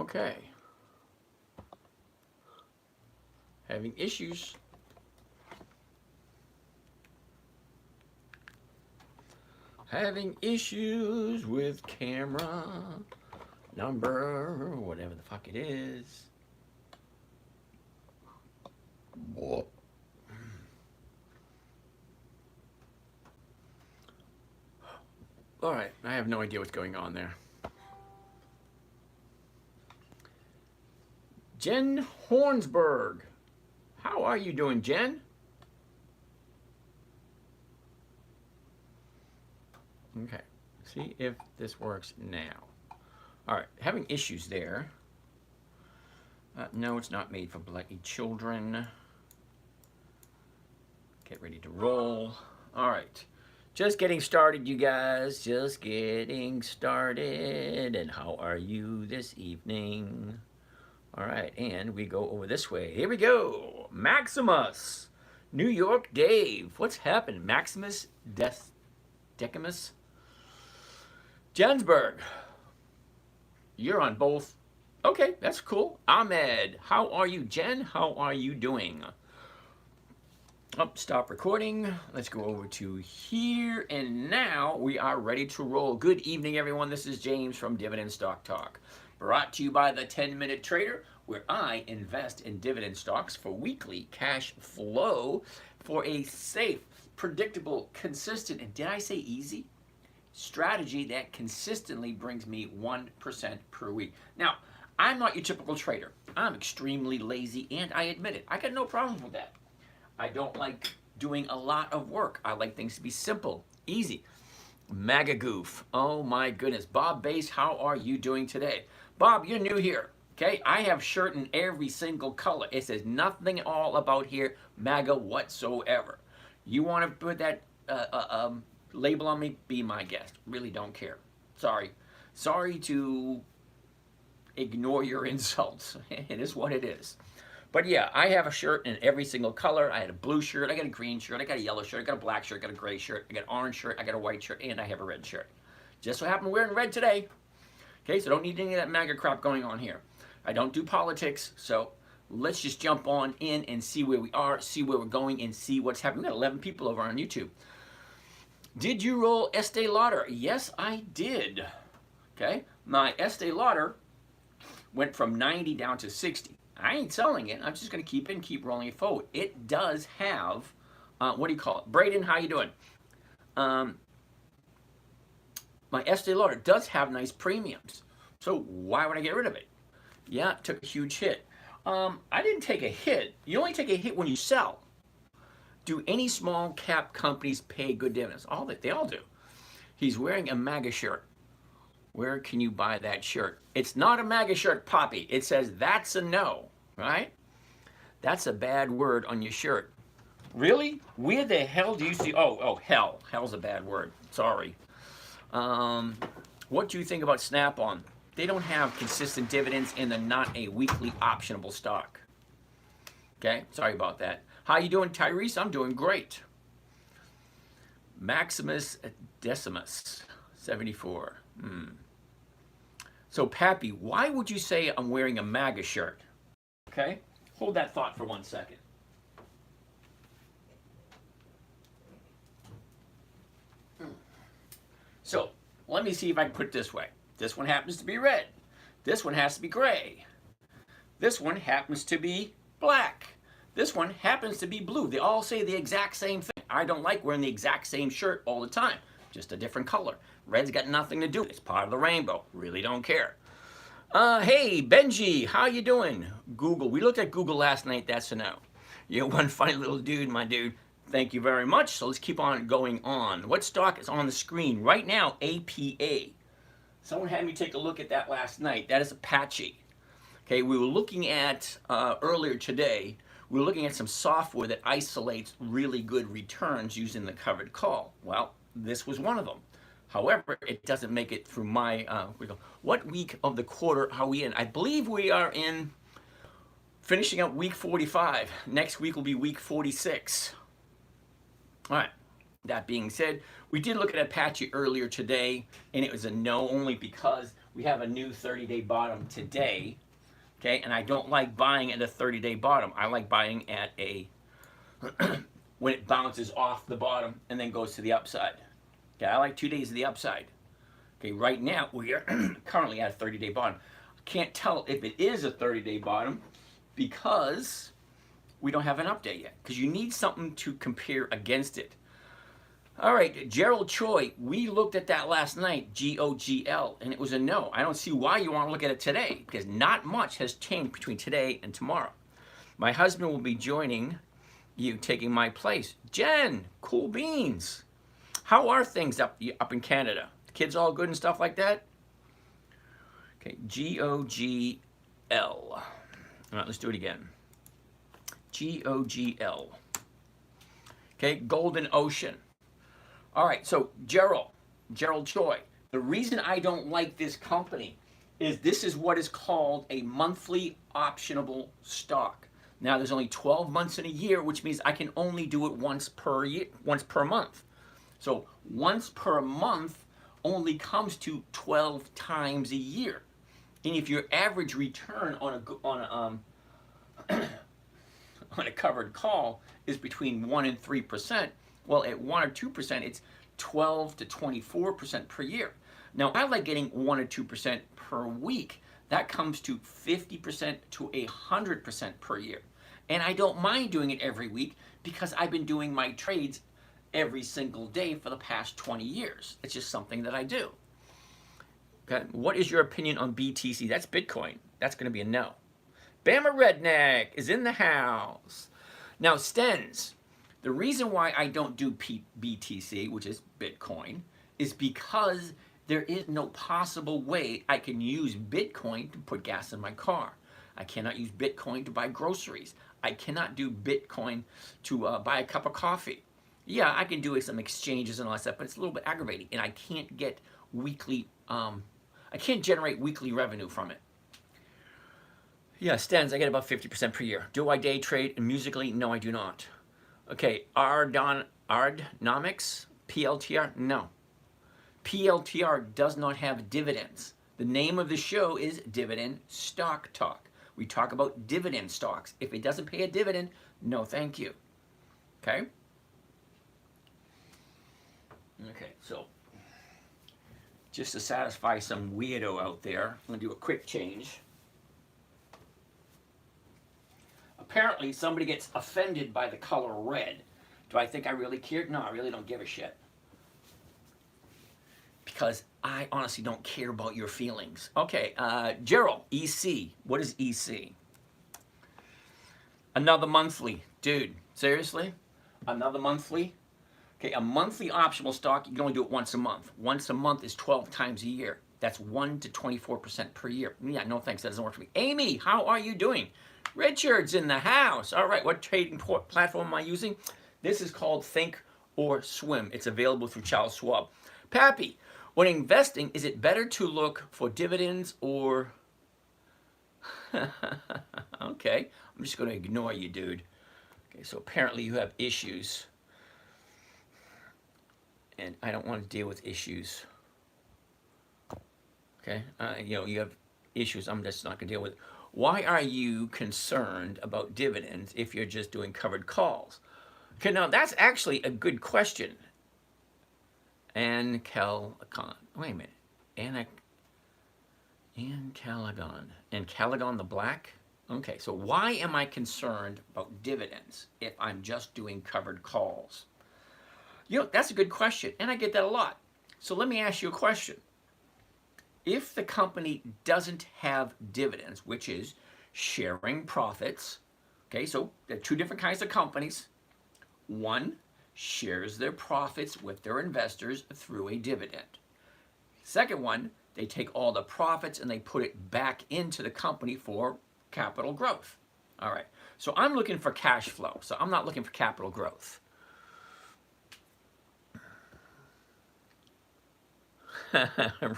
Okay. Having issues. Having issues with camera number, whatever the fuck it is. Whoa. All right, I have no idea what's going on there. Jen Hornsberg. How are you doing, Jen? Okay, see if this works now. All right, having issues there. No, it's not made for bloody children. Get ready to roll. All right, just getting started, you guys. Just getting started. And how are you this evening? All right, and we go over this way. Here we go. Maximus. New York Dave. What's happened? Maximus Decimus? Jensberg. You're on both. Okay, that's cool. Ahmed. How are you, Jen? How are you doing? Stop recording. Let's go over to here. And now we are ready to roll. Good evening, everyone. This is James from Dividend Stock Talk. Brought to you by the 10-Minute Trader, where I invest in dividend stocks for weekly cash flow for a safe, predictable, consistent, and did I say easy? Strategy that consistently brings me 1% per week. Now, I'm not your typical trader. I'm extremely lazy, and I admit it. I got no problems with that. I don't like doing a lot of work. I like things to be simple, easy. MAGA goof. Oh my goodness. Bob Bass, how are you doing today? Bob, you're new here. Okay, I have shirt in every single color. It says nothing at all about here, MAGA whatsoever. You want to put that label on me? Be my guest. Really don't care. Sorry. Sorry to ignore your insults. It is what it is. But yeah, I have a shirt in every single color. I had a blue shirt, I got a green shirt, I got a yellow shirt, I got a black shirt, I got a gray shirt, I got an orange shirt, I got a white shirt, and I have a red shirt. Just so happen I'm wearing red today. Okay, so don't need any of that MAGA crap going on here. I don't do politics, so let's just jump on in and see where we are, see where we're going, and see what's happening. We got 11 people over on YouTube. Did you roll Estee Lauder? Yes, I did. Okay, my Estee Lauder went from 90 down to 60. I ain't selling it. I'm just going to keep it and keep rolling it forward. It does have, what do you call it? Braden, how you doing? My Estee Lauder does have nice premiums. So why would I get rid of it? Yeah, it took a huge hit. I didn't take a hit. You only take a hit when you sell. Do any small cap companies pay good dividends? They all do. He's wearing a MAGA shirt. Where can you buy that shirt? It's not a MAGA shirt, Poppy. It says that's a no, right? That's a bad word on your shirt. Really? Where the hell do you see? Oh, hell. Hell's a bad word. Sorry. What do you think about Snap-on? They don't have consistent dividends, and they're not a weekly optionable stock. Okay, sorry about that. How you doing, Tyrese? I'm doing great. Maximus Decimus, 74. So, Pappy, why would you say I'm wearing a MAGA shirt? Okay, hold that thought for 1 second. So, let me see if I can put it this way. This one happens to be red. This one has to be gray. This one happens to be black. This one happens to be blue. They all say the exact same thing. I don't like wearing the exact same shirt all the time. Just a different color. Red's got nothing to do. It's part of the rainbow. Really don't care. Hey, Benji, how you doing? Google. We looked at Google last night. That's a no. You're one funny little dude, my dude. Thank you very much. So let's keep on going on. What stock is on the screen right now? APA. Someone had me take a look at that last night. That is Apache. Okay, we were looking at earlier today. We were looking at some software that isolates really good returns using the covered call. Well, this was one of them. However, it doesn't make it through my, what week of the quarter are we in? I believe we are in finishing up week 45. Next week will be week 46. All right, that being said, we did look at Apache earlier today, and it was a no only because We have a new 30-day bottom today, okay? And I don't like buying at a 30-day bottom. I like buying at a when it bounces off the bottom and then goes to the upside. Okay, I like 2 days of the upside. Okay, right now we are currently at a 30-day bottom. I can't tell if it is a 30-day bottom because we don't have an update yet, because you need something to compare against it. All right, Gerald Choi, we looked at that last night, GOGL, and it was a no. I don't see why you want to look at it today, because not much has changed between today and tomorrow. My husband will be joining you, taking my place. Jen, cool beans. How are things up in Canada? The kids all good and stuff like that? Okay, GOGL. All right, let's do it again. GOGL. Okay, Golden Ocean. All right, so Gerald Choi. The reason I don't like this company is this is what is called a monthly optionable stock. Now, there's only 12 months in a year, which means I can only do it once per year, once per month. So once per month only comes to 12 times a year. And if your average return on a covered call is between 1% and 3%, well, at 1 or 2%, it's 12 to 24% per year. Now, I like getting 1 or 2% per week. That comes to 50% to 100% per year. And I don't mind doing it every week because I've been doing my trades every single day for the past 20 years. It's just something that I do. Okay, what is your opinion on BTC? That's Bitcoin. That's going to be a no. Bama Redneck is in the house. Now, Stens, the reason why I don't do BTC, which is Bitcoin, is because there is no possible way I can use Bitcoin to put gas in my car. I cannot use Bitcoin to buy groceries. I cannot do Bitcoin to buy a cup of coffee. Yeah, I can do some exchanges and all that stuff, but it's a little bit aggravating, and I can't get weekly, I can't generate weekly revenue from it. Yeah, Stens, I get about 50% per year. Do I day trade musically? No, I do not. Okay, Ardnomics, PLTR? No. PLTR does not have dividends. The name of the show is Dividend Stock Talk. We talk about dividend stocks. If it doesn't pay a dividend, no thank you. Okay? Okay, so just to satisfy some weirdo out there, I'm going to do a quick change. Apparently, somebody gets offended by the color red. Do I think I really care? No, I really don't give a shit. Because I honestly don't care about your feelings. Okay, Gerald, EC. What is EC? Another monthly. Dude, seriously? Another monthly? Okay, a monthly optional stock, you can only do it once a month. Once a month is 12 times a year. That's 1 to 24% per year. Yeah, no thanks, that doesn't work for me. Amy, how are you doing? Richard's in the house. All right, what trading platform am I using? This is called Think or Swim. It's available through Charles Schwab. Pappy, when investing, is it better to look for dividends or... Okay, I'm just going to ignore you, dude. Okay, so apparently you have issues. And I don't want to deal with issues. Okay, you have issues I'm just not going to deal with. Why are you concerned about dividends if you're just doing covered calls? Okay, now that's actually a good question. Calagon. Wait a minute. Calagon. And Calagon the Black? Okay, so why am I concerned about dividends if I'm just doing covered calls? You know, that's a good question, and I get that a lot. So let me ask you a question. If the company doesn't have dividends, which is sharing profits, okay, so there are two different kinds of companies. One shares their profits with their investors through a dividend. Second one, they take all the profits and they put it back into the company for capital growth. All right, so I'm looking for cash flow, so I'm not looking for capital growth.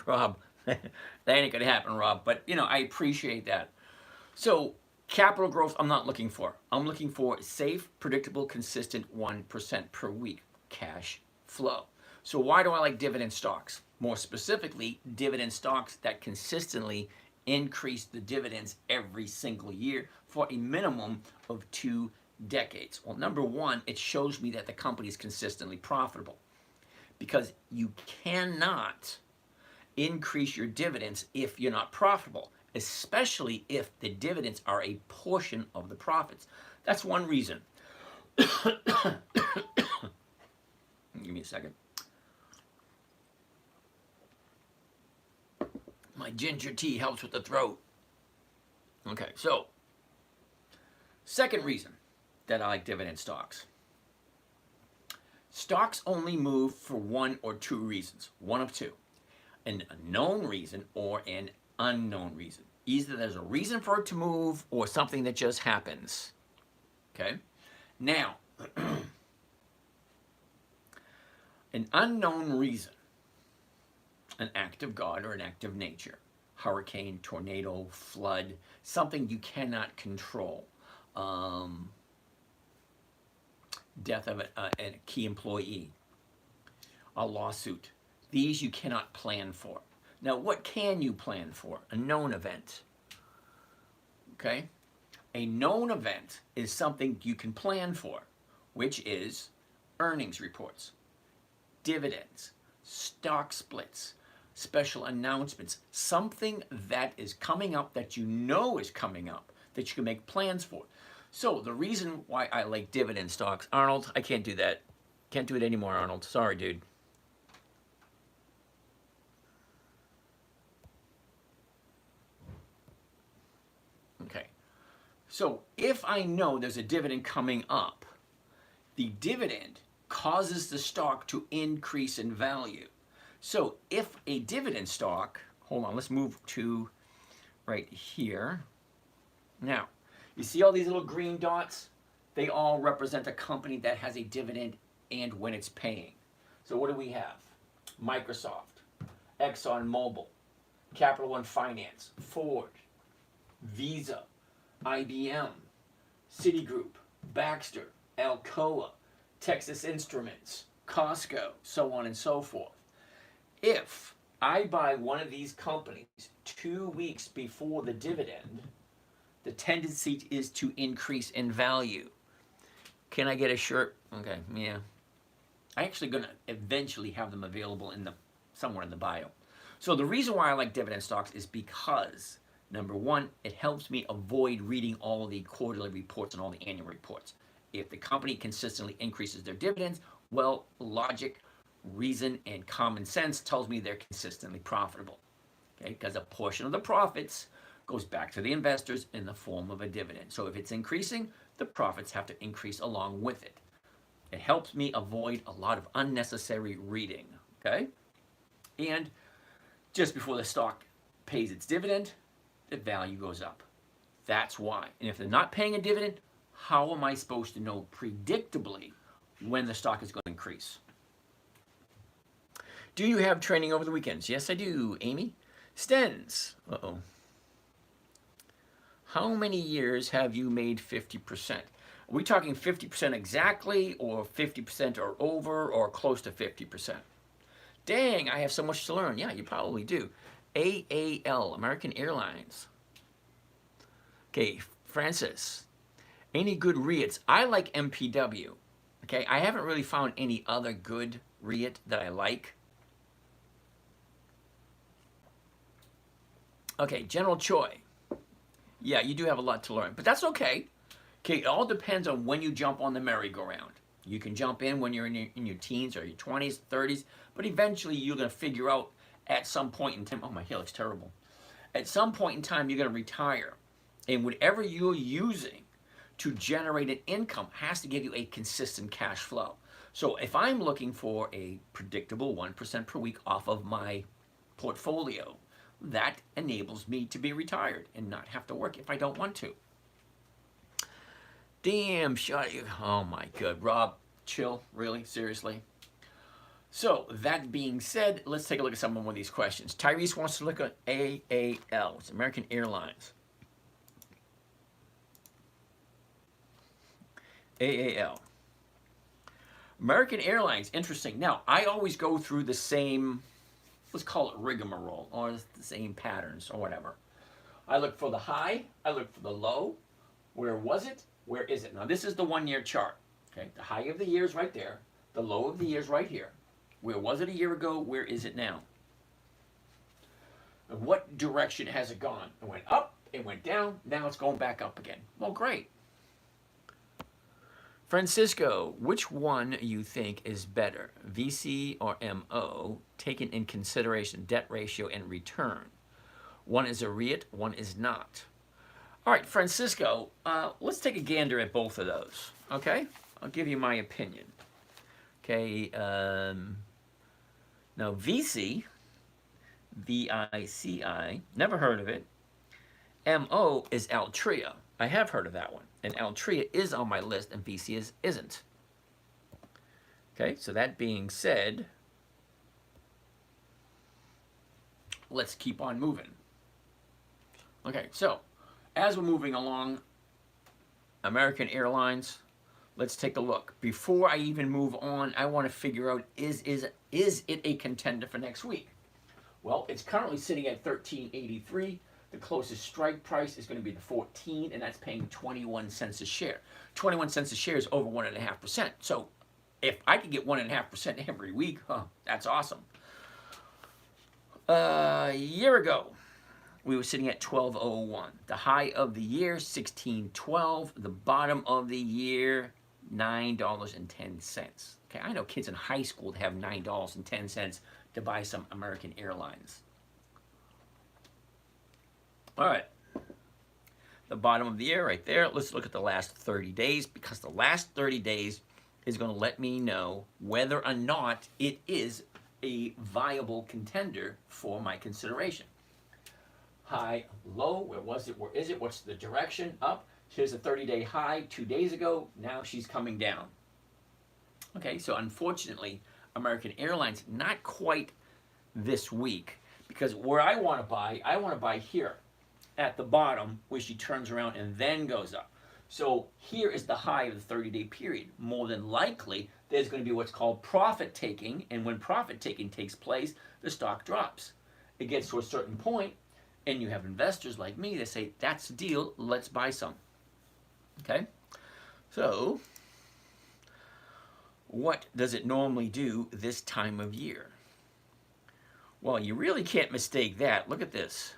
Rob, that ain't gonna happen, Rob, but you know, I appreciate that. So capital growth I'm not looking for. I'm looking for safe, predictable, consistent 1% per week cash flow. So why do I like dividend stocks? More specifically, dividend stocks that consistently increase the dividends every single year for a minimum of 2 decades. Well, number one, it shows me that the company is consistently profitable, because you cannot increase your dividends if you're not profitable, especially if the dividends are a portion of the profits. That's one reason. Give me a second. My ginger tea helps with the throat. Okay, so second reason that I like dividend stocks. Stocks only move for one or two reasons, one of two: an known reason or an unknown reason. Either there's a reason for it to move or something that just happens. Okay? Now, an unknown reason, an act of God or an act of nature, hurricane, tornado, flood, something you cannot control, death of a key employee, a lawsuit. These you cannot plan for. Now, what can you plan for? A known event. Okay? A known event is something you can plan for, which is earnings reports, dividends, stock splits, special announcements, something that is coming up that you know is coming up that you can make plans for. So the reason why I like dividend stocks, Arnold, I can't do that. Can't do it anymore, Arnold. Sorry, dude. Okay. So if I know there's a dividend coming up, the dividend causes the stock to increase in value. So if a dividend stock, hold on, let's move to right here. Now, you see all these little green dots? They all represent a company that has a dividend and when it's paying. So what do we have? Microsoft, ExxonMobil, Capital One Finance, Ford, Visa, IBM, Citigroup, Baxter, Alcoa, Texas Instruments, Costco, so on and so forth. If I buy one of these companies 2 weeks before the dividend, the tendency is to increase in value. Can I get a shirt? Okay, yeah. I'm actually going to eventually have them available in somewhere in the bio. So the reason why I like dividend stocks is because, number one, it helps me avoid reading all the quarterly reports and all the annual reports. If the company consistently increases their dividends, well, logic, reason, and common sense tells me they're consistently profitable. Okay, because a portion of the profits goes back to the investors in the form of a dividend. So if it's increasing, the profits have to increase along with it. It helps me avoid a lot of unnecessary reading. Okay, and just before the stock pays its dividend, the value goes up. That's why. And if they're not paying a dividend, how am I supposed to know predictably when the stock is going to increase? Do you have training over the weekends? Yes, I do, Amy. Stens. Uh-oh. How many years have you made 50%? Are we talking 50% exactly, or 50% or over, or close to 50%? Dang, I have so much to learn. Yeah, you probably do. AAL, American Airlines. Okay, Francis. Any good REITs? I like MPW. Okay, I haven't really found any other good REIT that I like. Okay, General Choi. Yeah, you do have a lot to learn, but that's okay. Okay, it all depends on when you jump on the merry-go-round. You can jump in when you're in your teens or your 20s, 30s, but eventually you're going to figure out at some point in time, oh, my hair looks terrible. At some point in time, you're going to retire. And whatever you're using to generate an income has to give you a consistent cash flow. So if I'm looking for a predictable 1% per week off of my portfolio, that enables me to be retired and not have to work if I don't want to. Damn, shut you. Oh my God, Rob, chill, really, seriously. So that being said, let's take a look at some of these questions. Tyrese wants to look at AAL, it's American Airlines. AAL. American Airlines, interesting. Now, I always go through the same, let's call it rigmarole, or the same patterns, or whatever. I look for the high, I look for the low. Where was it? Where is it? Now, this is the 1 year chart. Okay, the high of the year is right there. The low of the year is right here. Where was it a year ago? Where is it now? And what direction has it gone? It went up, it went down, now it's going back up again. Well, great. Francisco, which one you think is better, VC or MO, taken in consideration debt ratio and return? One is a REIT, one is not. All right, Francisco, let's take a gander at both of those, okay? I'll give you my opinion. Okay, now VC, VICI, never heard of it. MO is Altria. I have heard of that one. And Altria is on my list and VC isn't. Okay, so that being said, let's keep on moving. Okay, so as we're moving along, American Airlines, let's take a look. Before I even move on, I want to figure out, is it a contender for next week? Well, it's currently sitting at $13.83. The closest strike price is going to be the 14, and that's paying 21 cents a share. 21 cents a share is over 1.5%. So if I could get 1.5% every week, that's awesome. A year ago, we were sitting at 12.01. The high of the year, 16.12. The bottom of the year, $9.10. Okay, I know kids in high school that have $9.10 to buy some American Airlines. All right, the bottom of the year right there. Let's look at the last 30 days, because the last 30 days is going to let me know whether or not it is a viable contender for my consideration. High, low, where was it, where is it, what's the direction? Up. Here's a 30-day high 2 days ago. Now she's coming down. Okay, so unfortunately, American Airlines, not quite this week, because where I want to buy here at the bottom, where she turns around and then goes up. So here is the high of the 30-day period. More than likely, there's going to be what's called profit taking, and when profit taking takes place, the stock drops. It gets to a certain point, and you have investors like me that say, that's the deal, let's buy some. Okay? So, what does it normally do this time of year? Well, you really can't mistake that. Look at this.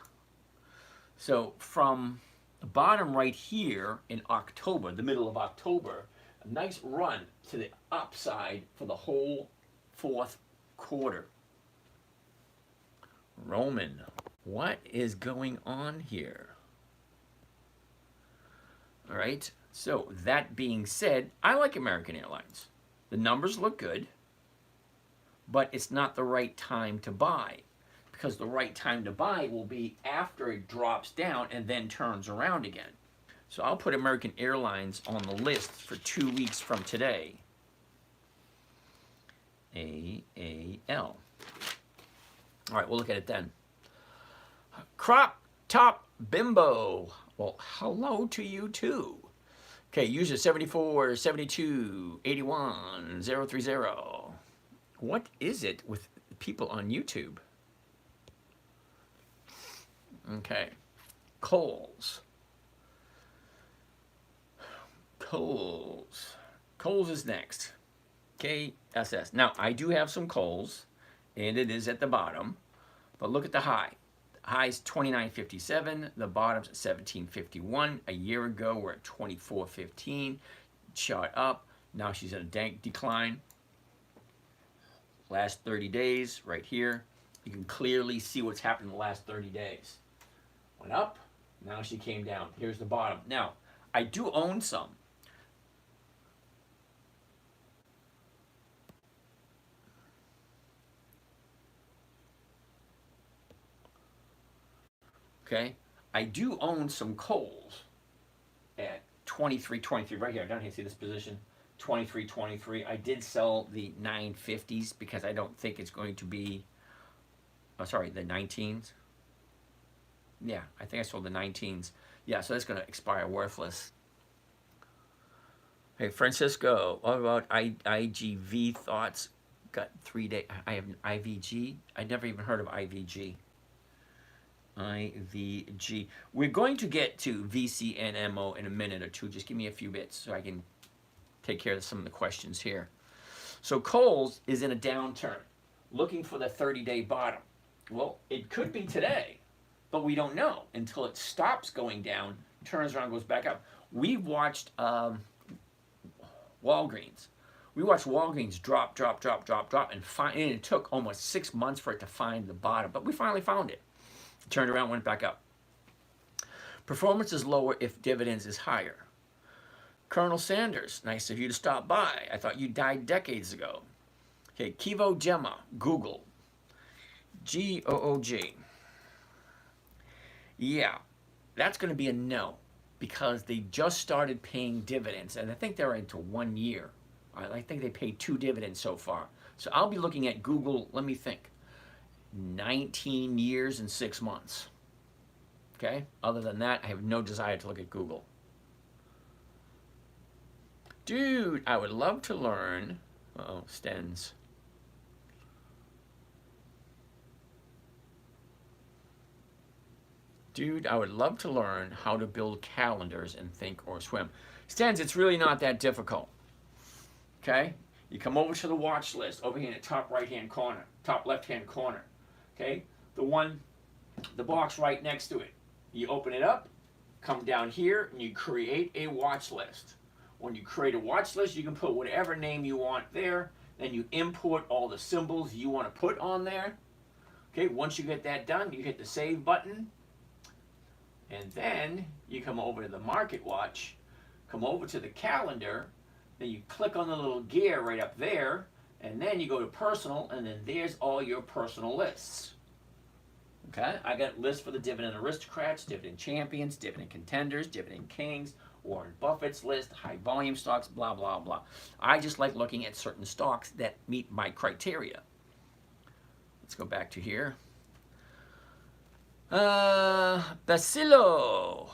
So from the bottom right here in October, the middle of October, a nice run to the upside for the whole fourth quarter. Roman, what is going on here? All right, so that being said, I like American Airlines. The numbers look good, but it's not the right time to buy, because the right time to buy will be after it drops down and then turns around again. So I'll put American Airlines on the list for 2 weeks from today. AAL. All right, we'll look at it then. Crop Top Bimbo. Well, hello to you too. Okay, user 74 72 81 030. What is it with people on YouTube? Okay, Kohl's. Kohl's is next. KSS. Now, I do have some Kohl's, and it is at the bottom, but look at the high. The high's $29.57, the bottom's $17.51. A year ago, we're at $24.15. Shot up. Now she's in a dank decline. Last 30 days, right here, you can clearly see what's happened in the last 30 days. Went up, now she came down. Here's the bottom. Now, I do own some. Okay, I do own some Kohl's at 23.23 right here. Down here, see this position? 23.23. I did sell the 950s because I don't think it's going to be. Oh, sorry, the 19s. Yeah, I think I sold the 19s. Yeah, so that's going to expire worthless. Hey, Francisco, what about IGV thoughts? Got 3 day. I have IVG. I never even heard of IVG. IVG. We're going to get to VC and MO in a minute or two. Just give me a few bits so I can take care of some of the questions here. So Kohl's is in a downturn, looking for the 30-day bottom. Well, it could be today, but we don't know until it stops going down, turns around, goes back up. We've watched Walgreens. We watched Walgreens drop, and it took almost 6 months for it to find the bottom, but we finally found it. Turned around, went back up. Performance is lower if dividends is higher. Colonel Sanders, nice of you to stop by. I thought you died decades ago. Okay, Kivo Gemma, Google. GOOG. Yeah, that's going to be a no because they just started paying dividends, and I think they're into 1 year. I think they paid 2 dividends so far. So I'll be looking at Google, let me think, 19 years and 6 months. Okay? Other than that, I have no desire to look at Google. Dude, I would love to learn. Uh-oh, Stens. Dude, I would love to learn how to build calendars and think or swim. Stens, it's really not that difficult. Okay? You come over to the watch list over here in the top right-hand corner, top left-hand corner. Okay? The box right next to it. You open it up, come down here, and you create a watch list. When you create a watch list, you can put whatever name you want there. Then you import all the symbols you want to put on there. Okay, once you get that done, you hit the save button. And then you come over to the market watch, come over to the calendar, then you click on the little gear right up there, and then you go to personal, and then there's all your personal lists. Okay, I got lists for the dividend aristocrats, dividend champions, dividend contenders, dividend kings, Warren Buffett's list, high volume stocks, blah, blah, blah. I just like looking at certain stocks that meet my criteria. Let's go back to here. Basilio,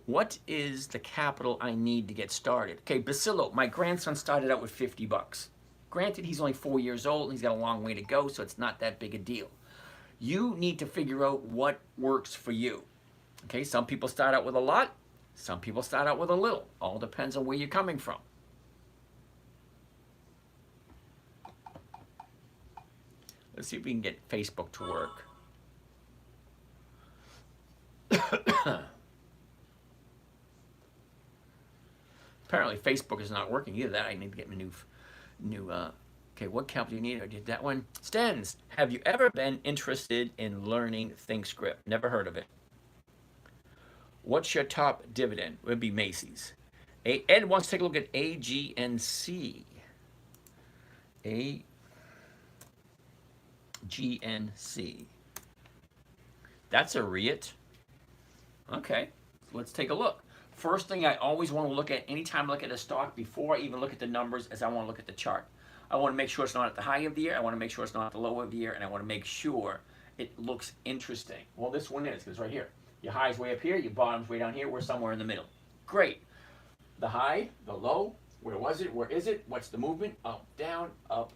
what is the capital I need to get started? Okay, Basilio, my grandson started out with 50 bucks. Granted, he's only 4 years old and he's got a long way to go, so it's not that big a deal. You need to figure out what works for you. Okay, some people start out with a lot, some people start out with a little. All depends on where you're coming from. Let's see if we can get Facebook to work. Apparently Facebook is not working either. That I need to get my new okay, what cap do you need? I did that one. Stens, have you ever been interested in learning ThinkScript? Never heard of it. What's your top dividend? It would be Macy's. Ed wants to take a look at AGNC. AGNC. That's a REIT. Okay, let's take a look. First thing I always want to look at anytime I look at a stock before I even look at the numbers is I want to look at the chart. I want to make sure it's not at the high of the year. I want to make sure it's not at the low of the year. And I want to make sure it looks interesting. Well, this one is, because it's right here. Your high's way up here. Your bottom's way down here. We're somewhere in the middle. Great. The high, the low, where was it? Where is it? What's the movement? Up, down, up,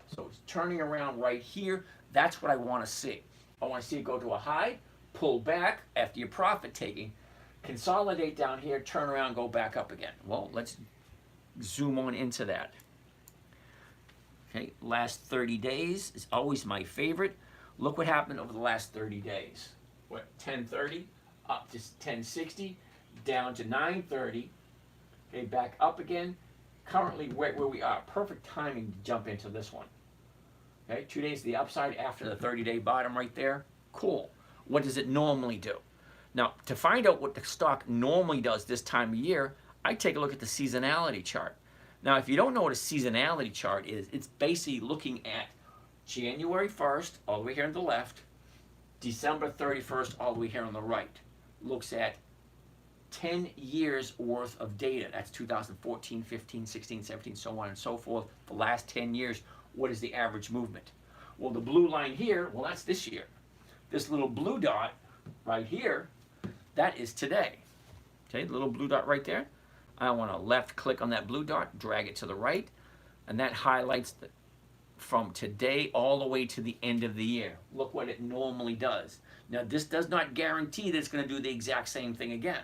So it's turning around right here. That's what I want to see. I want to see it go to a high, pull back after your profit taking, consolidate down here, turn around, go back up again. Well, let's zoom on into that. Okay, last 30 days is always my favorite. Look what happened over the last 30 days. What, 1030, up to 1060, down to 930, okay, back up again. Currently where we are, perfect timing to jump into this one. Okay, 2 days to the upside after the 30-day bottom right there. Cool. What does it normally do? Now, to find out what the stock normally does this time of year, I take a look at the seasonality chart. Now, if you don't know what a seasonality chart is, it's basically looking at January 1st, all the way here on the left, December 31st, all the way here on the right. Looks at 10 years worth of data. That's 2014, 15, 16, 17, so on and so forth. The last 10 years, what is the average movement? Well, the blue line here, well, that's this year. This little blue dot right here, that is today. Okay, the little blue dot right there, I want to left click on that blue dot, drag it to the right, and that highlights from today all the way to the end of the year. Look what it normally does. Now, this does not guarantee that it's going to do the exact same thing again.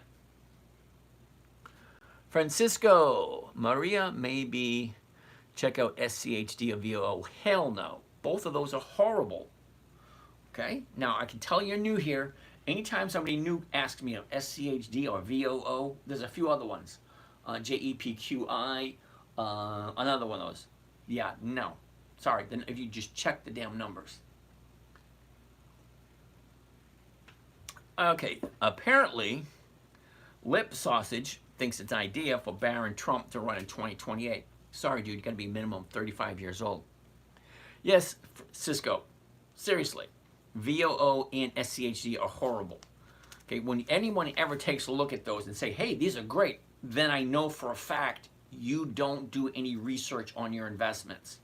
Francisco, Maria, maybe check out SCHD or VOO. Hell no. Both of those are horrible. Okay? Now, I can tell you're new here. Anytime somebody new asks me of SCHD or VOO, there's a few other ones. JEPQI, another one of those. Yeah, no. Sorry, then if you just check the damn numbers. Okay, apparently, Lip Sausage thinks it's an idea for Barron Trump to run in 2028. Sorry, dude, you gotta be minimum 35 years old. Yes, Cisco, seriously, VOO and SCHD are horrible. Okay, when anyone ever takes a look at those and say, hey, these are great, then I know for a fact you don't do any research on your investments.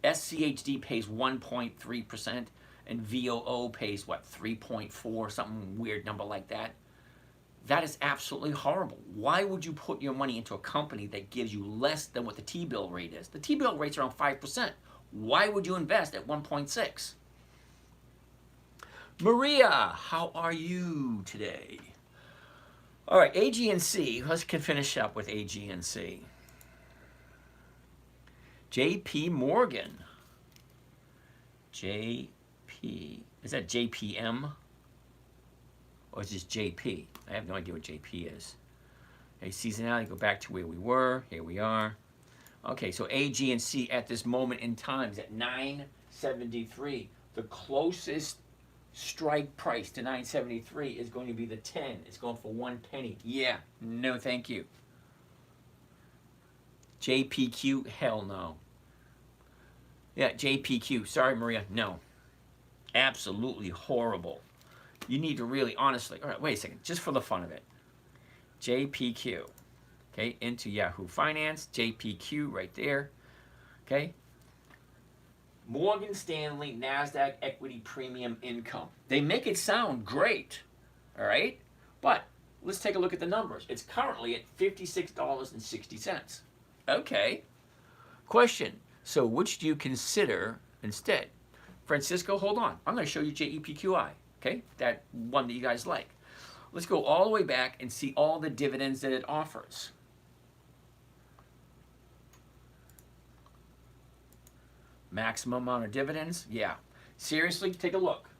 SCHD pays 1.3% and VOO pays what, 3.4, something weird number like that. That is absolutely horrible. Why would you put your money into a company that gives you less than what the T-bill rate is? The T-bill rate's around 5%. Why would you invest at 1.6? Maria, how are you today? All right, AG&C. Let's finish up with AG&C. JP Morgan. JP. Is that JPM? Or is this JP? I have no idea what JP is. Okay, seasonality, go back to where we were. Here we are. Okay, so AG&C at this moment in time is at 973. The closest strike price to 973 is going to be the 10. It's going for 1 penny. Yeah, no thank you. JPQ, hell no. Yeah, JPQ, sorry Maria, no. Absolutely horrible. You need to really, honestly, all right, wait a second, just for the fun of it. JPQ, okay, into Yahoo Finance, JPQ right there, okay. Morgan Stanley NASDAQ Equity Premium Income. They make it sound great, all right? But let's take a look at the numbers. It's currently at $56.60. Okay. Question, so which do you consider instead? Francisco, hold on. I'm going to show you JEPQI, okay? That one that you guys like. Let's go all the way back and see all the dividends that it offers. Maximum amount of dividends? Yeah. Seriously, take a look.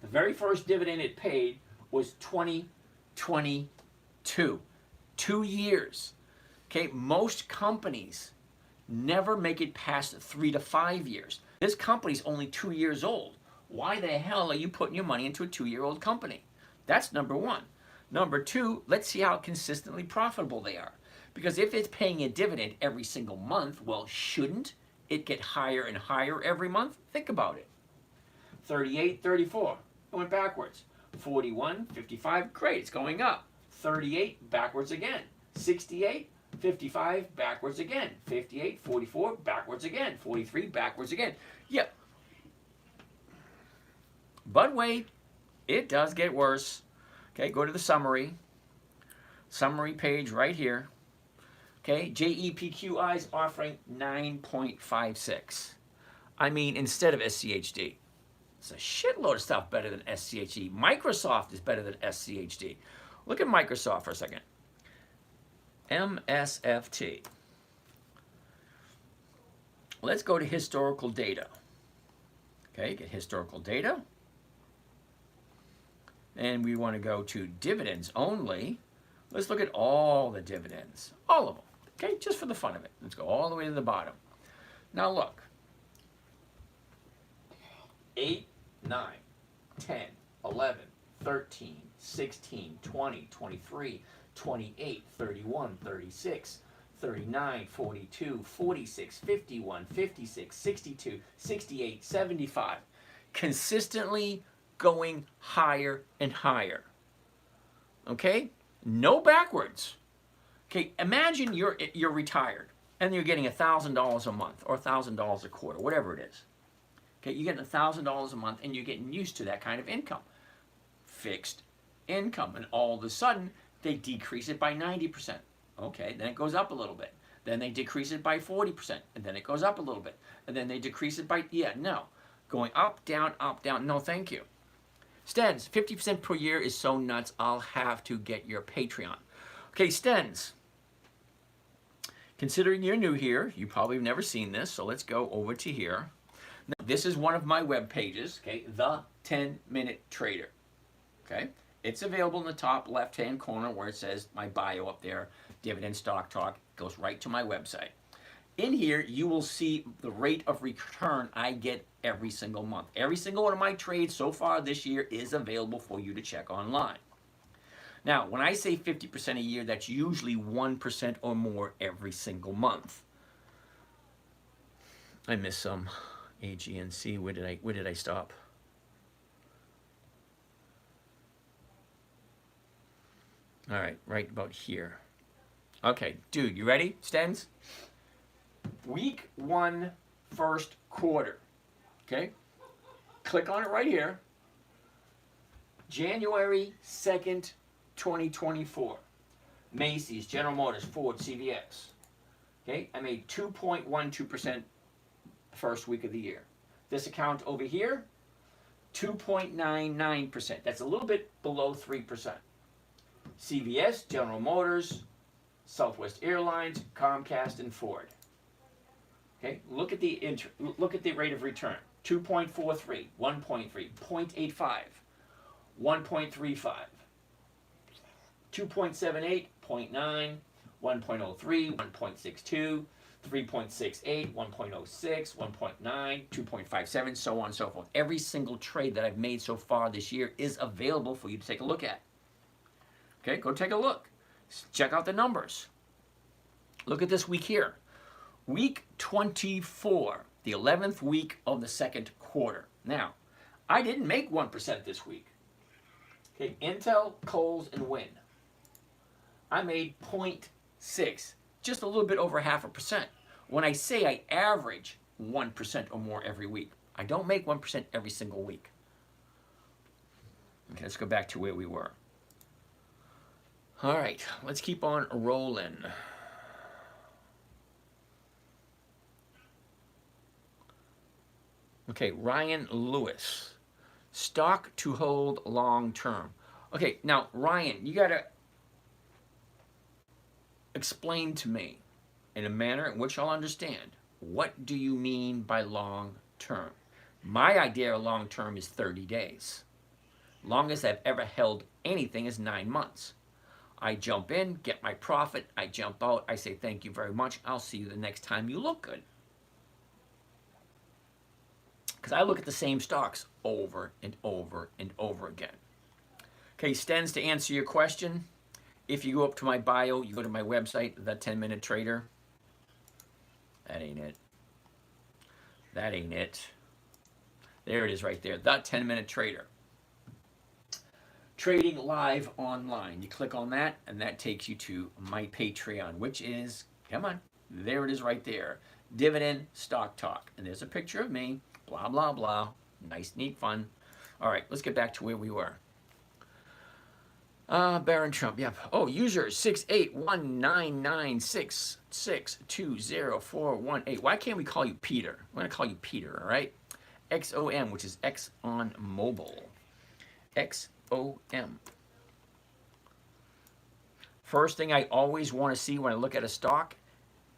The very first dividend it paid was 2022. 2 years. Okay, most companies never make it past 3 to 5 years. This company's only 2 years old. Why the hell are you putting your money into a 2-year-old company? That's number one. Number two, let's see how consistently profitable they are. Because if it's paying a dividend every single month, well, shouldn't it get higher and higher every month? Think about it. 38, 34, it went backwards. 41, 55, great, it's going up. 38, backwards again. 68, 55, backwards again. 58, 44, backwards again. 43, backwards again. Yep. But wait, it does get worse. Okay, go to the summary. Summary page right here. Okay, JEPQI is offering 9.56. I mean, instead of SCHD. It's a shitload of stuff better than SCHD. Microsoft is better than SCHD. Look at Microsoft for a second. MSFT. Let's go to historical data. Okay, get historical data. And we want to go to dividends only. Let's look at all the dividends. All of them. Okay, just for the fun of it. Let's go all the way to the bottom. Now look. 8, 9, 10, 11, 13, 16, 20, 23, 28, 31, 36, 39, 42, 46, 51, 56, 62, 68, 75. Consistently going higher and higher. Okay? No backwards. Okay, imagine you're retired and you're getting $1,000 a month or $1,000 a quarter, whatever it is. Okay, you're getting $1,000 a month and you're getting used to that kind of income. Fixed income. And all of a sudden, they decrease it by 90%. Okay, then it goes up a little bit. Then they decrease it by 40%, and then it goes up a little bit. And then they decrease it by, yeah, no. Going up, down, no thank you. Stens, 50% per year is so nuts, I'll have to get your Patreon. Okay, Stens, considering you're new here, you probably have never seen this, so let's go over to here. Now, this is one of my web pages, okay, The 10-Minute Trader, okay? It's available in the top left-hand corner where it says my bio up there, Dividend Stock Talk, goes right to my website. In here, you will see the rate of return I get every single month. Every single one of my trades so far this year is available for you to check online. Now, when I say 50% a year, that's usually 1% or more every single month. I missed some AGNC. Where did I stop? All right, right about here. Okay, dude, you ready, Stens? Week 1, first quarter. Okay? Click on it right here. January 2nd, 2024. Macy's, General Motors, Ford, CVS. Okay? I made 2.12% first week of the year. This account over here, 2.99%. That's a little bit below 3%. CVS, General Motors, Southwest Airlines, Comcast, and Ford. Okay, look at the rate of return: 2.43, 1.3, 0.85, 1.35, 2.78, 0.9, 1.03, 1.62, 3.68, 1.06, 1.9, 2.57, so on and so forth. Every single trade that I've made so far this year is available for you to take a look at. Okay, go take a look. Check out the numbers. Look at this week here. Week 24, the 11th week of the second quarter. Now, I didn't make 1% this week. Okay, Intel, Kohl's, and Win. I made 0.6, just a little bit over 0.5%. When I say I average 1% or more every week, I don't make 1% every single week. Okay, let's go back to where we were. All right, let's keep on rolling. Okay, Ryan Lewis. Stock to hold long term. Okay, now, Ryan, you got to explain to me in a manner in which I'll understand. What do you mean by long term? My idea of long term is 30 days. Longest I've ever held anything is 9 months. I jump in, get my profit, I jump out, I say thank you very much, I'll see you the next time you look good. Because I look at the same stocks over and over and over again. Okay, Stens, to answer your question, if you go up to my bio, you go to my website, The 10-Minute Trader. That ain't it. That ain't it. There it is right there, The 10-Minute Trader. Trading live online. You click on that, and that takes you to my Patreon, which is, come on, there it is right there. Dividend Stock Talk. And there's a picture of me, blah, blah, blah. Nice, neat, fun. All right, let's get back to where we were. Baron Trump, yep. Oh, user 68199662048. Why can't we call you Peter? I'm going to call you Peter, all right? XOM, which is X on mobile. XOM. First thing I always want to see when I look at a stock,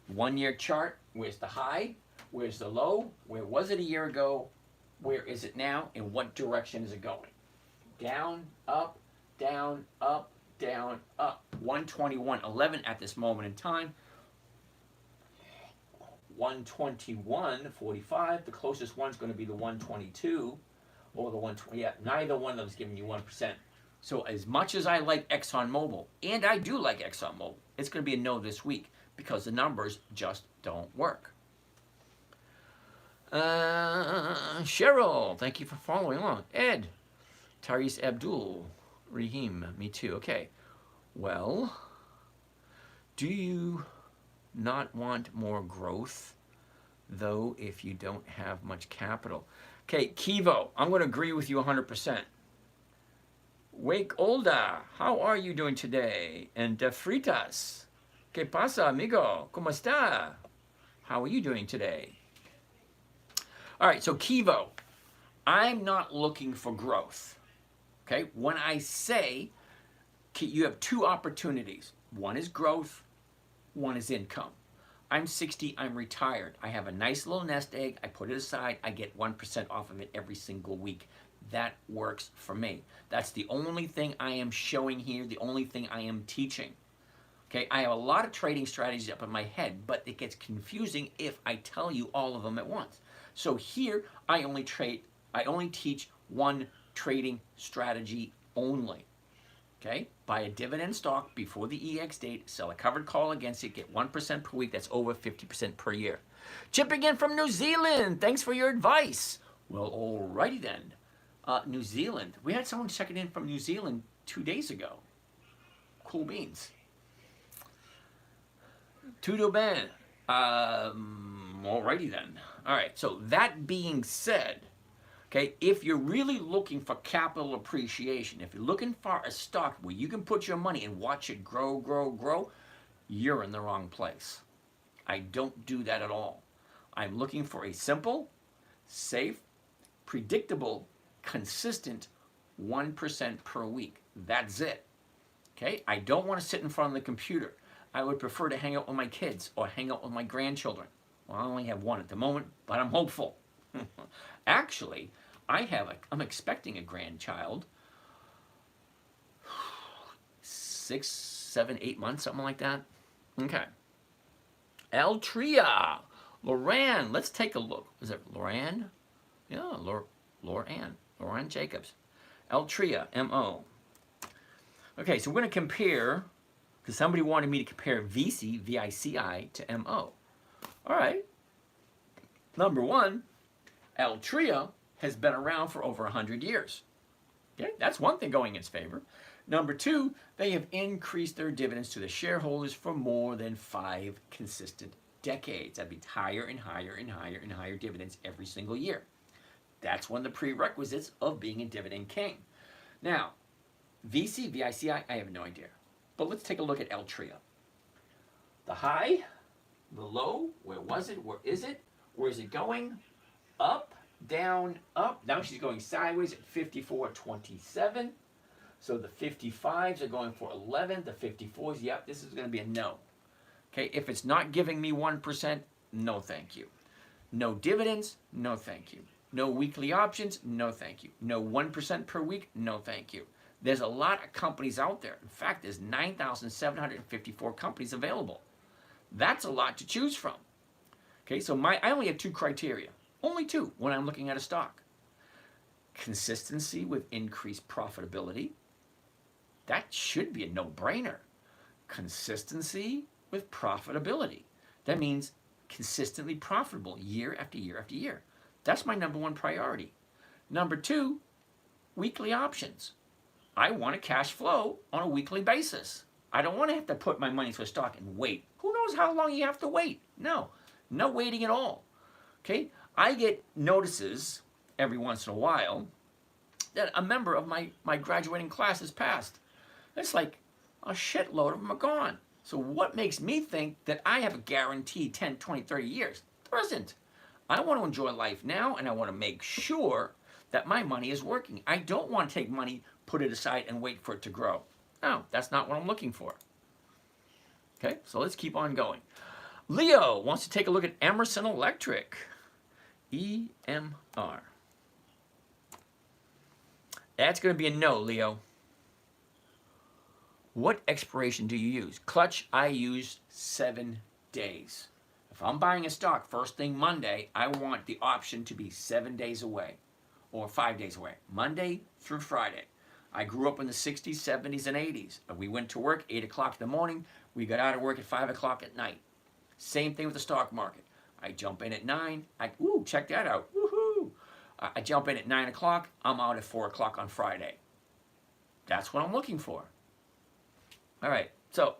1 year chart. Where's the high? Where's the low? Where was it a year ago? Where is it now? In what direction is it going? Down, up, down, up, down, up. 121.11 at this moment in time. 121.45. The closest one's going to be the 122 or the 120. Yeah, neither one of them is giving you 1%. So as much as I like ExxonMobil, and I do like ExxonMobil, it's going to be a no this week because the numbers just don't work. Cheryl, thank you for following along. Ed, Taris Abdul, Rahim, me too. Okay. Well, do you not want more growth, though, if you don't have much capital? Okay, Kivo, I'm going to agree with you 100%. Wake Olda, how are you doing today? And Fritas. ¿Qué pasa, amigo? ¿Cómo está? How are you doing today? All right, so Kivo, I'm not looking for growth. Okay, when I say you have two opportunities, one is growth, one is income. I'm 60, I'm retired. I have a nice little nest egg. I put it aside. I get 1% off of it every single week. That works for me. That's the only thing I am showing here, the only thing I am teaching. Okay, I have a lot of trading strategies up in my head, but it gets confusing if I tell you all of them at once. So here, I only teach one trading strategy only. Okay, buy a dividend stock before the EX date, sell a covered call against it, get 1% per week, that's over 50% per year. Chipping in from New Zealand, thanks for your advice. Well, alrighty then. New Zealand, we had someone checking in from New Zealand 2 days ago. Cool beans. Tudo bem. Alrighty then. Alright, so that being said, okay, if you're really looking for capital appreciation, if you're looking for a stock where you can put your money and watch it grow, grow, grow, you're in the wrong place. I don't do that at all. I'm looking for a simple, safe, predictable, consistent 1% per week. That's it. Okay, I don't want to sit in front of the computer. I would prefer to hang out with my kids or hang out with my grandchildren. Well, I only have one at the moment, but I'm hopeful. Actually, I'm expecting a grandchild. 6, 7, 8 months, something like that. Okay. Altria. Loran. Let's take a look. Is it Loran? Yeah, Loran Jacobs. Altria, M-O. Okay, so we're going to compare, because somebody wanted me to compare VC, V-I-C-I, to M-O. All right. Number one, Altria has been around for over 100 years. Okay, that's one thing going in its favor. Number two, they have increased their dividends to the shareholders for more than 5 consistent decades. That'd be higher and higher and higher and higher dividends every single year. That's one of the prerequisites of being a dividend king. Now, VC, VICI, I have no idea. But let's take a look at Altria. The high, the low, where was it? Where is it? Where is it going? Up, down, up. Now she's going sideways at 54.27. So the 55s are going for 11. The 54s, yep, this is going to be a no. Okay, if it's not giving me 1%, no thank you. No dividends, no thank you. No weekly options, no thank you. No 1% per week, no thank you. There's a lot of companies out there. In fact, there's 9,754 companies available. That's a lot to choose from. Okay, so I only have 2 criteria. Only 2 when I'm looking at a stock. Consistency with increased profitability. That should be a no-brainer. Consistency with profitability. That means consistently profitable year after year after year. That's my number 1 priority. Number 2, weekly options. I want to cash flow on a weekly basis. I don't want to have to put my money into a stock and wait. Who knows how long you have to wait? No waiting at all. Okay, I get notices every once in a while that a member of my graduating class has passed. It's like a shitload of them are gone. So what makes me think that I have a guaranteed 10, 20, 30 years? There isn't. I want to enjoy life now, and I want to make sure that my money is working. I don't want to take money, put it aside, and wait for it to grow. No, that's not what I'm looking for. Okay, so let's keep on going. Leo wants to take a look at Emerson Electric. EMR. That's going to be a no, Leo. What expiration do you use? Clutch, I use 7 days. If I'm buying a stock first thing Monday, I want the option to be 7 days away or 5 days away, Monday through Friday. I grew up in the 60s, 70s, and 80s. We went to work 8 o'clock in the morning. We got out of work at 5 o'clock at night. Same thing with the stock market. I jump in at 9. Check that out. Woohoo! I jump in at 9 o'clock. I'm out at 4 o'clock on Friday. That's what I'm looking for. All right, so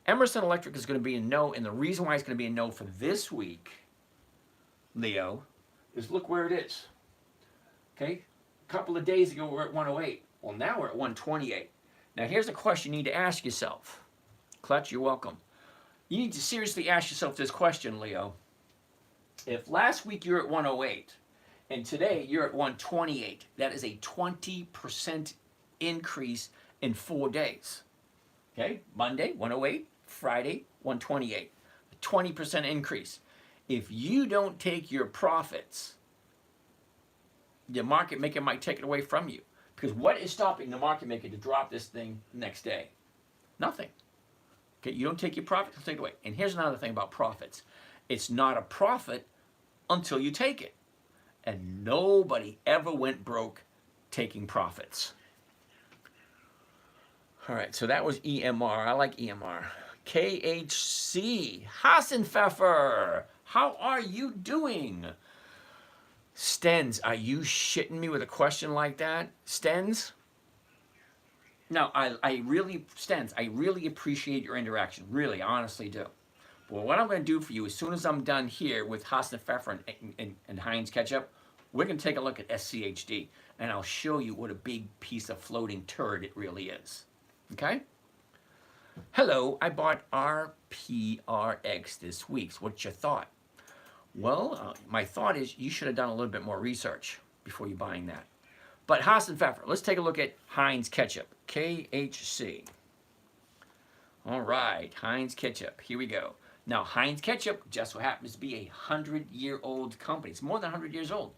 Emerson Electric is going to be a no, and the reason why it's going to be a no for this week, Leo, is look where it is. Okay? A couple of days ago, we were at 108. Well, now we're at 128. Now, here's a question you need to ask yourself. Clutch, you're welcome. You need to seriously ask yourself this question, Leo. If last week you're at 108 and today you're at 128, that is a 20% increase in 4 days. Okay, Monday 108, Friday 128, a 20% increase. If you don't take your profits, the market maker might take it away from you. Because what is stopping the market maker to drop this thing next day? Nothing. Okay, you don't take your profit, they'll take it away. And here's another thing about profits. It's not a profit until you take it. And nobody ever went broke taking profits. All right, so that was EMR. I like EMR. KHC, Hassenpfeffer, how are you doing? Stens, are you shitting me with a question like that? Stens? Now, I really appreciate your interaction. Really, honestly do. Well, what I'm going to do for you, as soon as I'm done here with Hassenpfeffer and Heinz ketchup, we're going to take a look at SCHD, and I'll show you what a big piece of floating turd it really is. Okay? Hello, I bought RPRX this week. So what's your thought? Well, my thought is you should have done a little bit more research before you buying that. But Hassenpfeffer, let's take a look at Heinz ketchup, KHC. All right, Heinz ketchup, here we go. Now, Heinz ketchup just so happens to be a 100-year-old company. It's more than 100 years old.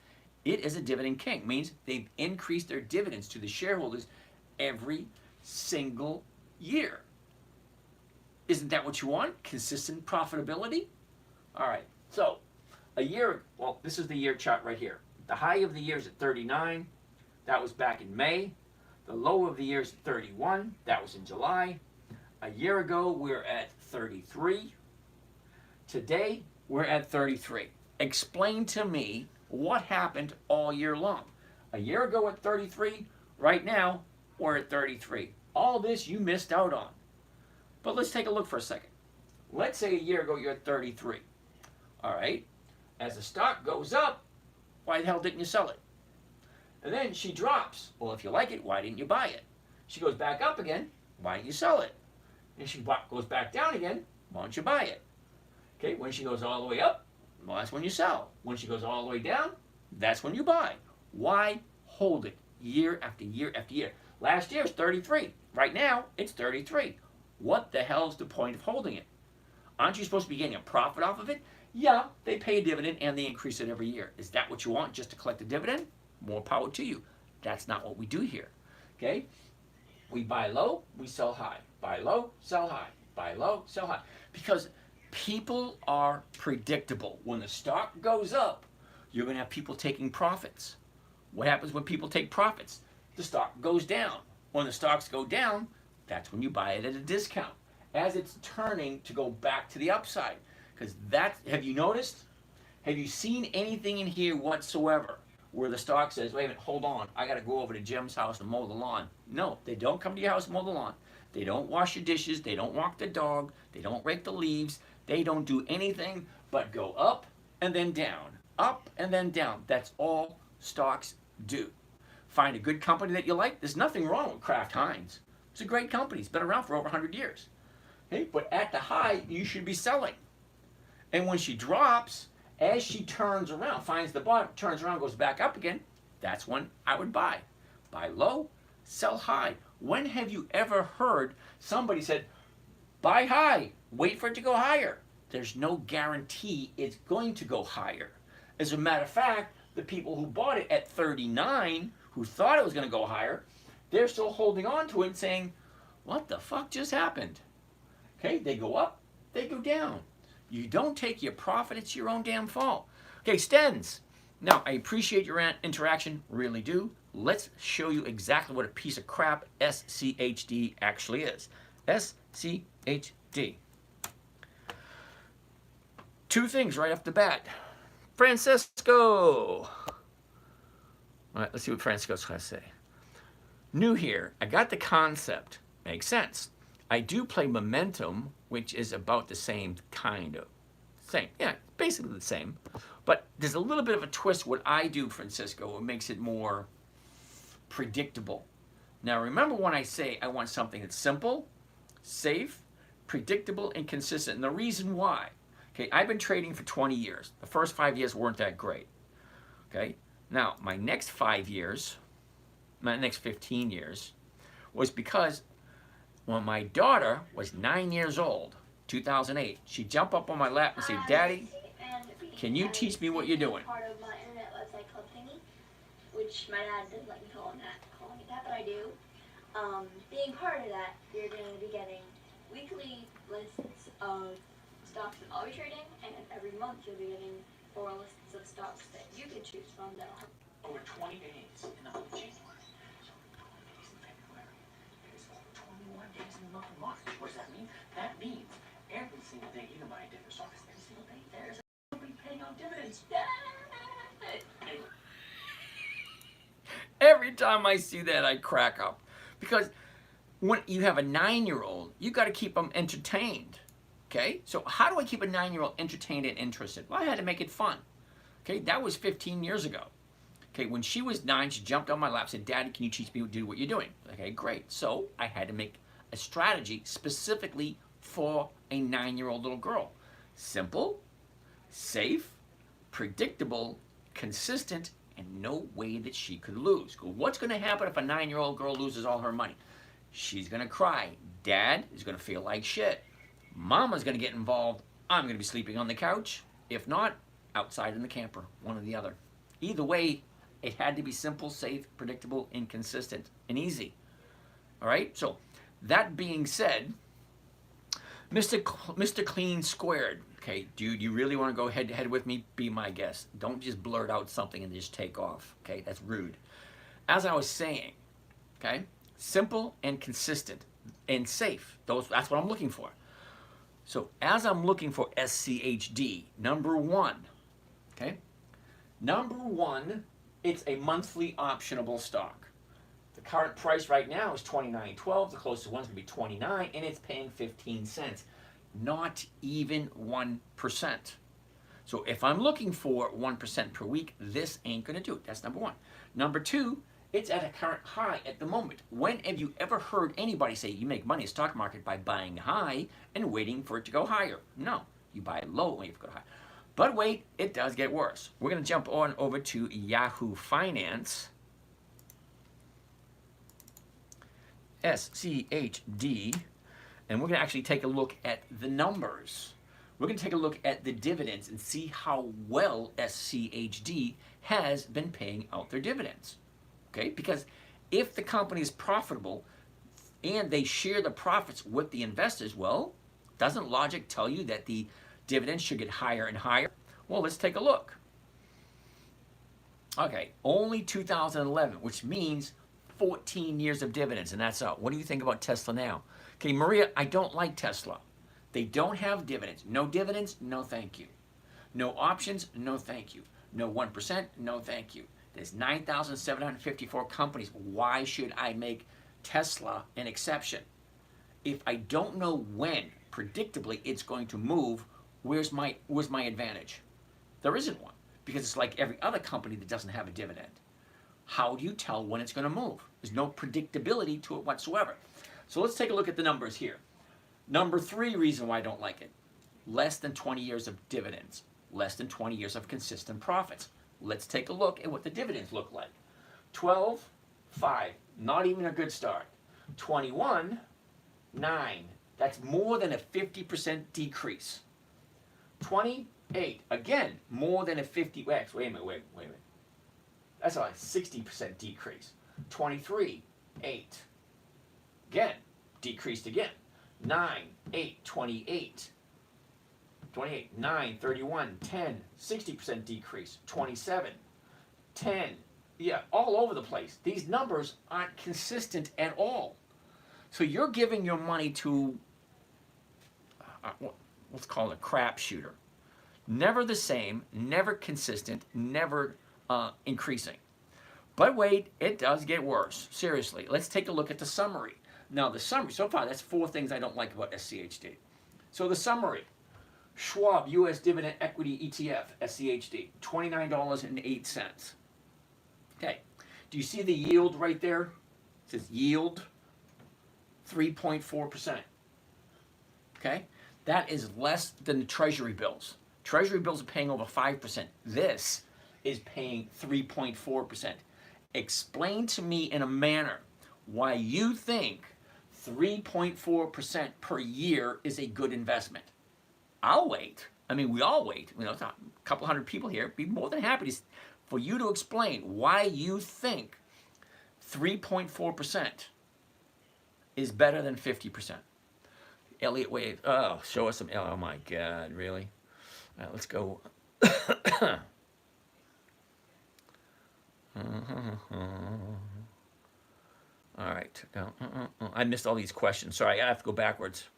It is a dividend king, means they've increased their dividends to the shareholders every single year. Isn't that what you want? Consistent profitability? All right, so a year, well, this is the year chart right here. The high of the year is at 39. That was back in May. The low of the year is at 31. That was in July. A year ago, we were at 33. Today, we're at 33. Explain to me what happened all year long. A year ago at 33, right now, we're at 33. All this you missed out on. But let's take a look for a second. Let's say a year ago you're at 33. All right. As the stock goes up, why the hell didn't you sell it? And then she drops. Well, if you like it, why didn't you buy it? She goes back up again. Why didn't you sell it? And she goes back down again. Why don't you buy it? Okay, when she goes all the way up, well, that's when you sell. When she goes all the way down, that's when you buy. Why hold it year after year after year? Last year it's 33. Right now, it's 33. What the hell's the point of holding it? Aren't you supposed to be getting a profit off of it? Yeah, they pay a dividend and they increase it every year. Is that what you want, just to collect a dividend? More power to you. That's not what we do here. Okay? We buy low, we sell high. Buy low, sell high. Buy low, sell high. Because people are predictable. When the stock goes up, you're going to have people taking profits. What happens when people take profits? The stock goes down. When the stocks go down, that's when you buy it at a discount. As it's turning to go back to the upside. Because have you noticed? Have you seen anything in here whatsoever where the stock says, wait a minute, hold on, I got to go over to Jim's house and mow the lawn? No, they don't come to your house and mow the lawn. They don't wash your dishes. They don't walk the dog. They don't rake the leaves. They don't do anything but go up and then down. Up and then down. That's all stocks do. Find a good company that you like. There's nothing wrong with Kraft Heinz. It's a great company. It's been around for over 100 years. Okay? But at the high, you should be selling. And when she drops, as she turns around, finds the bottom, turns around, goes back up again, that's when I would buy. Buy low, sell high. When have you ever heard somebody said, buy high, wait for it to go higher? There's no guarantee it's going to go higher. As a matter of fact, the people who bought it at 39, who thought it was going to go higher, they're still holding on to it and saying, what the fuck just happened? Okay, they go up, they go down. You don't take your profit, it's your own damn fault. Okay, Stens. Now, I appreciate your interaction, really do. Let's show you exactly what a piece of crap SCHD actually is. SCHD. Two things right off the bat. Francisco. All right, let's see what Francisco's going to say. New here. I got the concept. Makes sense. I do play Momentum, which is about the same kind of thing. Yeah, basically the same. But there's a little bit of a twist what I do, Francisco. It makes it more predictable. Now, remember when I say I want something that's simple, safe, predictable, and consistent. And the reason why, okay, I've been trading for 20 years. The first 5 years weren't that great. Okay, now my next 5 years, my next 15 years, was because when my daughter was 9 years old, 2008, she'd jump up on my lap and say, "Daddy, can you teach me what you're doing?" Part of my internet website club thingy, which my dad doesn't like me calling it that, but I do. Being part of that, you're going to be getting weekly lists of stocks that I'll be trading, and every month you'll be getting 4 lists of stocks that you can choose from that'll help. Over 20 days in the month of January, so 20 days in February, it is over 21 days in the month of March. What does that mean? That means every single day, even buy a different stock, every single day, there is a company paying out dividends. Every time I see that, I crack up. Because when you have a 9-year-old, you got to keep them entertained. Okay? So how do I keep a 9-year-old entertained and interested? Well, I had to make it fun. Okay? That was 15 years ago. Okay, when she was 9, she jumped on my lap and said, "Daddy, can you teach me to do what you're doing?" Okay, great. So I had to make a strategy specifically for a 9-year-old little girl. Simple, safe, predictable, consistent, and no way that she could lose. What's going to happen if a 9-year-old girl loses all her money? She's going to cry. Dad is going to feel like shit. Mama's going to get involved. I'm going to be sleeping on the couch. If not, outside in the camper, one or the other. Either way, it had to be simple, safe, predictable, and consistent, and easy. All right? So, that being said, Mr. Clean Squared. Okay, dude, you really want to go head to head with me? Be my guest. Don't just blurt out something and just take off. Okay, that's rude. As I was saying, okay, simple and consistent and safe. That's what I'm looking for. So as I'm looking for SCHD, number one, okay, number one, it's a monthly optionable stock. The current price right now is $29.12. The closest one's gonna be $29, and it's paying 15 cents. Not even 1%. So if I'm looking for 1% per week, this ain't gonna do it. That's number one. Number two, it's at a current high at the moment. When have you ever heard anybody say you make money in the stock market by buying high and waiting for it to go higher? No, you buy low and wait for it to go high. But wait, it does get worse. We're gonna jump on over to Yahoo Finance. SCHD, and we're going to actually take a look at the numbers. We're going to take a look at the dividends and see how well SCHD has been paying out their dividends. Okay, because if the company is profitable and they share the profits with the investors, well, doesn't logic tell you that the dividends should get higher and higher? Well, let's take a look. Okay, only 2011, which means 14 years of dividends, and that's out. What do you think about Tesla now? Okay, Maria, I don't like Tesla. They don't have dividends. No dividends, no thank you. No options, no thank you. No 1%, no thank you. There's 9,754 companies. Why should I make Tesla an exception? If I don't know when, predictably, it's going to move, where's my advantage? There isn't one, because it's like every other company that doesn't have a dividend. How do you tell when it's going to move? There's no predictability to it whatsoever. So let's take a look at the numbers here. Number 3 reason why I don't like it. Less than 20 years of dividends. Less than 20 years of consistent profits. Let's take a look at what the dividends look like. 12, 5, not even a good start. 21, 9. That's more than a 50% decrease. 28, again, more than a 50x. Wait a minute. That's a 60% decrease. 23, 8. Again, decreased again. 9, 8, 28. 28, 9, 31, 10, 60% decrease. 27, 10. Yeah, all over the place. These numbers aren't consistent at all. So you're giving your money to, let's call it a crap shooter. Never the same, never consistent, never increasing. But wait, it does get worse. Seriously, let's take a look at the summary. Now the summary, so far that's 4 things I don't like about SCHD. So the summary, Schwab U.S. Dividend Equity ETF, SCHD, $29.08. Okay, do you see the yield right there? It says yield, 3.4%. Okay? That is less than the treasury bills. Treasury bills are paying over 5%. This is paying 3.4%. Explain to me in a manner why you think 3.4% per year is a good investment. I'll wait. I mean, we all wait. You know, it's not a couple hundred people here. Be more than happy for you to explain why you think 3.4% is better than 50%. Elliot Wave. Oh, show us some. Oh my God, really? All right, let's go. All right. No, I missed all these questions. Sorry, I have to go backwards.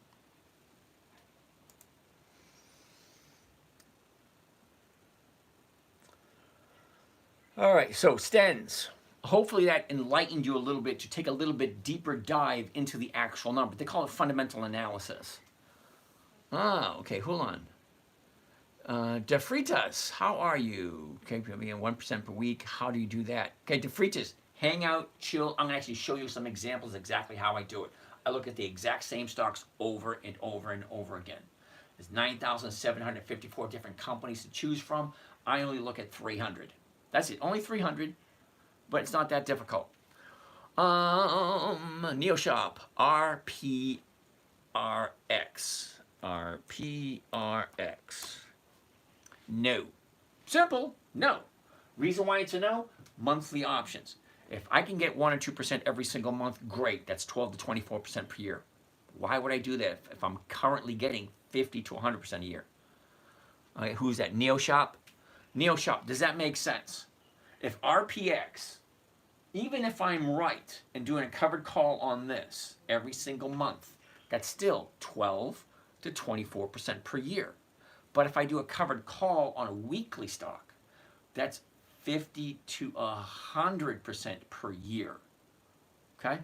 All right, so Stens. Hopefully that enlightened you a little bit to take a little bit deeper dive into the actual number. They call it fundamental analysis. Ah, okay, hold on. DeFritas, how are you? Okay, 1% per week. How do you do that? Okay, DeFritas, hang out, chill. I'm gonna actually show you some examples exactly how I do it. I look at the exact same stocks over and over and over again. There's 9,754 different companies to choose from. I only look at 300. That's it, only 300, but it's not that difficult. NeoShop, RPRX. RPRX. No. Simple, no. Reason why it's a no? Monthly options. If I can get 1 or 2% every single month, great. That's 12 to 24% per year. Why would I do that if I'm currently getting 50 to 100% a year? Who's that? NeoShop? NeoShop, does that make sense? If RPX, even if I'm right and doing a covered call on this every single month, that's still 12 to 24% per year. But if I do a covered call on a weekly stock, that's 50 to 100% per year. Okay?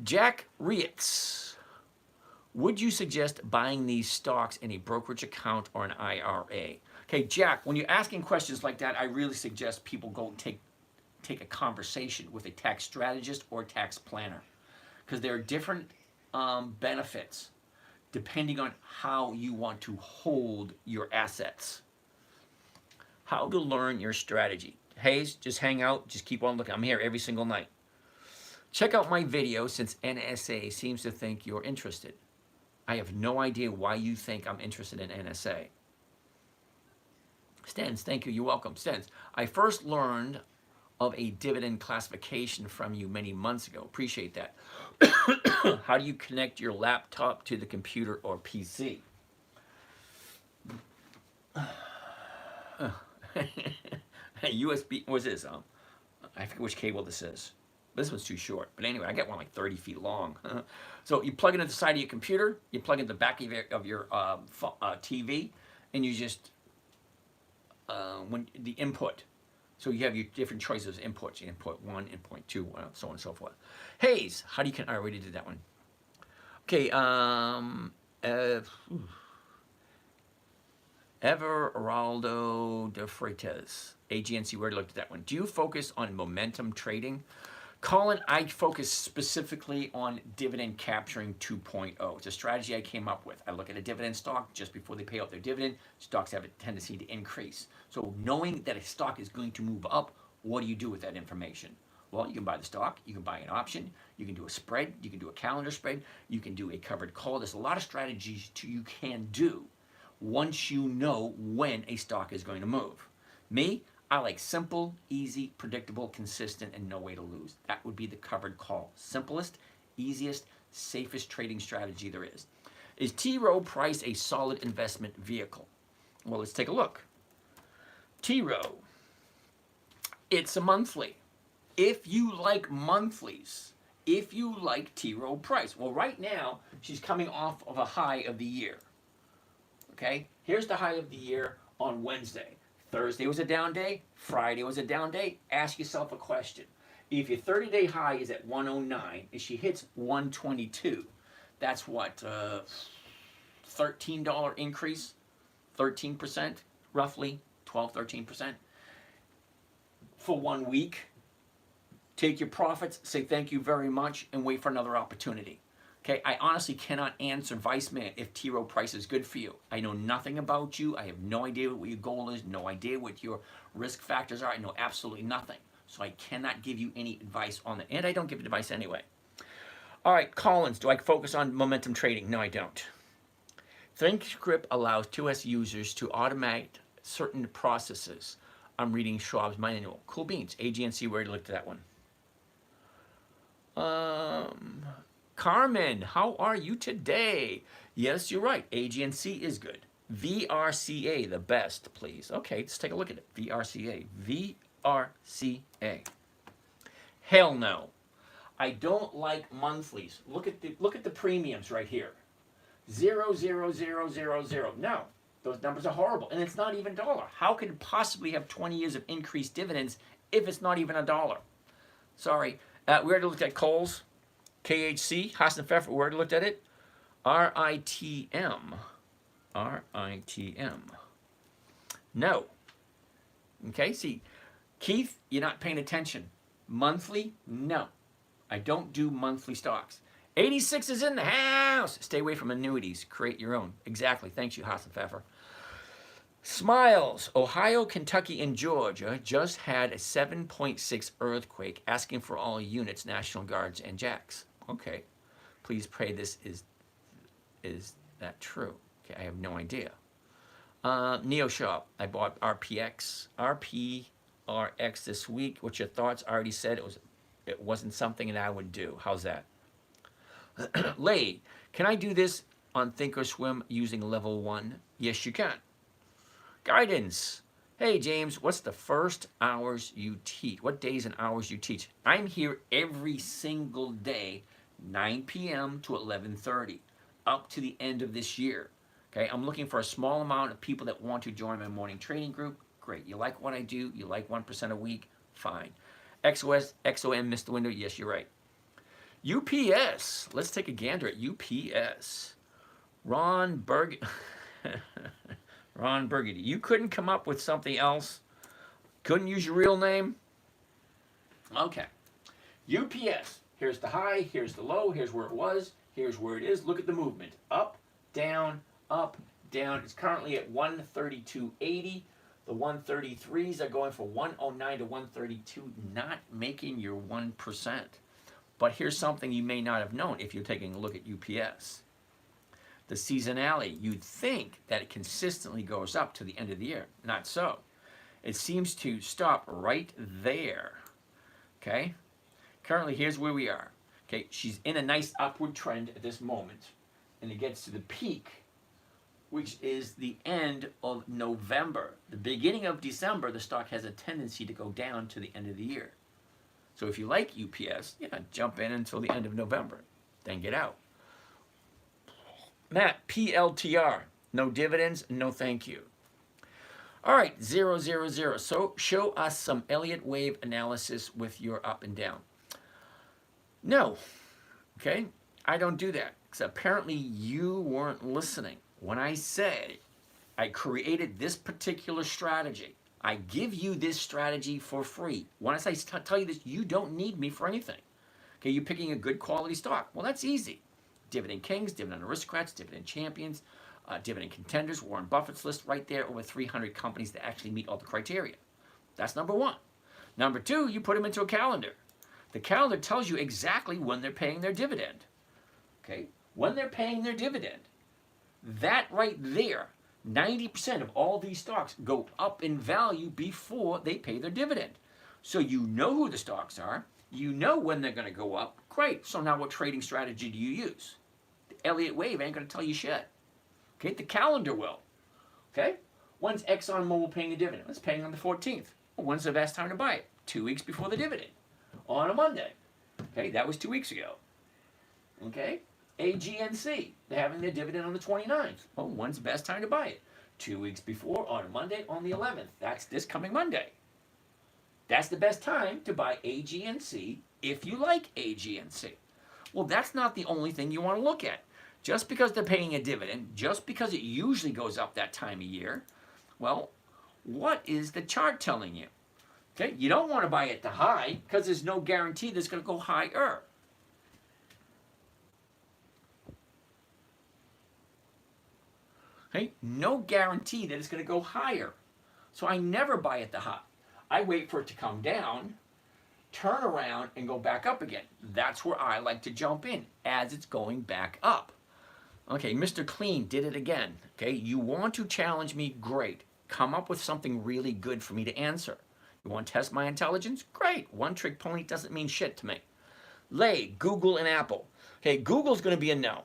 Jack Rietz, would you suggest buying these stocks in a brokerage account or an IRA? Okay, Jack, when you're asking questions like that, I really suggest people go and take a conversation with a tax strategist or tax planner, because there are different benefits depending on how you want to hold your assets. How to learn your strategy. Hayes, just hang out, just keep on looking. I'm here every single night. Check out my video since NSA seems to think you're interested. I have no idea why you think I'm interested in NSA. Stens, thank you, you're welcome. Stens, I first learned of a dividend classification from you many months ago. Appreciate that. How do you connect your laptop to the computer or PC? USB, what's this? I forget which cable this is. This one's too short. But anyway, I got one like 30 feet long. So you plug it into the side of your computer, you plug it in the back of your TV, and you just, when the input. So you have your different choices of inputs. You input 1, input 2, so on and so forth. Hayes, how do you, I already did that one. Okay, Everaldo de Freitas, AGNC, we already looked at that one. Do you focus on momentum trading? Colin, I focus specifically on dividend capturing 2.0. It's a strategy I came up with. I look at a dividend stock just before they pay out their dividend. Stocks have a tendency to increase. So knowing that a stock is going to move up, what do you do with that information? Well, you can buy the stock, you can buy an option, you can do a spread, you can do a calendar spread, you can do a covered call. There's a lot of strategies you can do once you know when a stock is going to move. Me, I like simple, easy, predictable, consistent, and no way to lose. That would be the covered call. Simplest, easiest, safest trading strategy there is. Is T. Rowe Price a solid investment vehicle? Well, let's take a look. T. Rowe, it's a monthly. If you like monthlies, if you like T. Rowe Price. Well, right now, she's coming off of a high of the year. Okay, here's the high of the year on Wednesday. Thursday was a down day. Friday was a down day. Ask yourself a question. If your 30-day high is at 109, if she hits 122, that's what, $13 increase, 13%, roughly, 12, 13%. For 1 week, take your profits, say thank you very much, and wait for another opportunity. Okay, I honestly cannot answer Vice Man if T. Rowe Price is good for you. I know nothing about you. I have no idea what your goal is, no idea what your risk factors are. I know absolutely nothing. So I cannot give you any advice on that. And I don't give advice anyway. All right, Collins, do I focus on momentum trading? No, I don't. ThinkScript allows 2S users to automate certain processes. I'm reading Schwab's manual. Cool beans. AGNC, we already looked at that one. Carmen, how are you today? Yes, you're right. AGNC is good. VRCA, the best, please. Okay, let's take a look at it. VRCA. VRCA. Hell no. I don't like monthlies. Look at the premiums right here. 0, 0, 0, 0, 0. No, those numbers are horrible, and it's not even dollar. How could it possibly have 20 years of increased dividends if it's not even a dollar? Sorry. We already looked at Kohl's, KHC, Haas and Pfeffer. We already looked at it. RITM. RITM. No. Okay, see, Keith, you're not paying attention. Monthly? No. I don't do monthly stocks. 86 is in the house. Stay away from annuities. Create your own. Exactly. Thanks, you, Haas and Pfeffer. Smiles. Ohio, Kentucky, and Georgia just had a 7.6 earthquake, asking for all units, National Guards, and Jacks. Okay. Please pray this is that true? Okay, I have no idea. NeoShop. I bought RPX this week. What's your thoughts? I already said it wasn't something that I would do. How's that? Lay, can I do this on Thinkorswim using level 1? Yes, you can. Guidance. Hey, James, what's the first hours you teach? What days and hours you teach? I'm here every single day, 9 p.m. to 11:30, up to the end of this year. Okay, I'm looking for a small amount of people that want to join my morning trading group. Great. You like what I do? You like 1% a week? Fine. XOM missed the window. Yes, you're right. UPS. Let's take a gander at UPS. Ron Burgundy. Ron Burgundy. You couldn't come up with something else? Couldn't use your real name? Okay. UPS. Here's the high. Here's the low. Here's where it was. Here's where it is. Look at the movement. Up, down, up, down. It's currently at 132.80. The 133s are going for 109 to 132, not making your 1%. But here's something you may not have known if you're taking a look at UPS. The seasonality, you'd think that it consistently goes up to the end of the year. Not so. It seems to stop right there. Okay? Currently, here's where we are. Okay, she's in a nice upward trend at this moment. And it gets to the peak, which is the end of November. The beginning of December, the stock has a tendency to go down to the end of the year. So if you like UPS, yeah, jump in until the end of November. Then get out. Matt, PLTR. No dividends, no thank you. All right, 000. So show us some Elliott wave analysis with your up and down. No. Okay? I don't do that. Because apparently you weren't listening. When I said I created this particular strategy, I give you this strategy for free. When I tell you this, you don't need me for anything. Okay, you're picking a good quality stock. Well, that's easy. Dividend Kings, Dividend Aristocrats, Dividend Champions, Dividend Contenders, Warren Buffett's list right there, over 300 companies that actually meet all the criteria. That's number one. Number two, you put them into a calendar. The calendar tells you exactly when they're paying their dividend. Okay, when they're paying their dividend. That right there, 90% of all these stocks go up in value before they pay their dividend. So you know who the stocks are. You know when they're going to go up. Great. So now what trading strategy do you use? The Elliott wave ain't going to tell you shit. Okay, the calendar will. Okay? When's ExxonMobil paying a dividend? It's paying on the 14th. Well, when's the best time to buy it? 2 weeks before the dividend. On a Monday. Okay, that was 2 weeks ago. Okay? AGNC, they're having their dividend on the 29th. Well, when's the best time to buy it? 2 weeks before, on a Monday, on the 11th. That's this coming Monday. That's the best time to buy AGNC if you like AGNC. Well, that's not the only thing you want to look at. Just because they're paying a dividend, just because it usually goes up that time of year, well, what is the chart telling you? Okay, you don't want to buy at the high because there's no guarantee that it's going to go higher. Okay, no guarantee that it's going to go higher. So I never buy at the high. I wait for it to come down, turn around, and go back up again. That's where I like to jump in as it's going back up. Okay, Mr. Clean did it again. Okay, you want to challenge me? Great. Come up with something really good for me to answer. You want to test my intelligence? Great. One trick pony doesn't mean shit to me. Lay, Google, and Apple. Okay, Google's going to be a no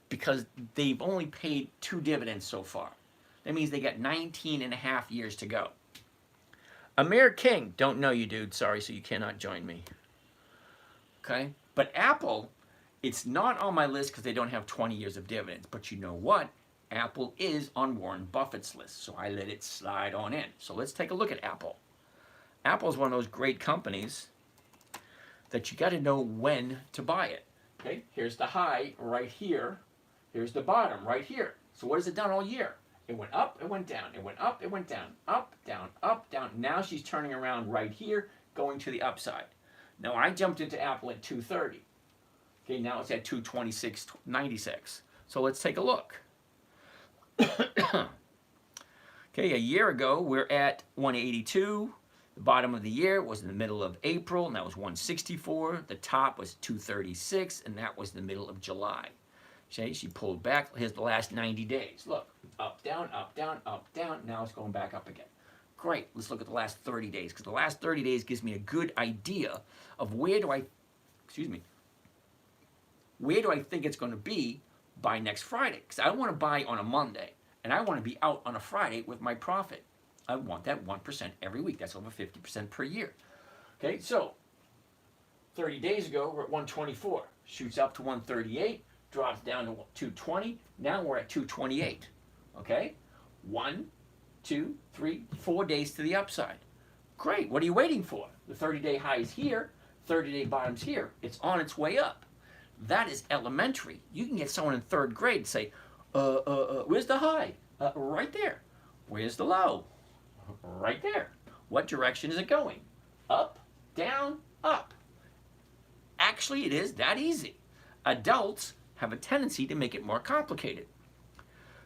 because they've only paid 2 dividends so far. That means they got 19 and a half years to go. Amir King, don't know you, dude. Sorry, so you cannot join me. Okay, but Apple, it's not on my list because they don't have 20 years of dividends. But you know what? Apple is on Warren Buffett's list, so I let it slide on in. So let's take a look at Apple. Apple is one of those great companies that you got to know when to buy it. Okay, here's the high right here. Here's the bottom right here. So what has it done all year? It went up, it went down, it went up, it went down, up, down, up, down. Now she's turning around right here, going to the upside. Now I jumped into Apple at 230. Okay, now it's at 226.96. So let's take a look. Okay, a year ago we're at 182. The bottom of the year was in the middle of April, and that was 164. The top was 236, and that was the middle of July. Okay, she pulled back. Here's the last 90 days. Look, up, down, up, down, up, down. Now it's going back up again. Great. Let's look at the last 30 days, because the last 30 days gives me a good idea of where do I think it's going to be by next Friday. Because I want to buy on a Monday, and I want to be out on a Friday with my profit. I want that 1% every week. That's over 50% per year. Okay, so 30 days ago, we're at 124. Shoots up to 138, drops down to 220. Now we're at 228. Okay? 1, 2, 3, 4 days to the upside. Great. What are you waiting for? The 30-day high is here. 30-day bottom's here. It's on its way up. That is elementary. You can get someone in 3rd grade and say, where's the high? Right there. Where's the low? Right there. What direction is it going? Up, down, up. Actually, it is that easy. Adults have a tendency to make it more complicated.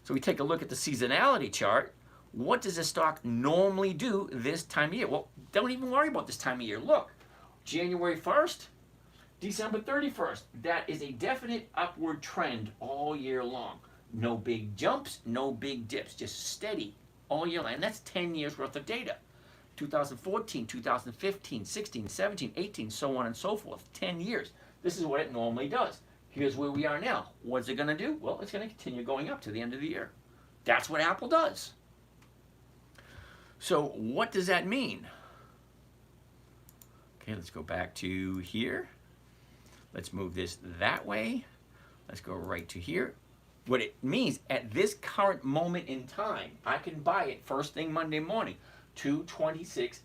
So we take a look at the seasonality chart. What does a stock normally do this time of year? Well, don't even worry about this time of year. Look, January 1st, December 31st. That is a definite upward trend all year long. No big jumps, no big dips, just steady all year long. And that's 10 years worth of data. 2014, 2015, 16, 17, 18, so on and so forth. 10 years. This is what it normally does. Here's where we are now. What's it going to do? Well, it's going to continue going up to the end of the year. That's what Apple does. So what does that mean? Okay, let's go back to here. Let's move this that way. Let's go right to here. What it means, at this current moment in time, I can buy it first thing Monday morning, 226.96.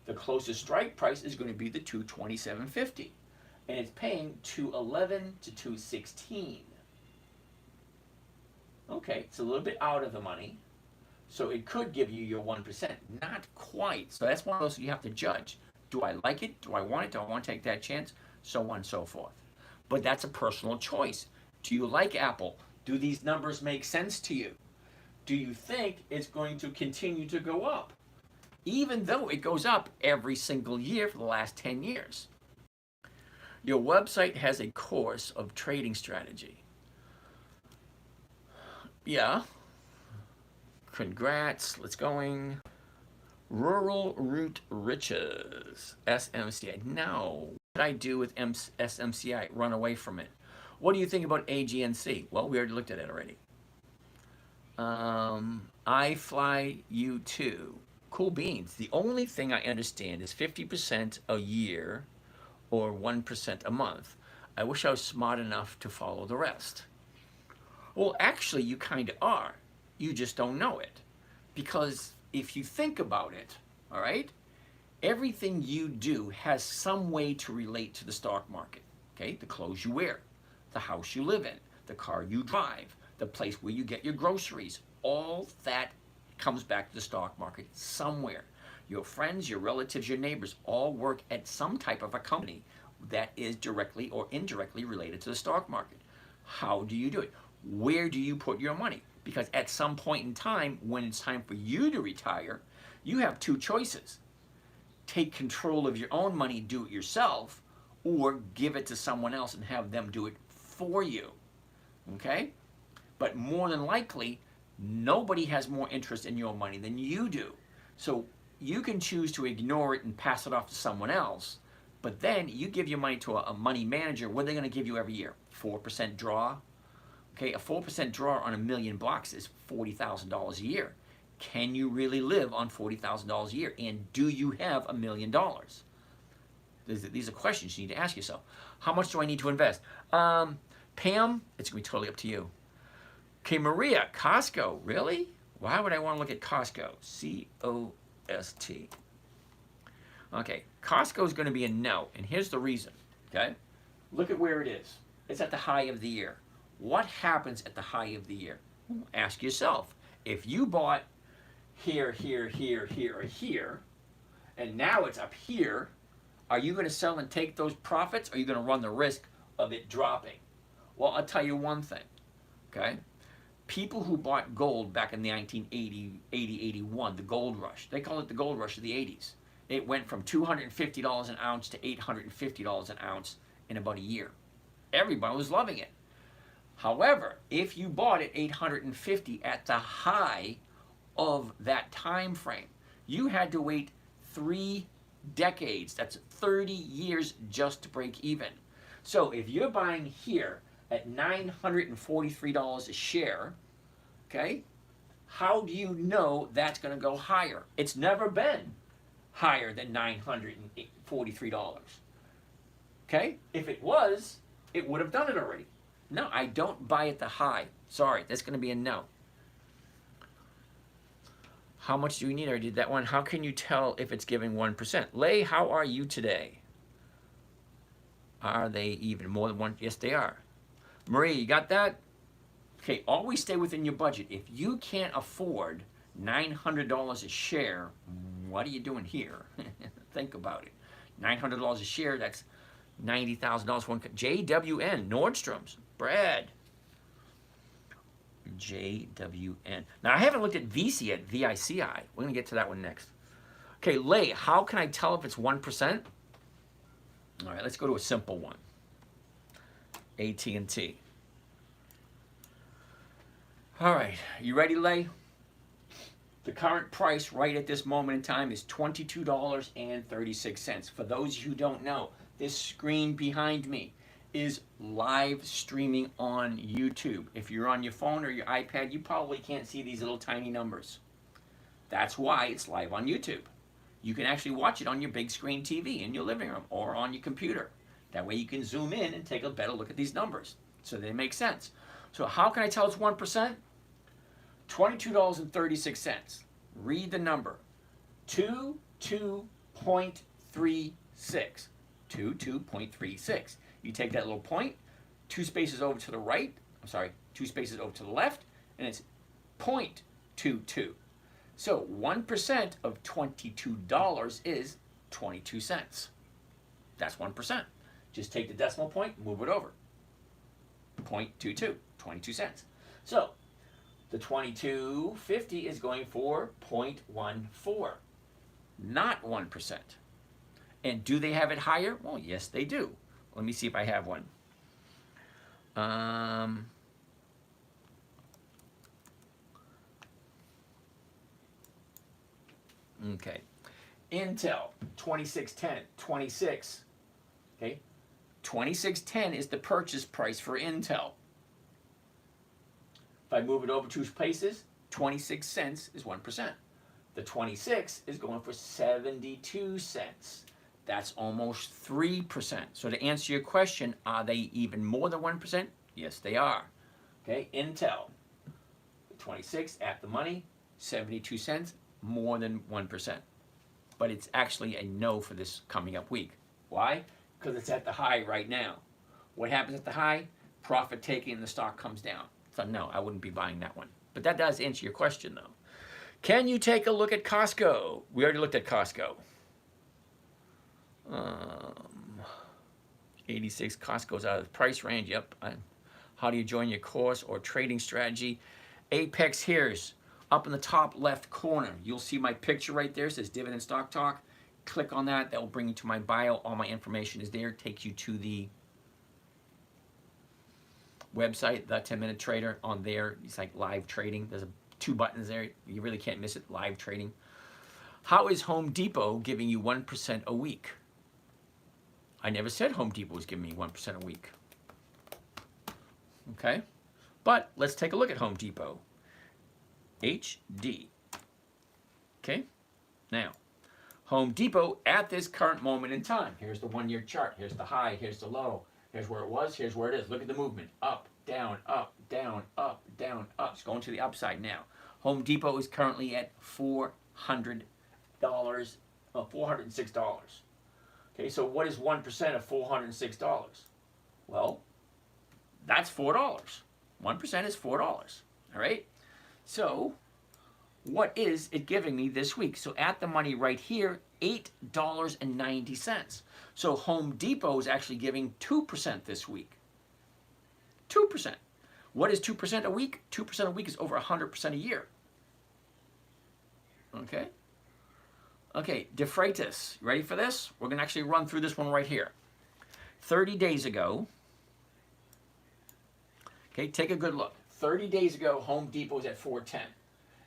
The closest strike price is going to be the 227.50. And it's paying 211 to 216. Okay, it's a little bit out of the money. So it could give you your 1%. Not quite. So that's one of those you have to judge. Do I like it? Do I want it? Do I want to take that chance? So on and so forth. But that's a personal choice. Do you like Apple? Do these numbers make sense to you? Do you think it's going to continue to go up? Even though it goes up every single year for the last 10 years. Your website has a course of trading strategy. Yeah. Congrats. Let's going. Rural Root Riches. SMCI. No. What did I do with SMCI? Run away from it. What do you think about AGNC? Well, we already looked at it already. I fly you too. Cool beans. The only thing I understand is 50% a year or 1% a month. I wish I was smart enough to follow the rest. Well, actually, you kind of are. You just don't know it. Because if you think about it, all right, everything you do has some way to relate to the stock market. Okay, the clothes you wear, the house you live in, the car you drive, the place where you get your groceries, all that comes back to the stock market somewhere. Your friends, your relatives, your neighbors all work at some type of a company that is directly or indirectly related to the stock market. How do you do it? where do you put your money? Because at some point in time, when it's time for you to retire, you have two choices. Take control of your own money, do it yourself, or give it to someone else and have them do it for you. Okay? But more than likely, nobody has more interest in your money than you do. So you can choose to ignore it and pass it off to someone else, but then you give your money to a money manager. What are they going to give you every year? 4% draw? Okay, a 4% draw on $1,000,000 is $40,000 a year. Can you really live on $40,000 a year? And do you have $1,000,000? These are questions you need to ask yourself. How much do I need to invest? Pam, it's going to be totally up to you. Okay, Maria, Costco, really? Why would I want to look at Costco? C-O-S-T. Okay, Costco is going to be a no, and here's the reason, okay? Look at where it is. It's at the high of the year. What happens at the high of the year? Ask yourself. If you bought here, here, here, here, or here, and now it's up here, are you going to sell and take those profits, or are you going to run the risk of it dropping? Well, I'll tell you one thing, okay? People who bought gold back in the 1980, 81, the gold rush, they call it the gold rush of the 80s. It went from $250 an ounce to $850 an ounce in about a year. Everybody was loving it. However, if you bought it $850 at the high of that time frame, you had to wait 3 decades. That's 30 years just to break even. So if you're buying here at $943 a share, okay, how do you know that's going to go higher? It's never been higher than $943. Okay? If it was, it would have done it already. No, I don't buy at the high. Sorry, that's going to be a no. How much do you need? I did that one. How can you tell if it's giving 1%? Lay, how are you today? Are they even more than one? Yes, they are. Marie, you got that? Okay, always stay within your budget. If you can't afford $900 a share, what are you doing here? Think about it. $900 a share, that's $90,000 one. JWN, Nordstrom's, Brad. JWN. Now, I haven't looked at VC yet, VICI. We're going to get to that one next. Okay, Lay, how can I tell if it's 1%? All right, let's go to a simple one. AT&T. All right, you ready, Lay? The current price right at this moment in time is $22.36. For those who don't know, this screen behind me is live streaming on YouTube. If you're on your phone or your iPad, you probably can't see these little tiny numbers. That's why it's live on YouTube. You can actually watch it on your big screen TV in your living room or on your computer. That way you can zoom in and take a better look at these numbers so they make sense. So how can I tell it's 1%? $22.36. Read the number. 22.36. 22.36. You take that little point, 2 spaces over to the right, 2 spaces over to the left, and it's 0.22. So 1% of $22 is 22 cents. That's 1%. Just take the decimal point, move it over. 0.22, 22 cents. So the 22.50 is going for 0.14, not 1%. And do they have it higher? Well, yes, they do. Let me see if I have one. Okay. Intel, 2610, 26. Okay. 2610 is the purchase price for Intel. If I move it over 2 places, 26 cents is 1%. The 26 is going for 72 cents. That's almost 3%. So to answer your question, are they even more than 1%? Yes, they are. Okay, Intel, 26 at the money, 72 cents, more than 1%. But it's actually a no for this coming up week. Why? Because it's at the high right now. What happens at the high? Profit taking and the stock comes down. So no, I wouldn't be buying that one. But that does answer your question though. Can you take a look at Costco? We already looked at Costco. 86 Costco's out of the price range. Yep. How do you join your course or trading strategy? Apex here's up in the top left corner. You'll see my picture right there. It says Dividend Stock Talk. Click on that. That will bring you to my bio. All my information is there. Takes you to the website, the 10-minute trader. On there, it's like live trading. There's two buttons there. You really can't miss it. Live trading. How is Home Depot giving you 1% a week? I never said Home Depot was giving me 1% a week. Okay, but let's take a look at Home Depot. HD. Okay, now Home Depot at this current moment in time. Here's the 1-year chart. Here's the high. Here's the low. Here's where it was. Here's where it is. Look at the movement. Up, down, up, down, up, down, up. It's going to the upside now. Home Depot is currently at $406. Okay, so what is 1% of $406? Well, that's $4. 1% is $4. All right? So, what is it giving me this week? So, at the money right here, $8.90. So, Home Depot is actually giving 2% this week. 2%. What is 2% a week? 2% a week is over 100% a year. Okay? Okay, De Freitas, ready for this? We're going to actually run through this one right here. 30 days ago, okay, take a good look. 30 days ago, Home Depot was at 410.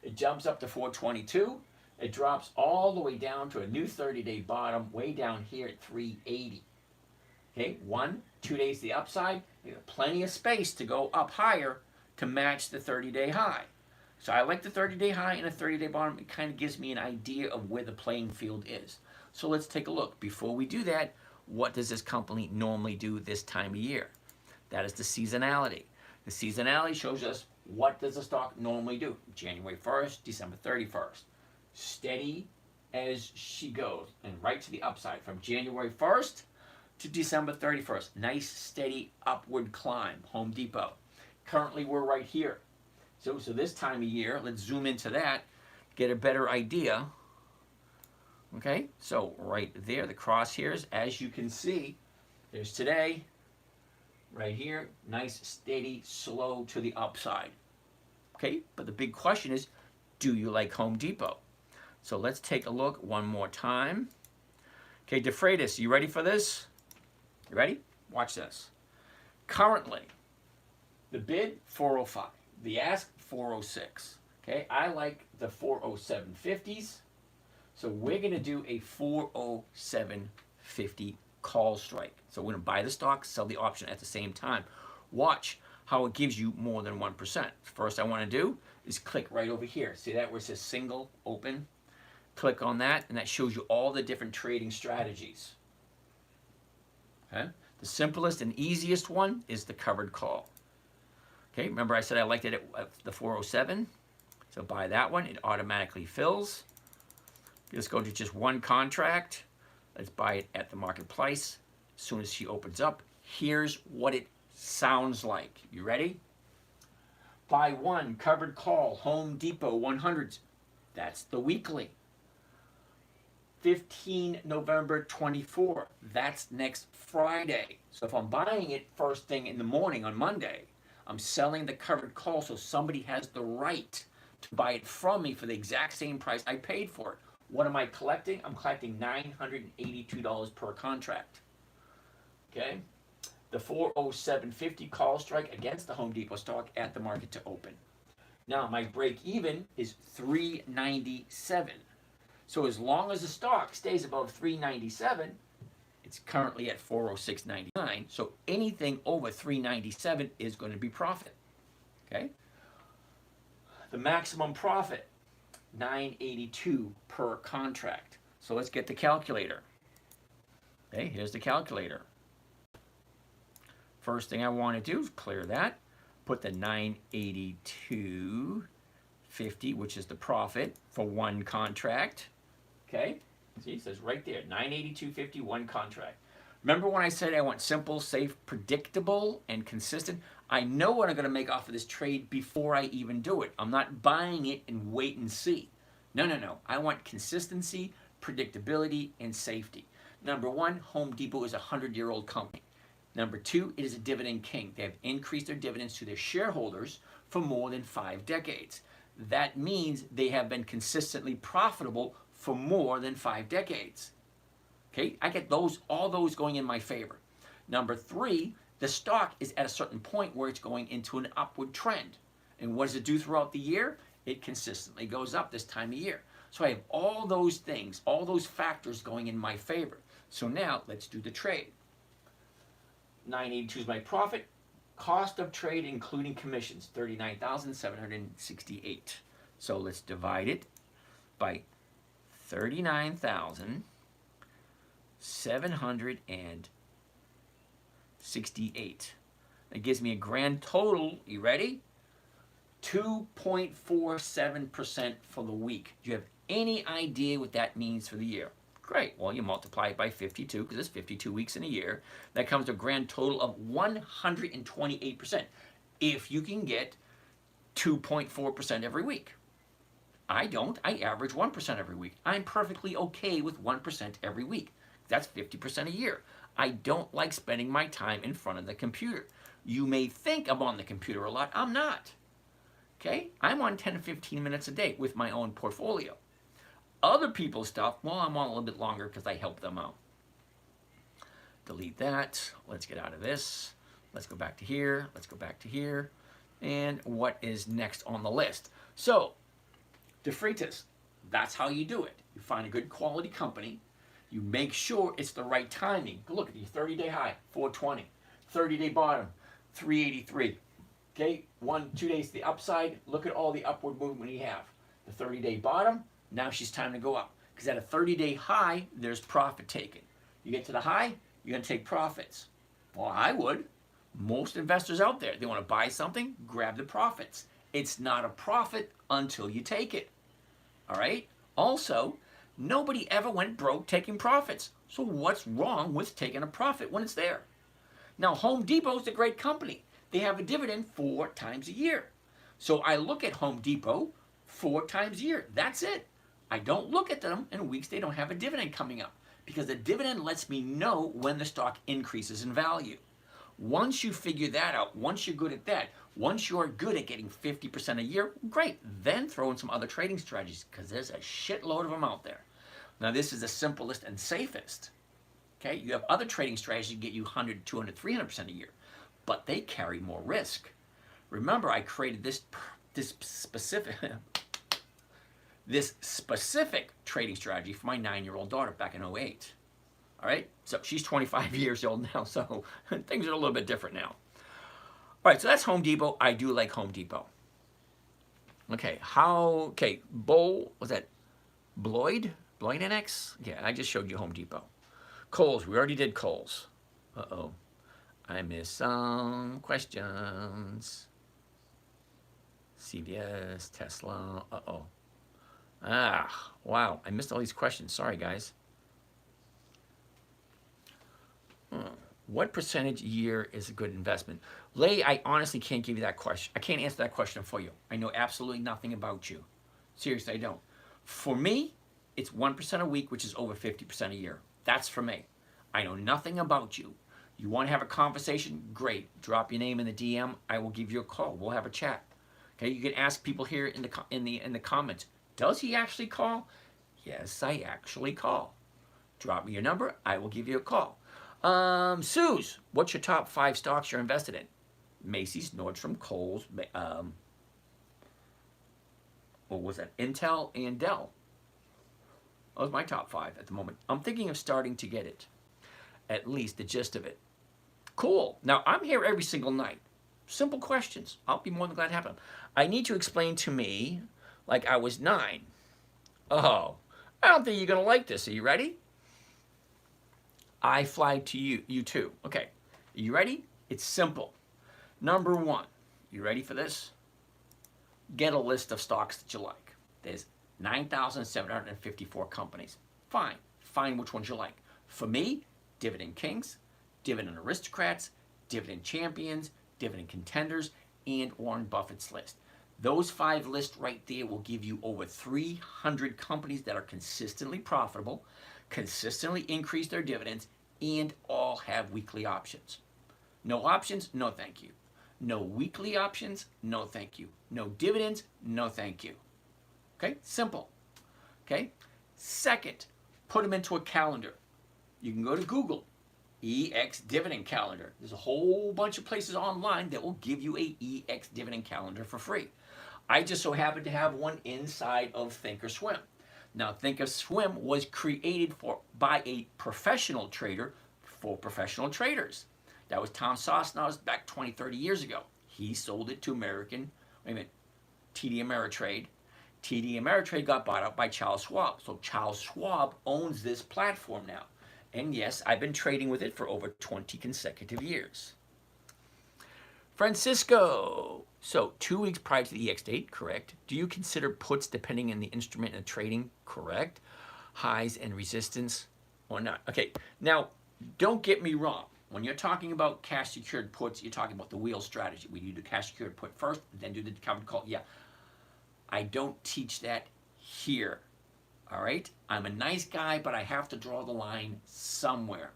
It jumps up to 422. It drops all the way down to a new 30-day bottom, way down here at 380. Okay, 2 days to the upside. You have plenty of space to go up higher to match the 30-day high. So I like the 30-day high and a 30-day bottom. It kind of gives me an idea of where the playing field is. So let's take a look. Before we do that, what does this company normally do this time of year? That is the seasonality. The seasonality shows us what does the stock normally do. January 1st, December 31st. Steady as she goes and right to the upside from January 1st to December 31st. Nice, steady upward climb, Home Depot. Currently, we're right here. So this time of year, let's zoom into that, get a better idea. Okay, so right there, the crosshairs, as you can see, there's today, right here, nice, steady, slow to the upside. Okay, but the big question is, do you like Home Depot? So let's take a look one more time. Okay, De Freitas, you ready for this? You ready? Watch this. Currently, the bid, 405. The ask, 406. Okay, I like the 407.50s. So we're going to do a 407.50 call strike. So we're going to buy the stock, sell the option at the same time. Watch how it gives you more than 1%. First I want to do is click right over here. See that where it says single open? Click on that and that shows you all the different trading strategies. Okay? The simplest and easiest one is the covered call. Okay, remember I said I liked it at the 407. So buy that one, it automatically fills. Let's go to just one contract. Let's buy it at the market price. As soon as she opens up, here's what it sounds like. You ready? Buy one covered call, Home Depot 100s. That's the weekly. 15 November 24. That's next Friday. So if I'm buying it first thing in the morning on Monday, I'm selling the covered call so somebody has the right to buy it from me for the exact same price I paid for it. What am I collecting? I'm collecting $982 per contract. Okay? The 407.50 call strike against the Home Depot stock at the market to open. Now, my break even is $397. So as long as the stock stays above $397, it's currently at $406.99. So anything over $397 is going to be profit. Okay? The maximum profit, $982 per contract. So let's get the calculator. Okay, here's the calculator. First thing I want to do is clear that. Put the $982.50, which is the profit for one contract. Okay, see, it says right there, $982.50, one contract. Remember when I said I want simple, safe, predictable, and consistent? I know what I'm going to make off of this trade before I even do it. I'm not buying it and wait and see. No. I want consistency, predictability, and safety. Number one, Home Depot is a 100-year-old company. Number two, it is a dividend king. They have increased their dividends to their shareholders for more than 5 decades. That means they have been consistently profitable for more than 5 decades. Okay, I get all those going in my favor. Number three, the stock is at a certain point where it's going into an upward trend. And what does it do throughout the year? It consistently goes up this time of year. So I have all those things, all those factors going in my favor. So now let's do the trade. 982 is my profit. Cost of trade including commissions, 39,768. So let's divide it by 39,768. That gives me a grand total, you ready? 2.47% for the week. Do you have any idea what that means for the year? Great. Well, you multiply it by 52 because there's 52 weeks in a year. That comes to a grand total of 128%. If you can get 2.4% every week. I don't. I average 1% every week. I'm perfectly okay with 1% every week. That's 50% a year. I don't like spending my time in front of the computer. You may think I'm on the computer a lot. I'm not. Okay? I'm on 10 to 15 minutes a day with my own portfolio. Other people's stuff, well, I'm on a little bit longer because I help them out. Delete that. Let's get out of this. Let's go back to here. Let's go back to here. And what is next on the list? So, DeFreitas, that's how you do it. You find a good quality company. You make sure it's the right timing. Look at your 30-day high, 420. 30-day bottom, 383. Okay, 2 days to the upside. Look at all the upward movement you have. The 30-day bottom, now she's time to go up. Because at a 30-day high, there's profit taken. You get to the high, you're going to take profits. Well, I would. Most investors out there, they want to buy something, grab the profits. It's not a profit until you take it. All right? Also, nobody ever went broke taking profits. So what's wrong with taking a profit when it's there? Now, Home Depot's a great company. They have a dividend 4 times a year. So I look at Home Depot 4 times a year. That's it. I don't look at them in weeks they don't have a dividend coming up because the dividend lets me know when the stock increases in value. Once you figure that out, once you're good at that, once you're good at getting 50% a year, great. Then throw in some other trading strategies because there's a shitload of them out there. Now, this is the simplest and safest. Okay, you have other trading strategies that get you 100, 200, 300% a year, but they carry more risk. Remember, I created this specific trading strategy for my 9-year-old daughter back in 2008. All right, so she's 25 years old now, so things are a little bit different now. All right, so that's Home Depot. I do like Home Depot. Okay, was that Bloyd NX? Yeah, I just showed you Home Depot. Kohl's, we already did Kohl's. Uh-oh, I missed some questions. CVS, Tesla, uh-oh. Wow, I missed all these questions. Sorry, guys. What percentage a year is a good investment? Lay, I honestly can't give you that question. I can't answer that question for you. I know absolutely nothing about you. Seriously, I don't. For me, it's 1% a week, which is over 50% a year. That's for me. I know nothing about you. You want to have a conversation? Great. Drop your name in the DM. I will give you a call. We'll have a chat. Okay, you can ask people here in the comments. Does he actually call? Yes, I actually call. Drop me your number. I will give you a call. Suze, what's your top 5 stocks you're invested in? Macy's, Nordstrom, Kohl's, what was that? Intel and Dell. Those are my top 5 at the moment. I'm thinking of starting to get it. At least the gist of it. Cool. Now, I'm here every single night. Simple questions. I'll be more than glad to have them. I need to explain to me like I was 9. Oh, I don't think you're going to like this. Are you ready? I fly to you too. Okay, are you ready? It's simple. Number 1, you ready for this? Get a list of stocks that you like. There's 9,754 companies. Fine, find which ones you like. For me, Dividend Kings, Dividend Aristocrats, Dividend Champions, Dividend Contenders, and Warren Buffett's list. Those 5 lists right there will give you over 300 companies that are consistently profitable, consistently increase their dividends, and all have weekly options. No options, no thank you. No weekly options, no thank you. No dividends, no thank you. Okay, simple. Okay, second, put them into a calendar. You can go to Google, EX dividend calendar. There's a whole bunch of places online that will give you a EX dividend calendar for free. I just so happen to have one inside of Thinkorswim. Now, Thinkorswim was created by a professional trader for professional traders. That was Tom Sosnoff back 20, 30 years ago. He sold it to TD Ameritrade. TD Ameritrade got bought out by Charles Schwab. So Charles Schwab owns this platform now. And yes, I've been trading with it for over 20 consecutive years. Francisco. So 2 weeks prior to the EX date, correct. Do you consider puts depending on the instrument and trading, correct? Highs and resistance or not? Okay, now don't get me wrong. When you're talking about cash secured puts, you're talking about the wheel strategy. We do the cash secured put first, then do the covered call. Yeah, I don't teach that here. All right, I'm a nice guy, but I have to draw the line somewhere.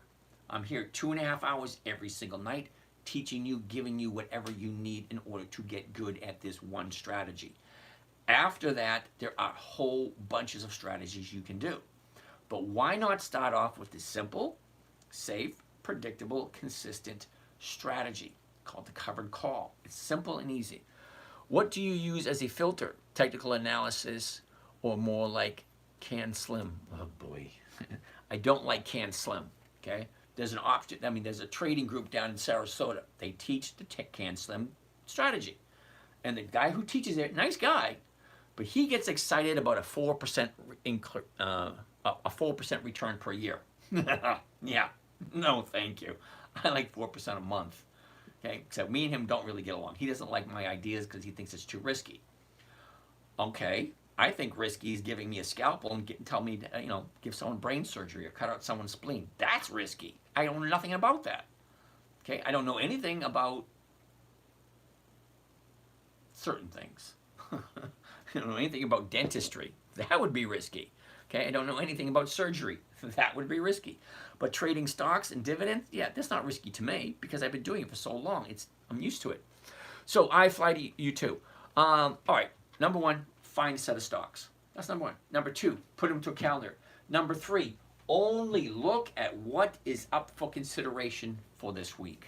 I'm here 2.5 hours every single night, teaching you, giving you whatever you need in order to get good at this one strategy. After that, there are whole bunches of strategies you can do. But why not start off with the simple, safe, predictable, consistent strategy called the covered call? It's simple and easy. What do you use as a filter? Technical analysis or more like Can Slim? Oh boy. I don't like Can Slim, okay? There's an option, there's a trading group down in Sarasota. They teach the Can Slim strategy. And the guy who teaches it, nice guy, but he gets excited about a 4% a 4% return per year. Yeah, no thank you. I like 4% a month. Okay, except me and him don't really get along. He doesn't like my ideas because he thinks it's too risky. Okay, I think risky is giving me a scalpel and tell me to, give someone brain surgery or cut out someone's spleen. That's risky. I don't know nothing about that. Okay, I don't know anything about certain things. I don't know anything about dentistry. That would be risky. Okay, I don't know anything about surgery. That would be risky. But trading stocks and dividends, yeah, that's not risky to me because I've been doing it for so long. I'm used to it. So I fly to you too. All right, number one, find a set of stocks. That's number one. Number two, put them to a calendar. Number three, only look at what is up for consideration for this week.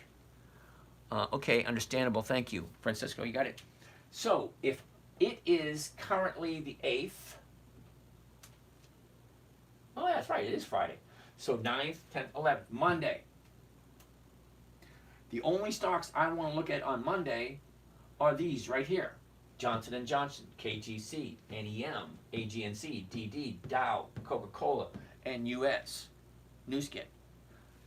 Okay, understandable. Thank you. Francisco, you got it. So if it is currently the 8th, oh, that's right, it is Friday. So 9th, 10th, 11th, Monday. The only stocks I want to look at on Monday are these right here. Johnson & Johnson, KGC, NEM, AGNC, DD, Dow, Coca-Cola, and US. Newskin.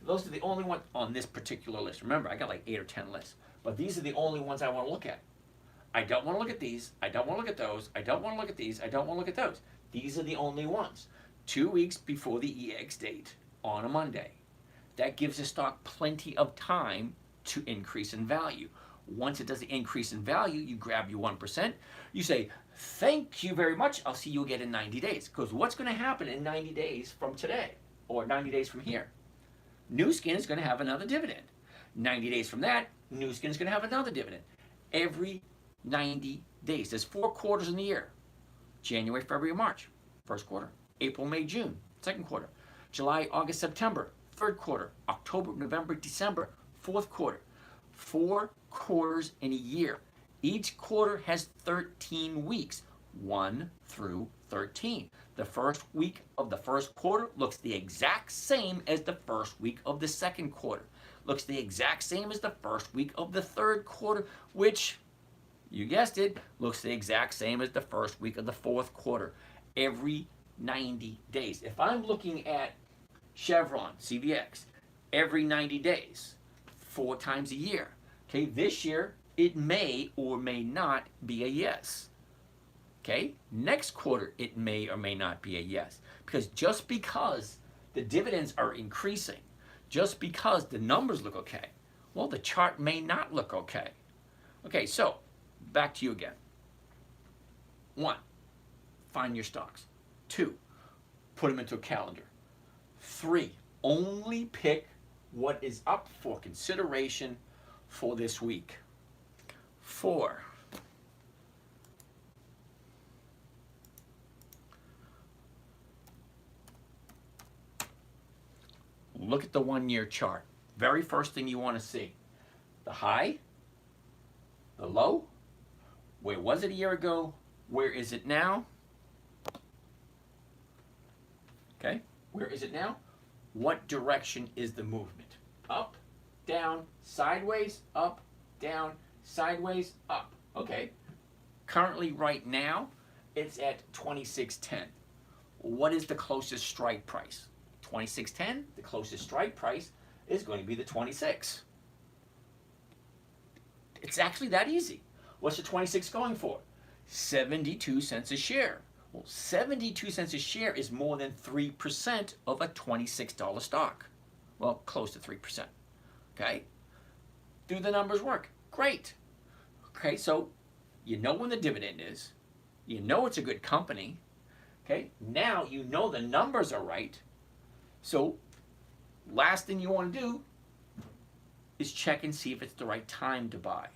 Those are the only ones on this particular list. Remember, I got like 8 or 10 lists. But these are the only ones I want to look at. I don't want to look at these. I don't want to look at those. I don't want to look at these. I don't want to look at those. These are the only ones. 2 weeks before the EX date on a Monday. That gives the stock plenty of time to increase in value. Once it does the increase in value, you grab your 1%. You say, thank you very much. I'll see you again in 90 days. Because what's going to happen in 90 days from today? Or 90 days from here? New Skin is going to have another dividend. 90 days from that, New Skin is going to have another dividend. Every 90 days. There's 4 quarters in the year. January, February, March, first quarter. April, May, June, second quarter. July, August, September, third quarter. October, November, December, fourth quarter. 4 quarters in a year. Each quarter has 13 weeks, 1 through 13. The first week of the first quarter looks the exact same as the first week of the second quarter. Looks the exact same as the first week of the third quarter, which, you guessed it, looks the exact same as the first week of the fourth quarter. Every 90 days. If I'm looking at Chevron, CVX, every 90 days, 4 times a year, okay, this year it may or may not be a yes. Okay, next quarter it may or may not be a yes. Because just because the dividends are increasing, just because the numbers look okay, well, the chart may not look okay. Okay, so back to you again. 1, find your stocks. 2, put them into a calendar. 3, only pick what is up for consideration for this week. 4. Look at the 1-year chart. Very first thing you want to see. The high, the low, where was it a year ago? Where is it now? Okay, where is it now? What direction is the movement? Up, down, sideways, up, down, sideways, up. Okay, currently right now, it's at 26.10. What is the closest strike price? 26.10, the closest strike price is going to be the 26. It's actually that easy. What's the 26 going for? 72 cents a share. Well, 72 cents a share is more than 3% of a $26 stock. Well, close to 3%. Okay? Do the numbers work? Great. Okay, so you know when the dividend is. You know it's a good company. Okay? Now you know the numbers are right. So, last thing you want to do is check and see if it's the right time to buy.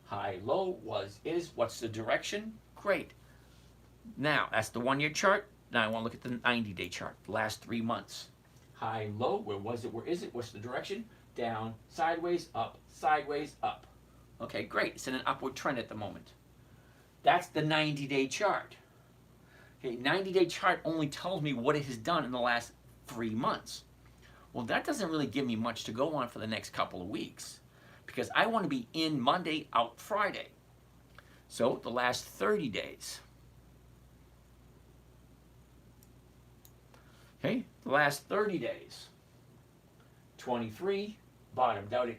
High, low, was, is, what's the direction? Great. Now, that's the 1-year chart. Now I want to look at the 90-day chart, the last 3 months. High, low, where was it, where is it, what's the direction? Down, sideways, up, sideways, up. Okay, great. It's in an upward trend at the moment. That's the 90-day chart. Okay, 90-day chart only tells me what it has done in the last 3 months. Well, that doesn't really give me much to go on for the next couple of weeks because I want to be in Monday, out Friday. So the last 30 days. Okay, the last 30 days. 23, bottomed out it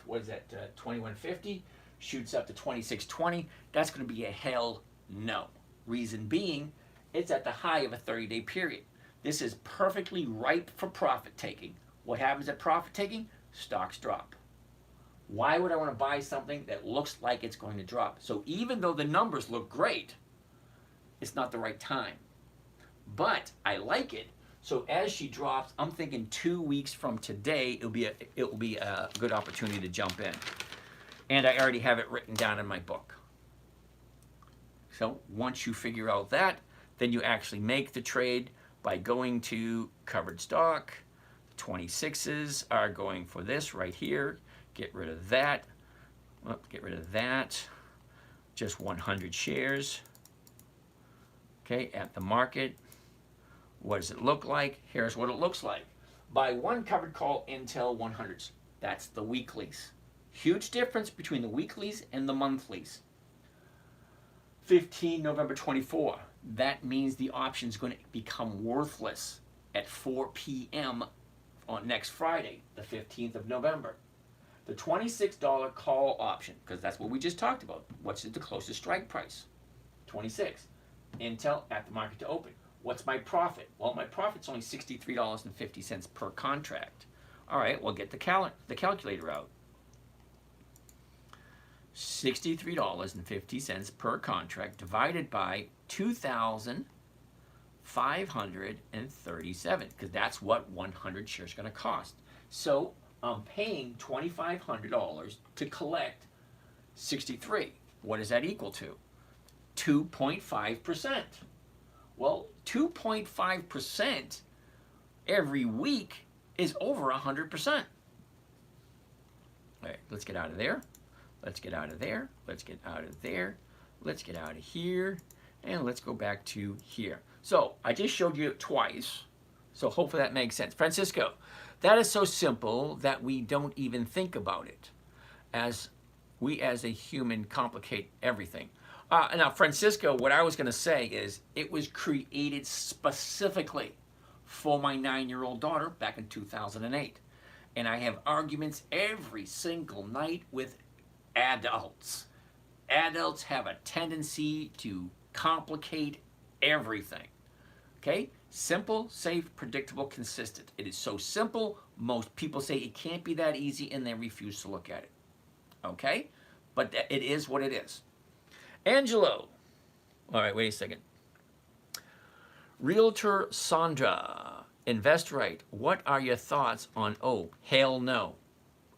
was at 21.50, shoots up to 26.20. That's going to be a hell no. Reason being, it's at the high of a 30-day period. This is perfectly ripe for profit taking. What happens at profit taking? Stocks drop. Why would I want to buy something that looks like it's going to drop? So even though the numbers look great, it's not the right time. But I like it. So as she drops, I'm thinking 2 weeks from today, it will be a good opportunity to jump in. And I already have it written down in my book. So once you figure out that, then you actually make the trade by going to covered stock. 26s are going for this right here. Get rid of that. Oh, get rid of that. Just 100 shares. Okay, at the market. What does it look like? Here's what it looks like. Buy one covered call Intel 100s. That's the weeklies. Huge difference between the weeklies and the monthlies. 15 November 24. That means the option is going to become worthless at 4 p.m. on next Friday, the 15th of November. The $26 call option, because that's what we just talked about. What's the closest strike price? 26. Intel at the market to open. What's my profit? Well, my profit's only $63.50 per contract. All right, well, get the calculator out. $63.50 per contract divided by 2,537, because that's what 100 shares are going to cost. So I'm paying $2,500 to collect 63. What does that equal to? 2.5%. Well, 2.5% every week is over 100%. All right, let's get out of there. Let's get out of there. Let's get out of there. Let's get out of here. And let's go back to here. So I just showed you it twice. So hopefully that makes sense. Francisco, that is so simple that we don't even think about it. As we as a human complicate everything. Now, Francisco, what I was going to say is it was created specifically for my 9-year-old daughter back in 2008. And I have arguments every single night with adults. Adults have a tendency to complicate everything. Okay? Simple, safe, predictable, consistent. It is so simple, most people say it can't be that easy and they refuse to look at it. Okay? But it is what it is. Angelo. All right, wait a second. Realtor Sandra. Invest right. What are your thoughts on hell no?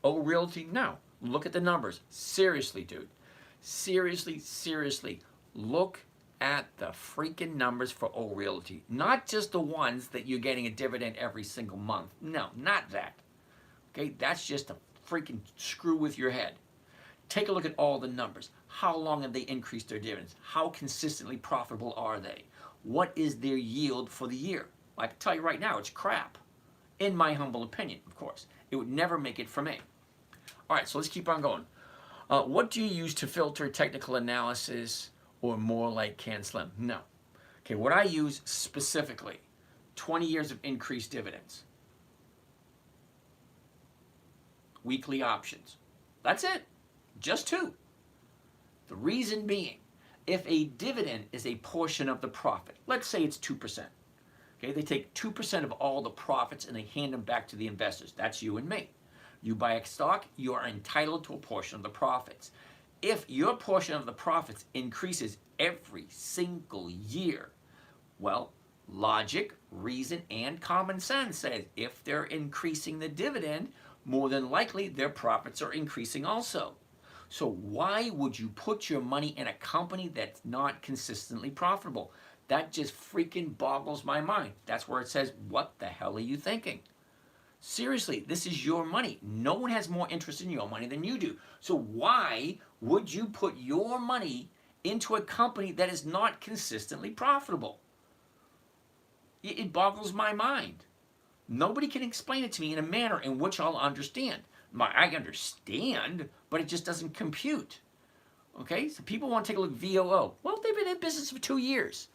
Realty? No. Look at the numbers. Seriously, dude. Seriously, seriously. Look at the freaking numbers for O Realty. Not just the ones that you're getting a dividend every single month. No, not that. Okay, that's just a freaking screw with your head. Take a look at all the numbers. How long have they increased their dividends? How consistently profitable are they? What is their yield for the year? I can tell you right now, it's crap. In my humble opinion, of course. It would never make it for me. All right, so let's keep on going. What do you use to filter technical analysis or more like Can Slim? No. Okay, what I use specifically, 20 years of increased dividends. Weekly options. That's it. Just two. The reason being, if a dividend is a portion of the profit, let's say it's 2%. Okay, they take 2% of all the profits and they hand them back to the investors. That's you and me. You buy a stock, you are entitled to a portion of the profits. If your portion of the profits increases every single year, well, logic, reason, and common sense says if they're increasing the dividend, more than likely their profits are increasing also. So why would you put your money in a company that's not consistently profitable? That just freaking boggles my mind. That's where it says, what the hell are you thinking? Seriously, this is your money. No one has more interest in your money than you do. So why would you put your money into a company that is not consistently profitable? It boggles my mind. Nobody can explain it to me in a manner in which I'll understand. I understand, but it just doesn't compute. Okay, so people want to take a look at VOO. Well, they've been in business for 2 years.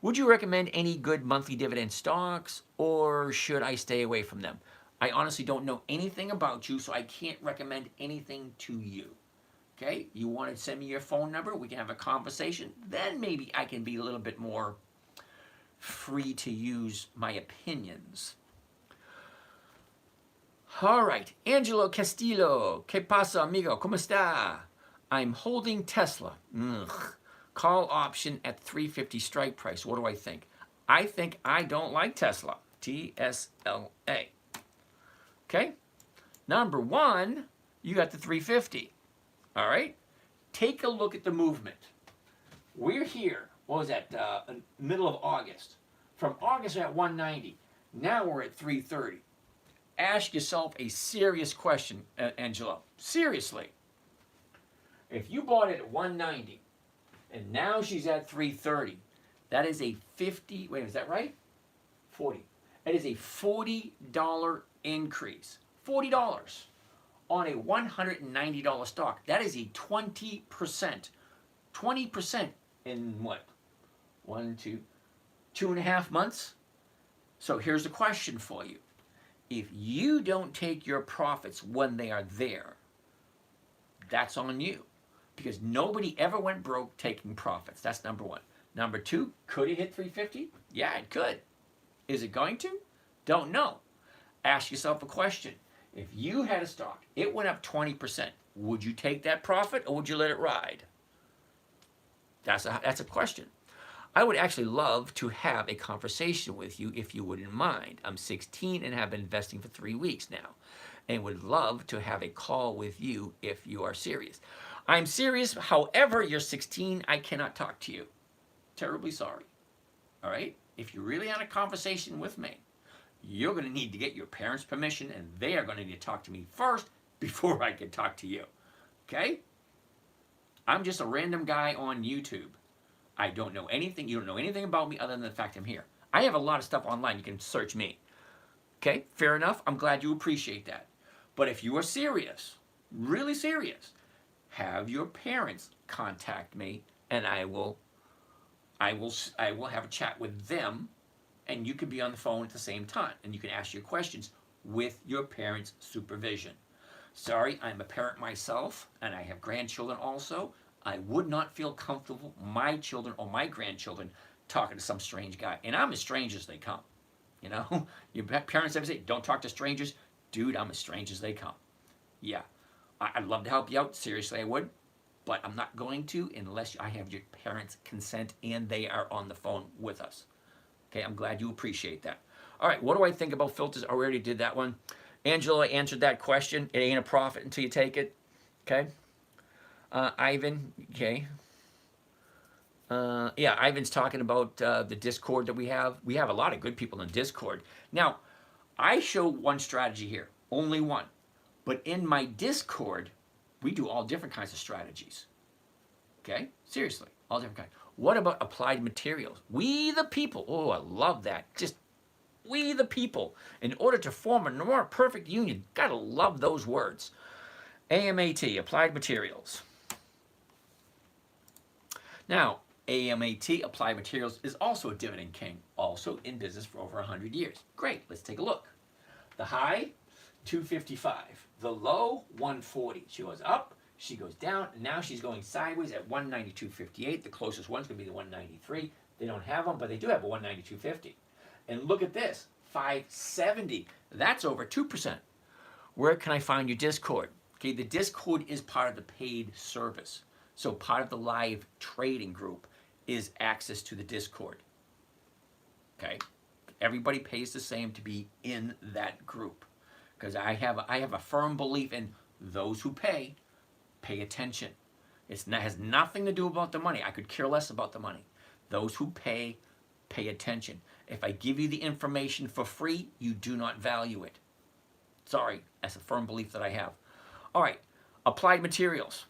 Would you recommend any good monthly dividend stocks, or should I stay away from them? I honestly don't know anything about you, so I can't recommend anything to you. Okay, you want to send me your phone number, we can have a conversation, then maybe I can be a little bit more free to use my opinions. All right, Angelo Castillo, ¿Qué pasa, amigo? ¿Cómo está? I'm holding Tesla. Call option at 350 strike price. What do I think? I think I don't like Tesla. TSLA. Okay? Number one, you got the 350. All right? Take a look at the movement. We're here. What was that? Middle of August. From August, we're at 190. Now we're at 330. Ask yourself a serious question, Angelo. Seriously. If you bought it at 190 and now she's at 330, that is a 50, wait, is that right? 40. That is a $40 increase. $40 on a $190 stock. That is a 20%. 20% in what? 2.5 months? So here's the question for you. If you don't take your profits when they are there, that's on you. Because nobody ever went broke taking profits. That's number one. Number two, could it hit 350? Yeah, it could. Is it going to? Don't know. Ask yourself a question. If you had a stock, it went up 20%, would you take that profit or would you let it ride? That's a question. I would actually love to have a conversation with you if you wouldn't mind. I'm 16 and have been investing for 3 weeks now and would love to have a call with you if you are serious. I'm serious. However, you're 16. I cannot talk to you. Terribly sorry. All right? If you're really on a conversation with me, you're going to need to get your parents' permission, and they are going to need to talk to me first before I can talk to you. Okay? I'm just a random guy on YouTube. I don't know anything. You don't know anything about me other than the fact I'm here. I have a lot of stuff online. You can search me. Okay? Fair enough. I'm glad you appreciate that. But if you are serious, really serious, have your parents contact me, and I will have a chat with them, and you can be on the phone at the same time, and you can ask your questions with your parents' supervision. Sorry, I'm a parent myself, and I have grandchildren also. I would not feel comfortable, my children or my grandchildren, talking to some strange guy. And I'm as strange as they come. You know, your parents ever say, don't talk to strangers? Dude, I'm as strange as they come. Yeah, I'd love to help you out. Seriously, I would. But I'm not going to unless I have your parents' consent and they are on the phone with us. Okay, I'm glad you appreciate that. All right, what do I think about filters? I already did that one. Angela answered that question. It ain't a profit until you take it. Okay. Ivan, okay. Yeah, Ivan's talking about the Discord that we have. We have a lot of good people in Discord. Now, I show one strategy here, only one. But in my Discord, we do all different kinds of strategies. Okay? Seriously, all different kinds. What about applied materials? We the people. Oh, I love that. Just we the people. In order to form a more perfect union, gotta love those words. AMAT, applied materials. Now, AMAT, Applied Materials, is also a dividend king, also in business for over 100 years. Great, let's take a look. The high, 255. The low, 140. She goes up, she goes down, and now she's going sideways at 192.58. The closest one's going to be the 193. They don't have them, but they do have a 192.50. And look at this, 570. That's over 2%. Where can I find your Discord? Okay, the Discord is part of the paid service. So part of the live trading group is access to the Discord. Okay, everybody pays the same to be in that group, because I have a firm belief in those who pay attention. It has nothing to do about the money. I could care less about the money. Those who pay attention. If I give you the information for free, you do not value it. Sorry, that's a firm belief that I have. All right, applied materials.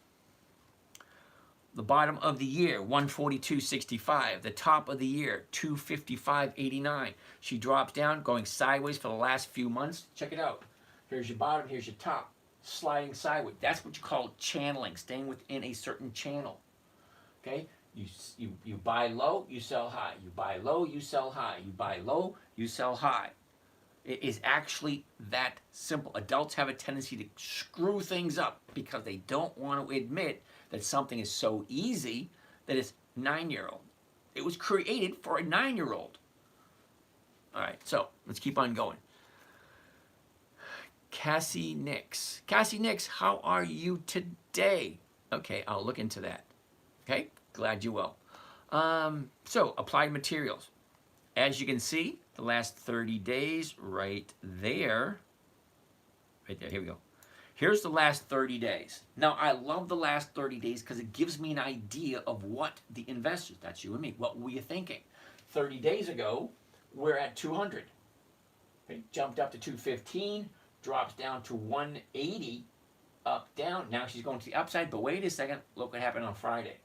The bottom of the year, 142.65. The top of the year, 255.89. She drops down, going sideways for the last few months. Check it out. Here's your bottom, here's your top. Sliding sideways. That's what you call channeling, staying within a certain channel. Okay? You buy low, you sell high. You buy low, you sell high. You buy low, you sell high. It is actually that simple. Adults have a tendency to screw things up because they don't want to admit that something is so easy that it's 9-year-old. It was created for a 9-year-old. All right, so let's keep on going. Cassie Nix. Cassie Nix, how are you today? Okay, I'll look into that. Okay, glad you will. So, applied materials. As you can see, the last 30 days right there. Right there, here we go. Here's the last 30 days. Now, I love the last 30 days because it gives me an idea of what the investors, that's you and me, what were you thinking? 30 days ago, we're at 200. Okay, jumped up to 215, drops down to 180, up, down. Now she's going to the upside, but wait a second, look what happened on Friday.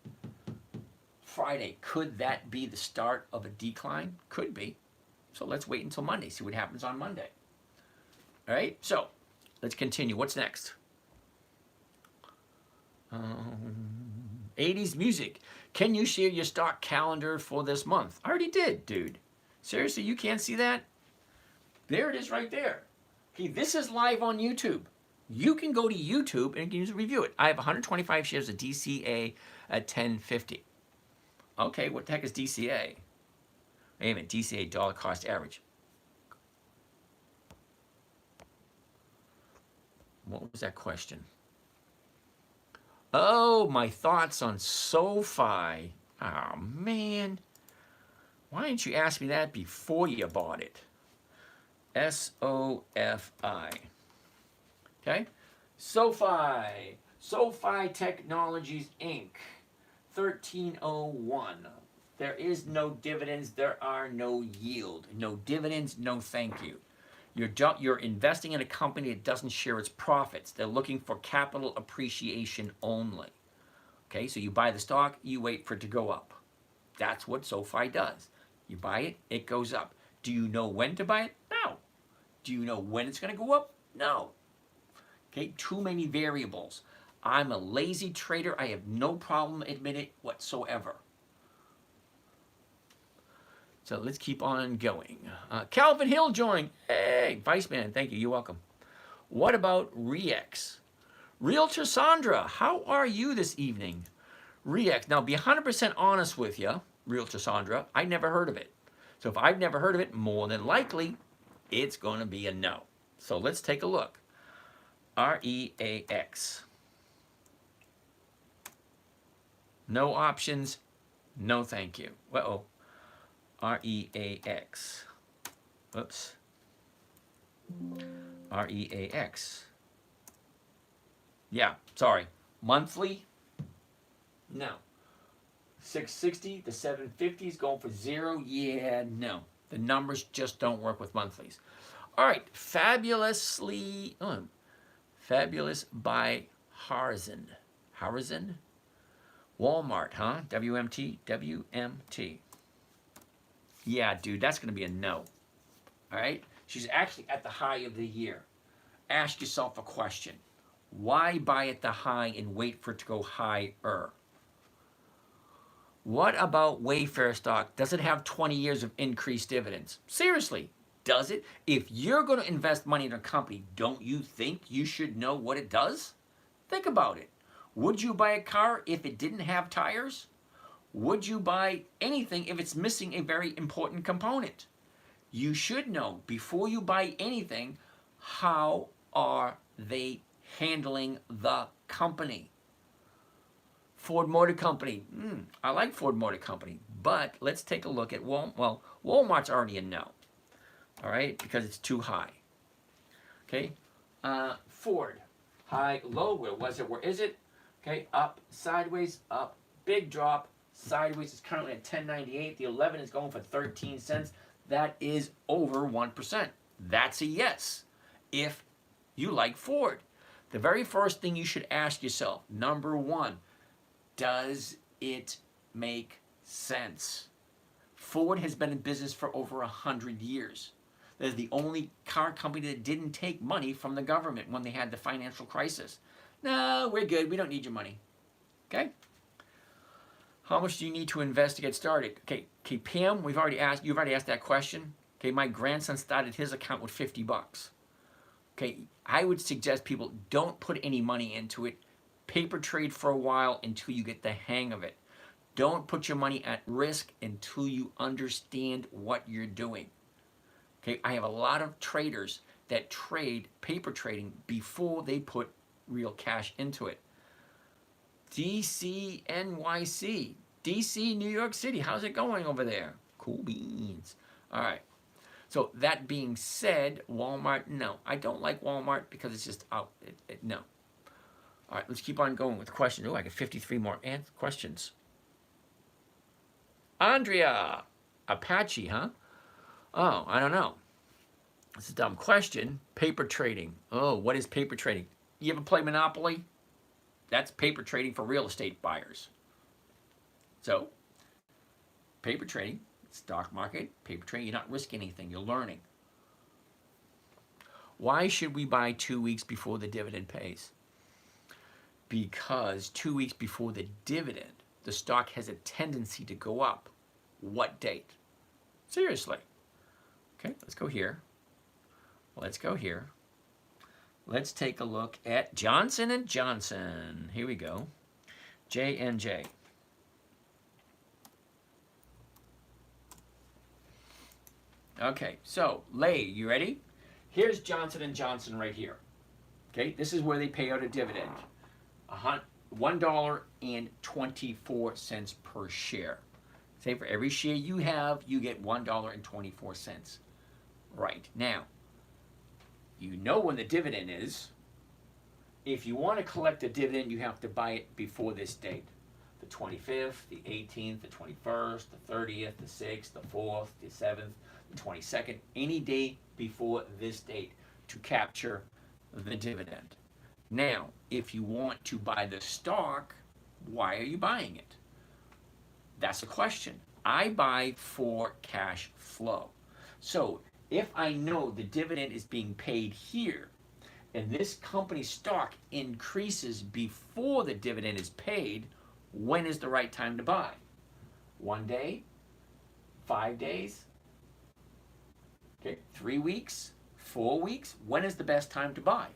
Friday, could that be the start of a decline? Could be. So let's wait until Monday, see what happens on Monday. All right, so let's continue. What's next? 80s music. Can you share your stock calendar for this month? I already did, dude. Seriously, you can't see that? There it is right there. Okay, this is live on YouTube. You can go to YouTube and you can review it. I have 125 shares of DCA at 1050. Okay, what the heck is DCA? Wait a minute, DCA, dollar cost average. What was that question? Oh, my thoughts on SoFi. Oh, man. Why didn't you ask me that before you bought it? SOFI. Okay? SoFi. SoFi Technologies, Inc. 1301. There is no dividends. There are no yield. No dividends, no thank you. You're investing in a company that doesn't share its profits. They're looking for capital appreciation only. Okay, so you buy the stock, you wait for it to go up. That's what SoFi does. You buy it, it goes up. Do you know when to buy it? No. Do you know when it's going to go up? No. Okay, too many variables. I'm a lazy trader. I have no problem admitting it whatsoever. So let's keep on going. Calvin Hill joined. Hey, Vice Man, thank you. You're welcome. What about REX? Realtor Sandra, how are you this evening? REX. Now, be 100% honest with you, Realtor Sandra. I never heard of it. So if I've never heard of it, more than likely, it's going to be a no. So let's take a look. REAX. No options. No thank you. Uh-oh. REAX. Oops. REAX. Yeah, sorry. Monthly? No. 660 to 750 is going for 0? Yeah, no. The numbers just don't work with monthlies. All right, Fabulous by Harzan. Harzan? Walmart, huh? WMT? WMT. Yeah, dude, that's going to be a no. All right? She's actually at the high of the year. Ask yourself a question. Why buy at the high and wait for it to go higher? What about Wayfair stock? Does it have 20 years of increased dividends? Seriously, does it? If you're going to invest money in a company, don't you think you should know what it does? Think about it. Would you buy a car if it didn't have tires? Would you buy anything if it's missing a very important component? You should know before you buy anything, how are they handling the company? Ford Motor Company. I like Ford Motor Company, but let's take a look at Walmart's already a no. All right, because it's too high. Okay, Ford, high, low. Where was it? Where is it? Okay, up, sideways, up, big drop, sideways. It's currently at 10.98. The 11 is going for 13 cents. That is over 1%. That's a yes. If you like Ford, the very first thing you should ask yourself, number one, does it make sense? Ford has been in business for over 100 years. They're the only car company that didn't take money from the government when they had the financial crisis. No, we're good. We don't need your money. Okay? How much do you need to invest to get started? Okay, Pam, you've already asked that question. Okay, my grandson started his account with $50. Okay, I would suggest people don't put any money into it. Paper trade for a while until you get the hang of it. Don't put your money at risk until you understand what you're doing. Okay, I have a lot of traders that trade paper trading before they put real cash into it. DC, NYC, DC, New York City, how's it going over there? Cool beans. All right. So that being said, Walmart, no. I don't like Walmart because it's just out. No. All right, let's keep on going with questions. Oh, I got 53 more questions. Andrea, Apache, huh? Oh, I don't know. It's a dumb question. Paper trading. Oh, what is paper trading? You ever play Monopoly? That's paper trading for real estate buyers. So, paper trading, stock market, paper trading, you're not risking anything, you're learning. Why should we buy 2 weeks before the dividend pays? Because 2 weeks before the dividend, the stock has a tendency to go up. What date? Seriously. Okay, let's go here. Let's go here. Let's take a look at Johnson & Johnson. Here we go. J&J. Okay, so, Lay, you ready? Here's Johnson & Johnson right here. Okay, this is where they pay out a dividend. $1.24 per share. Say for every share you have, you get $1.24. Right. Now, you know when the dividend is. If you want to collect a dividend, you have to buy it before this date. The 25th, the 18th, the 21st, the 30th, the 6th, the 4th, the 7th, the 22nd, any day before this date to capture the dividend. Now, if you want to buy the stock, why are you buying it? That's a question. I buy for cash flow. So, if I know the dividend is being paid here, and this company's stock increases before the dividend is paid, when is the right time to buy? 1 day? 5 days? Okay, 3 weeks? 4 weeks? When is the best time to buy?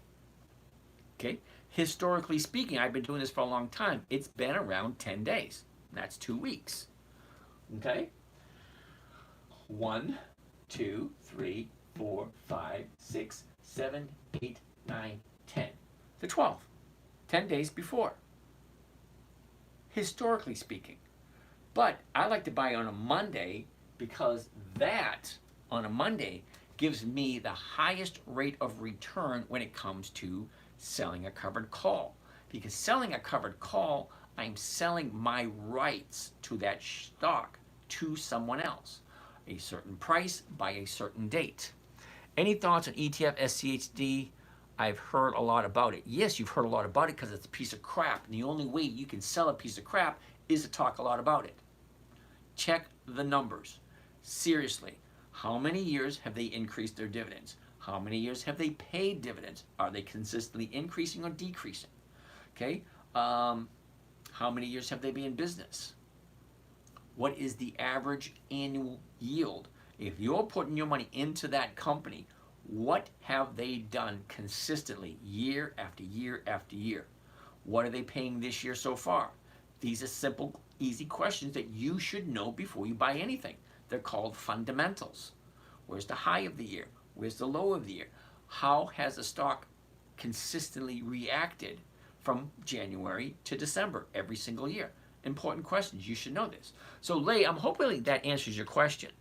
Okay, historically speaking, I've been doing this for a long time. It's been around 10 days. That's 2 weeks. Okay? 1, 2, 3, 4, 5, 6, 7, 8, 9, 10. The 12th. 10 days before. Historically speaking. But I like to buy on a Monday because that, on a Monday, gives me the highest rate of return when it comes to selling a covered call. Because selling a covered call, I'm selling my rights to that stock to someone else. A certain price by a certain date. Any thoughts on ETF SCHD? I've heard a lot about it. Yes, you've heard a lot about it because it's a piece of crap. And the only way you can sell a piece of crap is to talk a lot about it. Check the numbers. Seriously, how many years have they increased their dividends? How many years have they paid dividends? Are they consistently increasing or decreasing? Okay. How many years have they been in business? What is the average annual yield? If you're putting your money into that company, what have they done consistently year after year after year? What are they paying this year so far? These are simple, easy questions that you should know before you buy anything. They're called fundamentals. Where's the high of the year? Where's the low of the year? How has the stock consistently reacted from January to December every single year? Important questions. You should know this. So, Lay, I'm hoping that answers your question.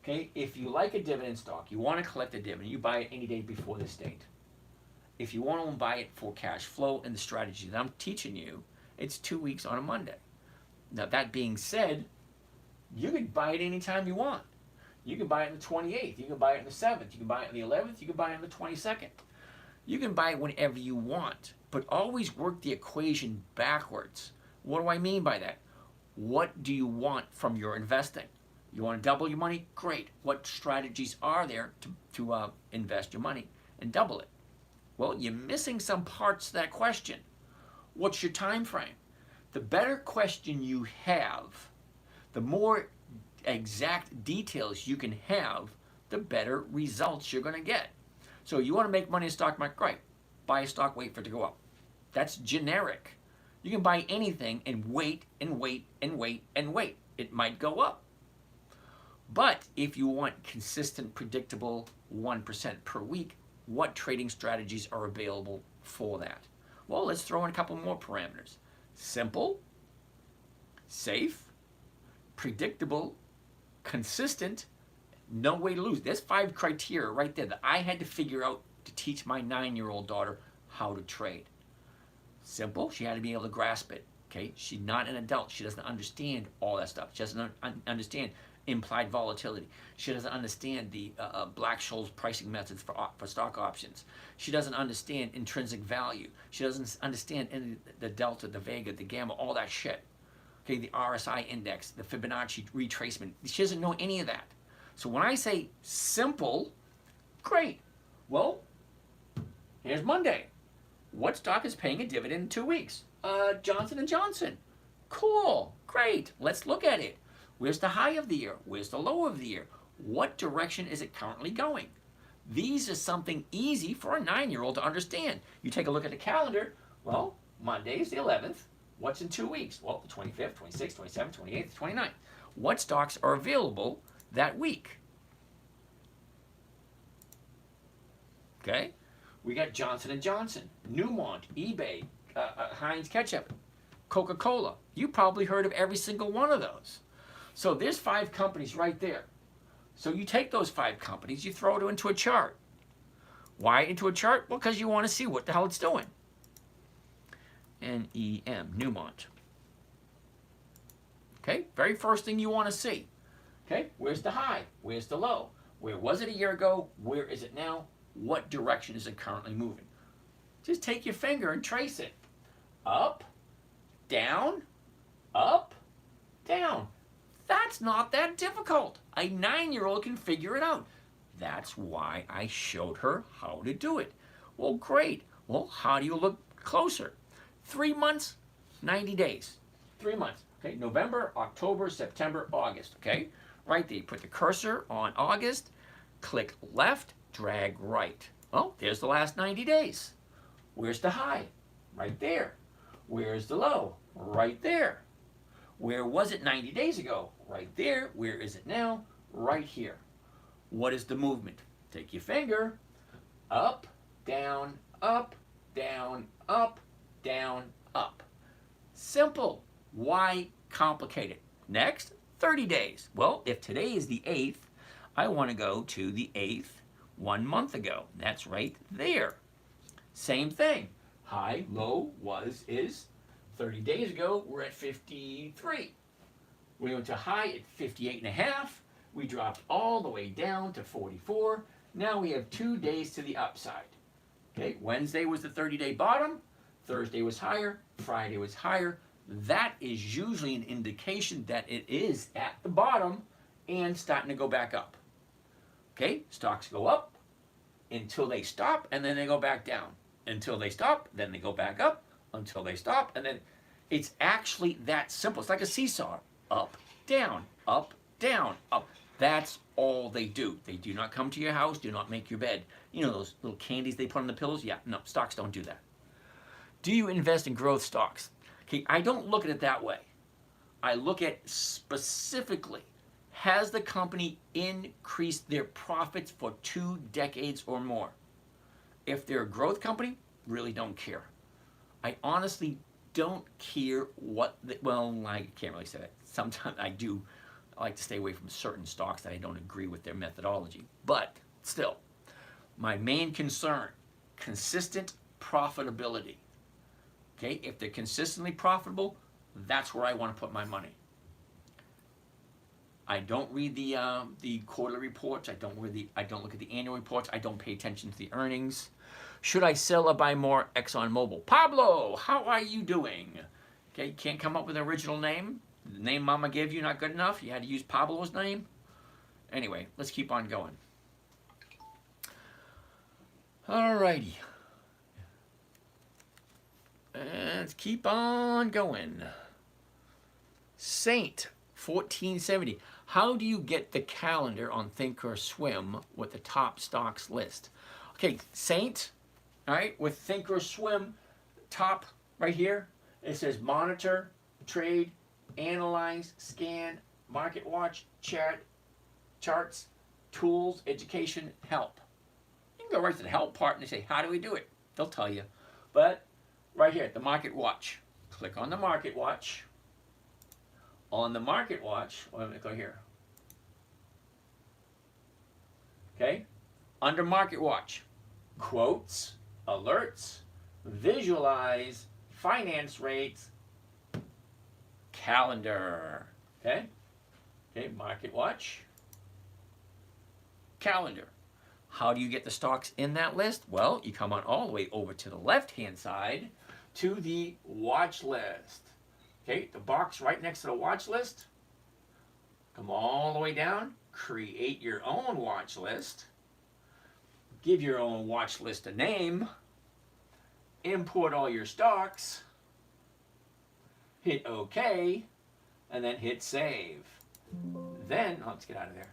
Okay, if you like a dividend stock, you want to collect a dividend, you buy it any day before this date. If you want to buy it for cash flow and the strategy that I'm teaching you, it's 2 weeks on a Monday. Now, that being said, you can buy it anytime you want. You can buy it on the 28th. You can buy it on the 7th. You can buy it on the 11th. You can buy it on the 22nd. You can buy it whenever you want, but always work the equation backwards. What do I mean by that? What do you want from your investing? You want to double your money? Great. What strategies are there to invest your money and double it? Well, you're missing some parts to that question. What's your time frame? The better question you have, the more exact details you can have, the better results you're going to get. So you want to make money in the stock market? Great. Buy a stock, wait for it to go up. That's generic. You can buy anything and wait and wait and wait and wait. It might go up. But if you want consistent, predictable 1% per week, what trading strategies are available for that? Well, let's throw in a couple more parameters. Simple, safe, predictable, consistent, no way to lose. There's 5 criteria right there that I had to figure out to teach my 9-year-old daughter how to trade. Simple, she had to be able to grasp it. Okay, she's not an adult. She doesn't understand all that stuff. She doesn't understand implied volatility. She doesn't understand the Black-Scholes pricing methods for stock options. She doesn't understand intrinsic value. She doesn't understand any, the delta, the vega, the gamma, all that shit. Okay, the RSI index, the Fibonacci retracement. She doesn't know any of that. So when I say simple, great. Well, here's Monday. What stock is paying a dividend in 2 weeks? Johnson & Johnson. Cool, great. Let's look at it. Where's the high of the year? Where's the low of the year? What direction is it currently going? These are something easy for a 9-year-old to understand. You take a look at the calendar. Well, Monday is the 11th. What's in 2 weeks? Well, the 25th, 26th, 27th, 28th, 29th. What stocks are available that week? Okay, we got Johnson & Johnson, Newmont, eBay, Heinz Ketchup, Coca-Cola. You probably heard of every single one of those. So there's 5 companies right there. So you take those 5 companies, you throw it into a chart. Why into a chart? Well, because you want to see what the hell it's doing. N-E-M, Newmont. Okay, very first thing you want to see. Okay, where's the high? Where's the low? Where was it a year ago? Where is it now? What direction is it currently moving? Just take your finger and trace it. Up, down, up, down. That's not that difficult. A 9-year-old can figure it out. That's why I showed her how to do it. Well, great. Well, how do you look closer? 3 months, 90 days. 3 months. Okay, November, October, September, August. Okay, right there. You put the cursor on August, click left, drag right. Well, there's the last 90 days. Where's the high? Right there. Where's the low? Right there. Where was it 90 days ago? Right there. Where is it now? Right here. What is the movement? Take your finger. Up, down, up, down, up, down, up. Simple. Why complicate it? Next, 30 days. Well, if today is the 8th, I want to go to the 8th 1 month ago. That's right there. Same thing. High, low, is 30 days ago, we're at 53. We went to high at 58 and a half. We dropped all the way down to 44. Now we have 2 days to the upside. Okay, Wednesday was the 30-day bottom. Thursday was higher. Friday was higher. That is usually an indication that it is at the bottom and starting to go back up. Okay, stocks go up until they stop, and then they go back down. Until they stop, then they go back up, until they stop, and then it's actually that simple. It's like a seesaw. Up, down, up, down, up. That's all they do. They do not come to your house, do not make your bed. You know those little candies they put on the pillows? Yeah, no, stocks don't do that. Do you invest in growth stocks? Okay, I don't look at it that way. I look at specifically, has the company increased their profits for 2 decades or more? If they're a growth company, really don't care. I honestly don't care what, well, I can't really say that. Sometimes I do. I like to stay away from certain stocks that I don't agree with their methodology. But still, my main concern, consistent profitability. Okay, if they're consistently profitable, that's where I want to put my money. I don't read the quarterly reports. I don't look at the annual reports. I don't pay attention to the earnings. Should I sell or buy more ExxonMobil? Pablo, how are you doing? Okay, can't come up with an original name. The name Mama gave you not good enough. You had to use Pablo's name. Anyway, let's keep on going. Alrighty. Let's keep on going. Saint 1470. How do you get the calendar on Thinkorswim with the top stocks list? Okay, Saint, all right, with Thinkorswim, top right here, it says monitor, trade, analyze, scan, market watch, charts, tools, education, help. You can go right to the help part and they say, how do we do it? They'll tell you. But right here, the market watch. Click on the market watch. On the market watch, let me go here. Okay, under market watch, quotes, alerts, visualize, finance rates, calendar. Okay, market watch, calendar. How do you get the stocks in that list? Well, you come on all the way over to the left-hand side to the watch list. Okay, the box right next to the watch list. Come all the way down. Create your own watch list. Give your own watch list a name. Import all your stocks. Hit OK. And then hit save. Then, let's get out of there.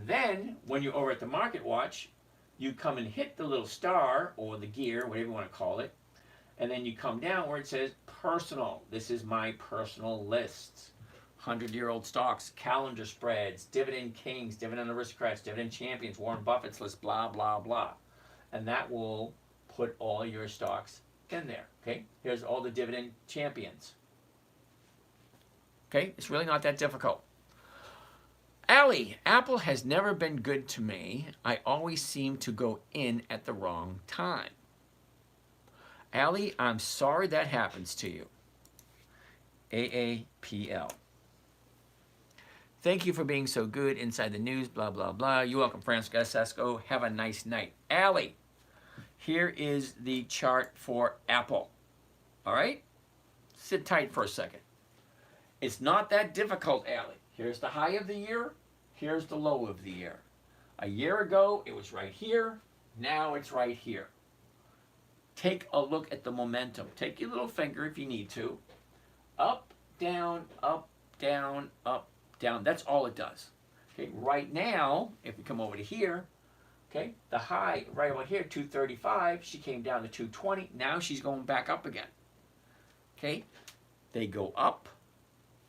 Then, when you're over at the market watch, you come and hit the little star or the gear, whatever you want to call it. And then you come down where it says personal. This is my personal lists. 100-year-old stocks, calendar spreads, dividend kings, dividend aristocrats, dividend champions, Warren Buffett's list, blah, blah, blah. And that will put all your stocks in there. Okay, here's all the dividend champions. Okay, it's really not that difficult. Allie, Apple has never been good to me. I always seem to go in at the wrong time. Allie, I'm sorry that happens to you. AAPL. Thank you for being so good inside the news, blah, blah, blah. You're welcome, Francesco. Have a nice night. Allie, here is the chart for Apple. All right? Sit tight for a second. It's not that difficult, Allie. Here's the high of the year. Here's the low of the year. A year ago, it was right here. Now it's right here. Take a look at the momentum. Take your little finger if you need to. Up, down, up, down, up, down. That's all it does. Okay, right now, if we come over to here, okay, the high right over here, 235, she came down to 220. Now she's going back up again. Okay, they go up,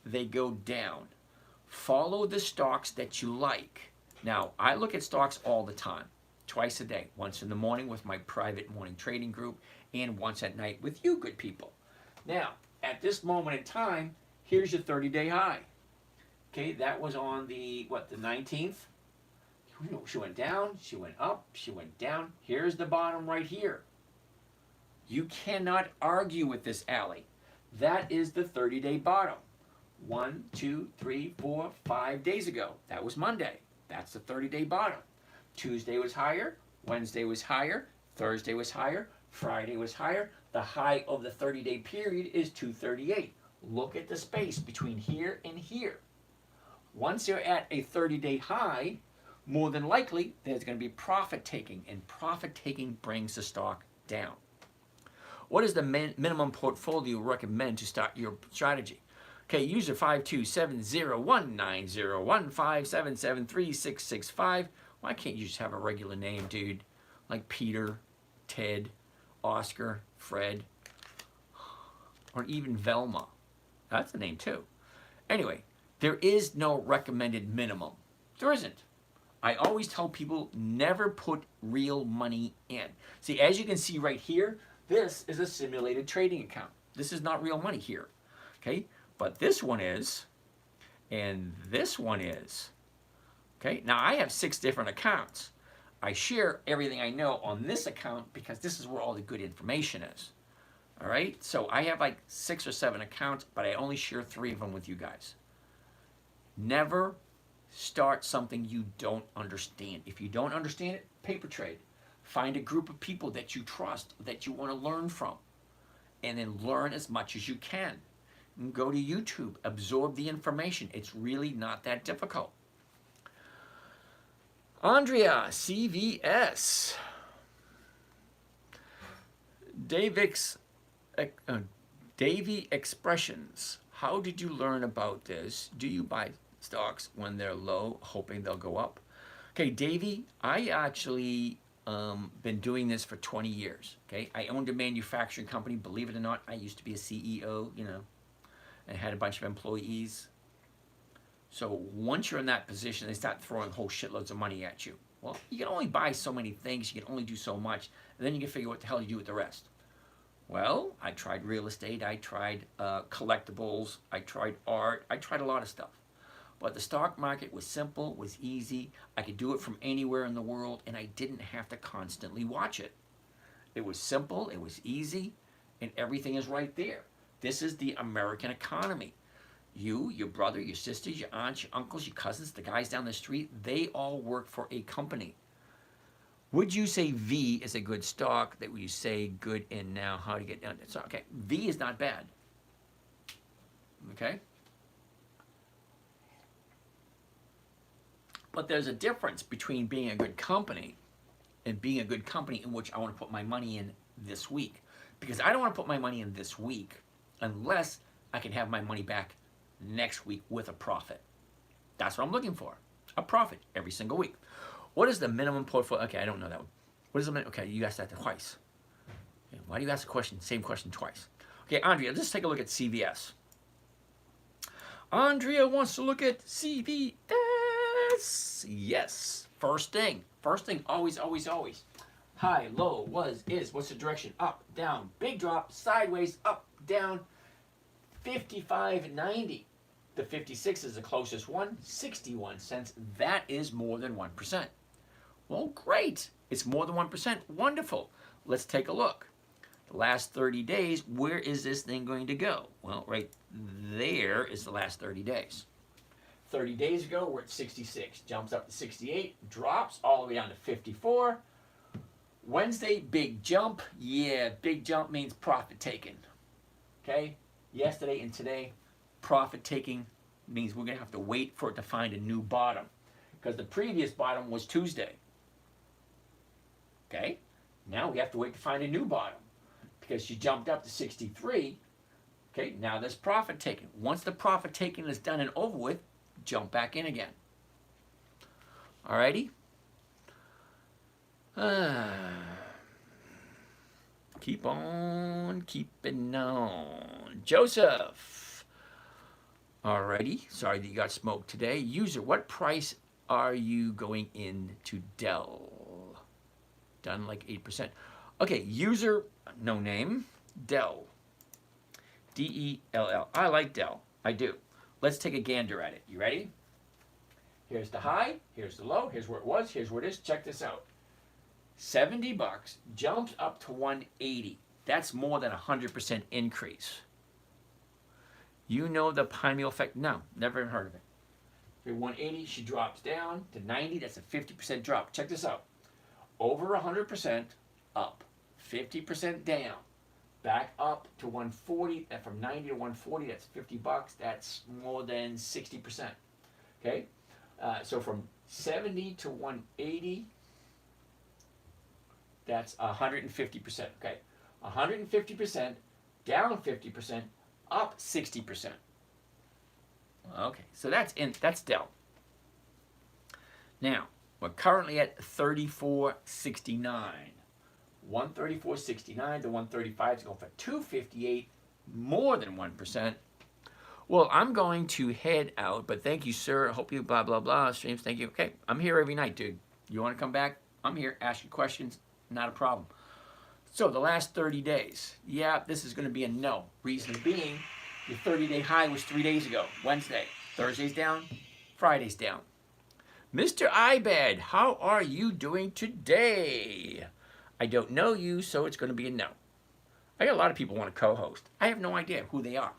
they go down. Follow the stocks that you like. Now, I look at stocks all the time. Twice a day, once in the morning with my private morning trading group and once at night with you good people. Now, at this moment in time, here's your 30-day high. Okay, that was on the, the 19th? She went down, she went up, she went down. Here's the bottom right here. You cannot argue with this, Allie. That is the 30-day bottom. 1, 2, 3, 4, 5 days ago. That was Monday. That's the 30-day bottom. Tuesday was higher. Wednesday was higher. Thursday was higher. Friday was higher. The high of the 30-day period is 238. Look at the space between here and here. Once you're at a 30-day high, more than likely there's going to be profit taking, and profit taking brings the stock down. What is the minimum portfolio you recommend to start your strategy? Okay, user 527019015773665. Why can't you just have a regular name, dude? Like Peter, Ted, Oscar, Fred, or even Velma. That's a name too. Anyway, there is no recommended minimum. There isn't. I always tell people never put real money in. See, as you can see right here, this is a simulated trading account. This is not real money here. Okay? But this one is, and this one is. Okay? Now I have 6 different accounts. I share everything I know on this account because this is where all the good information is. All right? So I have like 6 or 7 accounts, but I only share 3 of them with you guys. Never start something you don't understand. If you don't understand it, paper trade. Find a group of people that you trust, that you want to learn from, and then learn as much as you can. And go to YouTube, absorb the information. It's really not that difficult. Andrea, CVS. Davy Expressions. How did you learn about this? Do you buy stocks when they're low, hoping they'll go up? Okay, Davy, I actually been doing this for 20 years. Okay, I owned a manufacturing company. Believe it or not, I used to be a CEO, and had a bunch of employees. So once you're in that position, they start throwing whole shitloads of money at you. Well, you can only buy so many things. You can only do so much. And then you can figure what the hell you do with the rest. Well, I tried real estate. I tried collectibles. I tried art. I tried a lot of stuff. But the stock market was simple, was easy. I could do it from anywhere in the world, and I didn't have to constantly watch it. It was simple, it was easy, and everything is right there. This is the American economy. You, your brother, your sisters, your aunts, your uncles, your cousins, the guys down the street, they all work for a company. Would you say V is a good stock? That would you say good in now? How to get down? So, okay, V is not bad. Okay? But there's a difference between being a good company and being a good company in which I want to put my money in this week. Because I don't want to put my money in this week unless I can have my money back next week with a profit. That's what I'm looking for. A profit every single week. What is the minimum portfolio? Okay, I don't know that one. What is the minimum? Okay, you asked that twice. Okay, why do you ask the question, same question twice? Okay, Andrea, let's take a look at CVS. Andrea wants to look at CVS. Yes. First thing, always, always, always. High, low, was, is. What's the direction? Up, down, big drop, sideways, up, down. 55.90. The 56 is the closest one, 61 cents. That is more than 1%. Well, great. It's more than 1%. Wonderful. Let's take a look. The last 30 days, where is this thing going to go? Well, right there is the last 30 days. 30 days ago, we're at 66. Jumps up to 68, drops all the way down to 54. Wednesday, big jump. Yeah, big jump means profit taken. Okay? Yesterday and today, profit taking means we're going to have to wait for it to find a new bottom. Because the previous bottom was Tuesday. Okay? Now we have to wait to find a new bottom. Because she jumped up to 63. Okay, now there's profit taking. Once the profit taking is done and over with, jump back in again. Alrighty? Keep on keeping on. Joseph. Alrighty. Sorry that you got smoked today. User, what price are you going into Dell? Done like 8%. Okay, user, no name, Dell. D-E-L-L. I like Dell. I do. Let's take a gander at it. You ready? Here's the high, here's the low, here's where it was, here's where it is. Check this out. $70 jumps up to 180. That's more than 100% increase. You know the pineal effect? No, never even heard of it. For 180, she drops down to 90. That's a 50% drop. Check this out. Over 100% up, 50% down, back up to 140. And from 90 to 140, that's $50. That's more than 60%. Okay, so from 70 to 180, that's 150%. Okay, 150%, down 50%, up 60%. Okay, so that's Dell. Now, we're currently at 34.69. 134.69 to 135 is going for 258, more than 1%. Well, I'm going to head out, but thank you, sir. I hope you blah, blah, blah. Streams, thank you. Okay, I'm here every night, dude. You want to come back? I'm here. Ask you questions. Not a problem. So the last 30 days. Yeah, this is going to be a no. Reason being, your 30-day high was 3 days ago. Wednesday. Thursday's down. Friday's down. Mr. Ibad, how are you doing today? I don't know you, so it's going to be a no. I got a lot of people want to co-host. I have no idea who they are.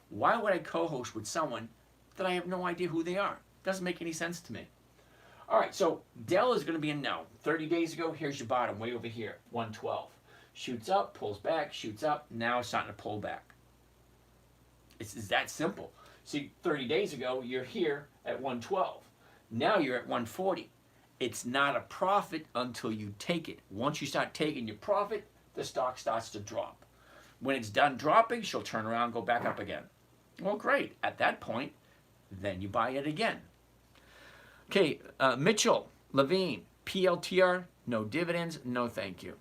Why would I co-host with someone that I have no idea who they are? Doesn't make any sense to me. All right, so Dell is going to be a no. 30 days ago, here's your bottom, way over here, 112. Shoots up, pulls back, shoots up. Now it's starting to pull back. It's that simple. See, 30 days ago, you're here at 112. Now you're at 140. It's not a profit until you take it. Once you start taking your profit, the stock starts to drop. When it's done dropping, she'll turn around and go back up again. Well, great. At that point, then you buy it again. Okay, Mitchell, Levine, PLTR, no dividends, no thank you.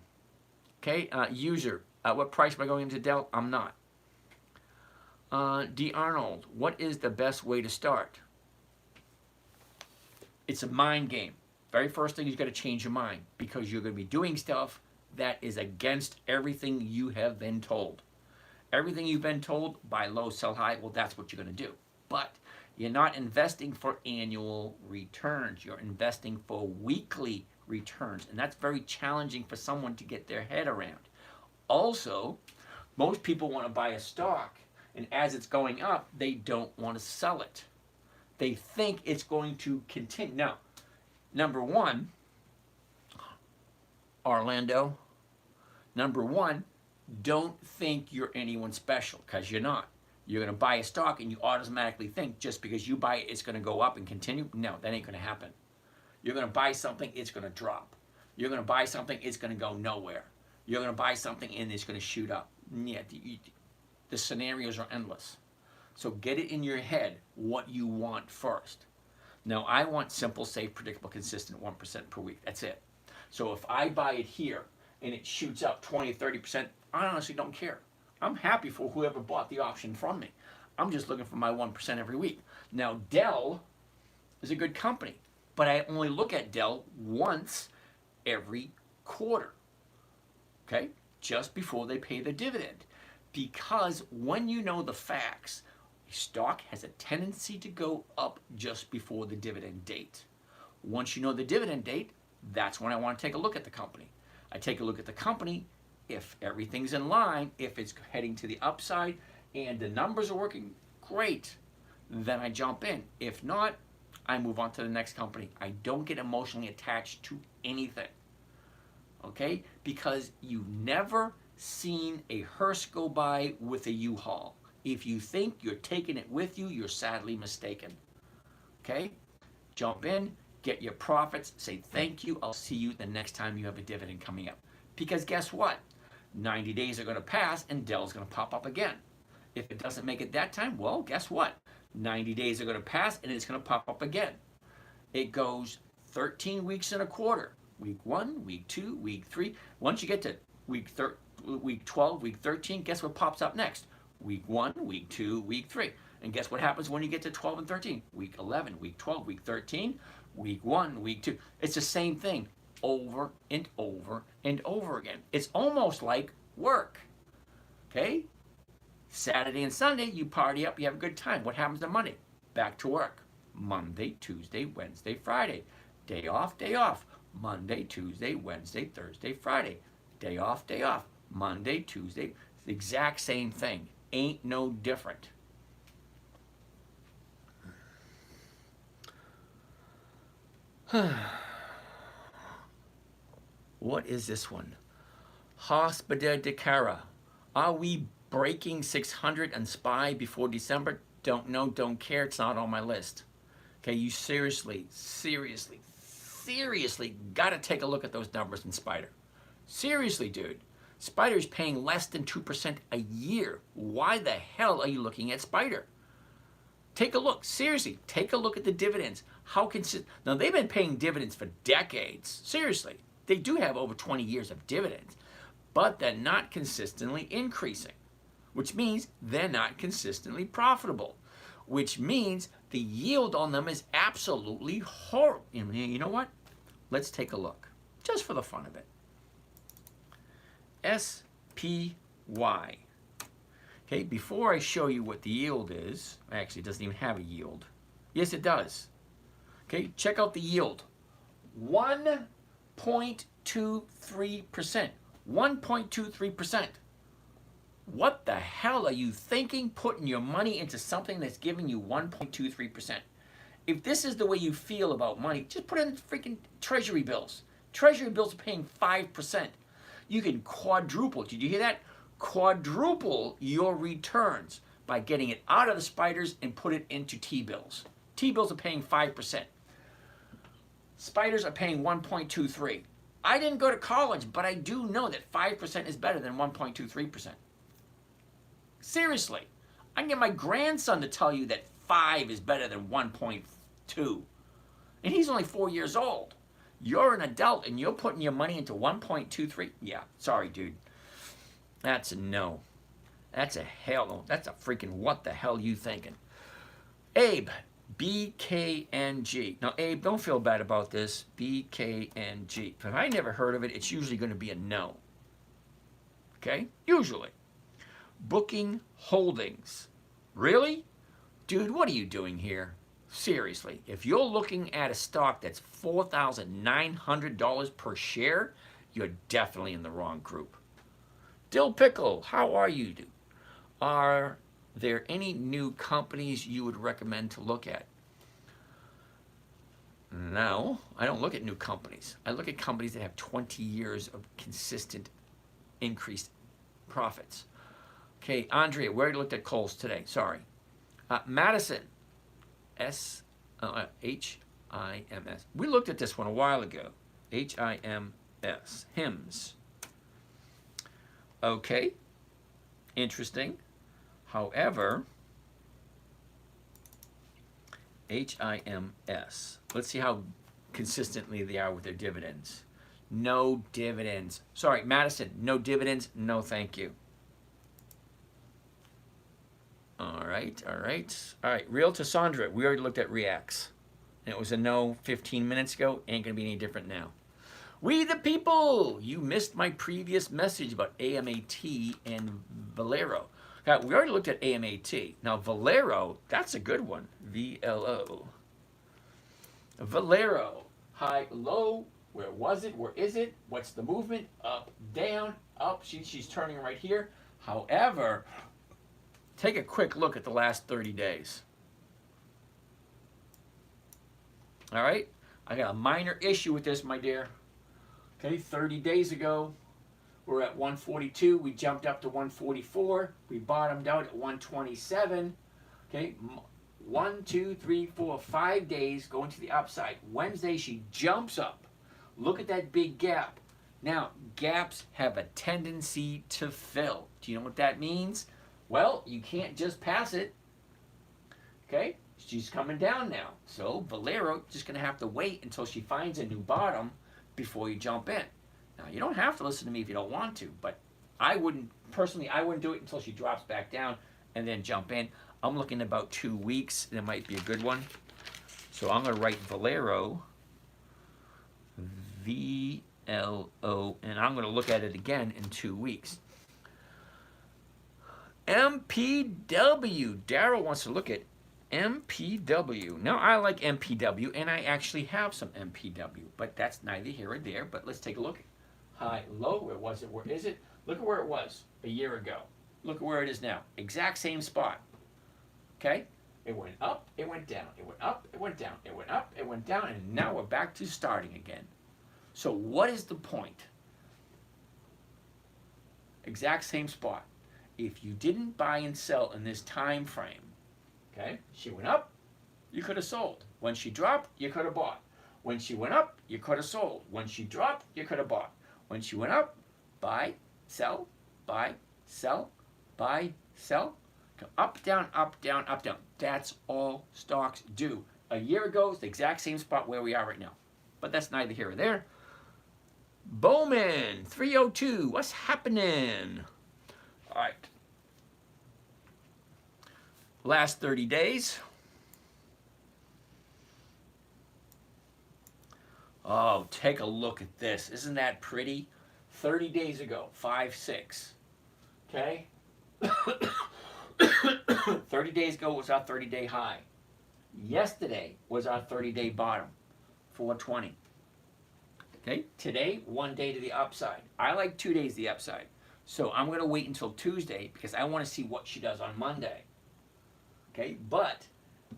Okay, user, what price am I going into Dell? I'm not. D. Arnold, what is the best way to start? It's a mind game. Very first thing, you've got to change your mind because you're going to be doing stuff that is against everything you have been told. Everything you've been told, buy low, sell high, well, that's what you're going to do. But you're not investing for annual returns. You're investing for weekly returns. And that's very challenging for someone to get their head around. Also, most people want to buy a stock, and as it's going up, they don't want to sell it. They think it's going to continue. Now, number one, Orlando, number one, don't think you're anyone special, because you're not. You're going to buy a stock and you automatically think just because you buy it, it's going to go up and continue. No, that ain't going to happen. You're going to buy something, it's going to drop. You're going to buy something, it's going to go nowhere. You're going to buy something and it's going to shoot up. Yeah, the scenarios are endless. So get it in your head what you want first. Now, I want simple, safe, predictable, consistent 1% per week. That's it. So if I buy it here and it shoots up 20, 30%, I honestly don't care. I'm happy for whoever bought the option from me. I'm just looking for my 1% every week. Now, Dell is a good company, but I only look at Dell once every quarter, okay? Just before they pay the dividend. Because when you know the facts, a stock has a tendency to go up just before the dividend date. Once you know the dividend date, that's when I want to take a look at the company. I take a look at the company. If everything's in line, if it's heading to the upside and the numbers are working, great. Then I jump in. If not, I move on to the next company. I don't get emotionally attached to anything. Okay? Because you've never seen a hearse go by with a U-Haul. If you think you're taking it with you, you're sadly mistaken. Okay? Jump in, get your profits, say thank you, I'll see you the next time you have a dividend coming up. Because guess what? 90 days are going to pass and Dell's going to pop up again. If it doesn't make it that time, well, guess what? 90 days are going to pass and it's going to pop up again. It goes 13 weeks in a quarter. Week 1, week 2, week 3. Once you get to week 12, week 13, guess what pops up next? Week 1, week 2, week 3. And guess what happens when you get to 12 and 13? Week 11, week 12, week 13, week 1, week 2. It's the same thing over and over and over again. It's almost like work. Okay? Saturday and Sunday, you party up, you have a good time. What happens on Monday? Back to work. Monday, Tuesday, Wednesday, Friday. Day off, day off. Monday, Tuesday, Wednesday, Thursday, Friday. Day off, day off. Monday, Tuesday. It's the exact same thing. Ain't no different. What is this one? Hospida de Cara. Are we breaking 600 and SPY before December? Don't know, don't care. It's not on my list. Okay, you seriously got to take a look at those numbers in Spider. Seriously, dude. Spider's paying less than 2% a year. Why the hell are you looking at Spider? Take a look. Seriously, take a look at the dividends. How consistent? Now, they've been paying dividends for decades. Seriously. They do have over 20 years of dividends, but they're not consistently increasing, which means they're not consistently profitable, which means the yield on them is absolutely horrible. You know what? Let's take a look, just for the fun of it. SPY. Okay, before I show you what the yield is, actually it doesn't even have a yield. Yes, it does. Okay, check out the yield. 1.23%. 1.23%. What the hell are you thinking putting your money into something that's giving you 1.23%? If this is the way you feel about money, just put it in freaking treasury bills. Treasury bills are paying 5%. You can quadruple, did you hear that? Quadruple your returns by getting it out of the spiders and put it into T-bills. T-bills are paying 5%. Spiders are paying 1.23. I didn't go to college, but I do know that 5% is better than 1.23%. Seriously, I can get my grandson to tell you that 5 is better than 1.2. And he's only 4 years old. You're an adult and you're putting your money into 1.23? Yeah, sorry, dude. That's a no. That's a hell no. That's a freaking what the hell you thinking? Abe, BKNG. Now, Abe, don't feel bad about this. BKNG. If I never heard of it, it's usually going to be a no. Okay? Usually. Booking Holdings. Really? Dude, what are you doing here? Seriously, if you're looking at a stock that's $4,900 per share, you're definitely in the wrong group. Dill Pickle, how are you? Are there any new companies you would recommend to look at? No, I don't look at new companies. I look at companies that have 20 years of consistent increased profits. Okay, Andrea, we already looked at Kohl's today. Sorry. Madison, H-I-M-S. We looked at this one a while ago. H-I-M-S. HIMS. Okay, interesting. However, HIMS. Let's see how consistently they are with their dividends. No dividends. Sorry, Madison, no dividends. No, thank you. All right. Real to Sandra, we already looked at Reacts. And it was a no 15 minutes ago. Ain't going to be any different now. We the people! You missed my previous message about AMAT and Valero. God, we already looked at AMAT. Now, Valero, that's a good one. VLO. Valero. High, low. Where was it? Where is it? What's the movement? Up, down, up. She's turning right here. However, take a quick look at the last 30 days. All right? I got a minor issue with this, my dear. Okay, 30 days ago, we're at 142. We jumped up to 144. We bottomed out at 127. Okay, 1, 2, 3, 4, 5 days going to the upside. Wednesday, she jumps up. Look at that big gap. Now, gaps have a tendency to fill. Do you know what that means? Well, you can't just pass it. Okay, she's coming down now. So, Valero just going to have to wait until she finds a new bottom before you jump in. Now, you don't have to listen to me if you don't want to, but I wouldn't do it until she drops back down and then jump in. I'm looking at about 2 weeks, and it might be a good one. So I'm going to write Valero, VLO, and I'm going to look at it again in 2 weeks. MPW, Daryl wants to look at MPW. Now, I like MPW, and I actually have some MPW, but that's neither here or there. But let's take a look. High, low, where was it? Where is it? Look at where it was a year ago. Look at where it is now. Exact same spot. Okay? It went up, it went down, it went up, it went down, it went up, it went down, and now we're back to starting again. So what is the point? Exact same spot. If you didn't buy and sell in this time frame, okay, she went up, you could have sold. When she dropped, you could have bought. When she went up, you could have sold. When she dropped, you could have bought. When she went up, buy, sell, buy, sell, buy, sell. Up, down, up, down, up, down. That's all stocks do. A year ago, it's the exact same spot where we are right now. But that's neither here or there. Bowman, 302. What's happening? All right. Last 30 days. Oh, take a look at this. Isn't that pretty? 30 days ago, 5.6. Okay? 30 days ago was our 30-day high. Yesterday was our 30-day bottom, 420. Okay? Today, 1 day to the upside. I like 2 days to the upside. So I'm going to wait until Tuesday because I want to see what she does on Monday. Okay? But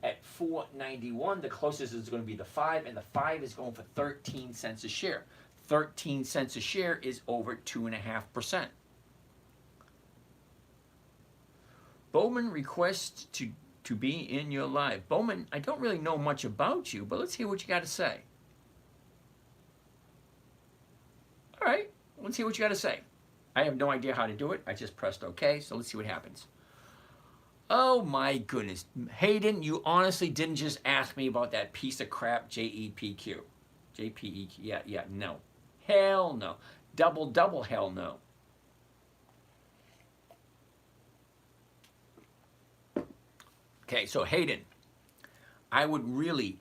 at 491, the closest is going to be the 5, and the 5 is going for 13 cents a share. 13 cents a share is over 2.5%. Bowman requests to be in your live. Bowman, I don't really know much about you, but let's hear what you got to say. All right, let's hear what you got to say. I have no idea how to do it. I just pressed OK, so let's see what happens. Oh my goodness. Hayden, you honestly didn't just ask me about that piece of crap JEPQ. JPEQ, yeah, no. Hell no. Double hell no. Okay, so Hayden, I would really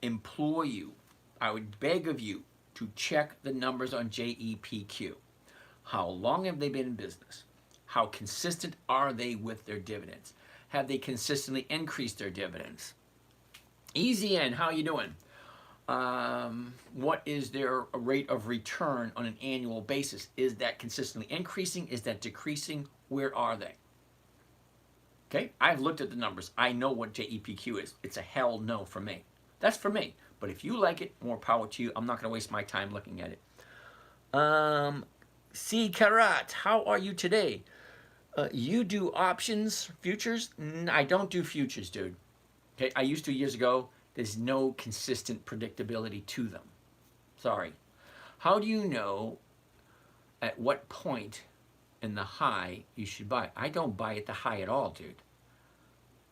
implore you, I would beg of you to check the numbers on JEPQ. How long have they been in business? How consistent are they with their dividends? Have they consistently increased their dividends? Easy N, how you doing? What is their rate of return on an annual basis? Is that consistently increasing? Is that decreasing? Where are they? Okay, I've looked at the numbers. I know what JEPQ is. It's a hell no for me. That's for me. But if you like it, more power to you. I'm not going to waste my time looking at it. C. Karat, how are you today? You do options, futures? I don't do futures, dude. Okay, I used to years ago. There's no consistent predictability to them. Sorry. How do you know at what point in the high you should buy? I don't buy at the high at all, dude.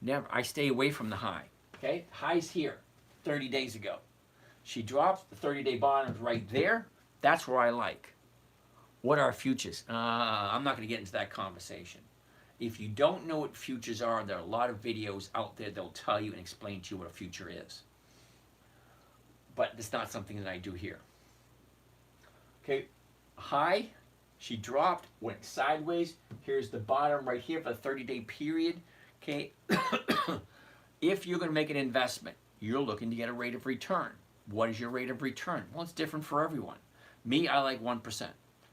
Never. I stay away from the high. Okay? High's here 30 days ago. She drops, the 30-day bottom's right there. That's where I like. What are futures? I'm not going to get into that conversation. If you don't know what futures are, there are a lot of videos out there that'll tell you and explain to you what a future is. But it's not something that I do here. Okay, high, she dropped, went sideways. Here's the bottom right here for the 30-day period. Okay, if you're going to make an investment, you're looking to get a rate of return. What is your rate of return? Well, it's different for everyone. Me, I like 1%.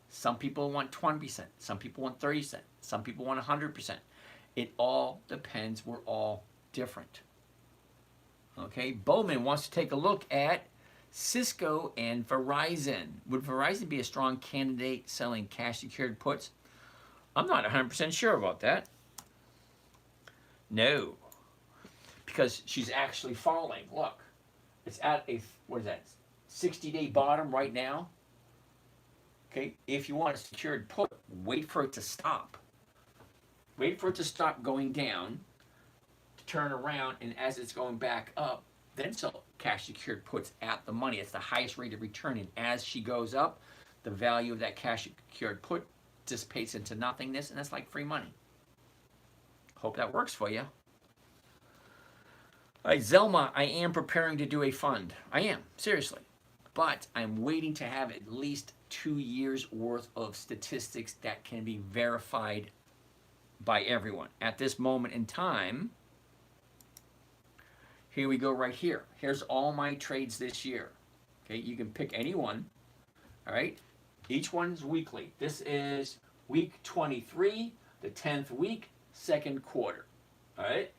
Some people want 20%. Some people want 30%. Some people want 100%. It all depends. We're all different. Okay, Bowman wants to take a look at Cisco and Verizon. Would Verizon be a strong candidate selling cash secured puts? I'm not 100% sure about that. No. Because she's actually falling. Look. It's at a, what is that, 60-day bottom right now. Okay, if you want a secured put, wait for it to stop. Wait for it to stop going down, to turn around, and as it's going back up, then sell cash secured puts at the money. It's the highest rate of return, and as she goes up, the value of that cash secured put dissipates into nothingness, and that's like free money. Hope that works for you. All right, Zelma, I am preparing to do a fund. I am, seriously. But I'm waiting to have at least 2 years worth of statistics that can be verified by everyone. At this moment in time, Here we go right here. Here's all my trades this year. Okay, you can pick any one. All right, each one's weekly. This is week 23, the 10th week, second quarter. All right,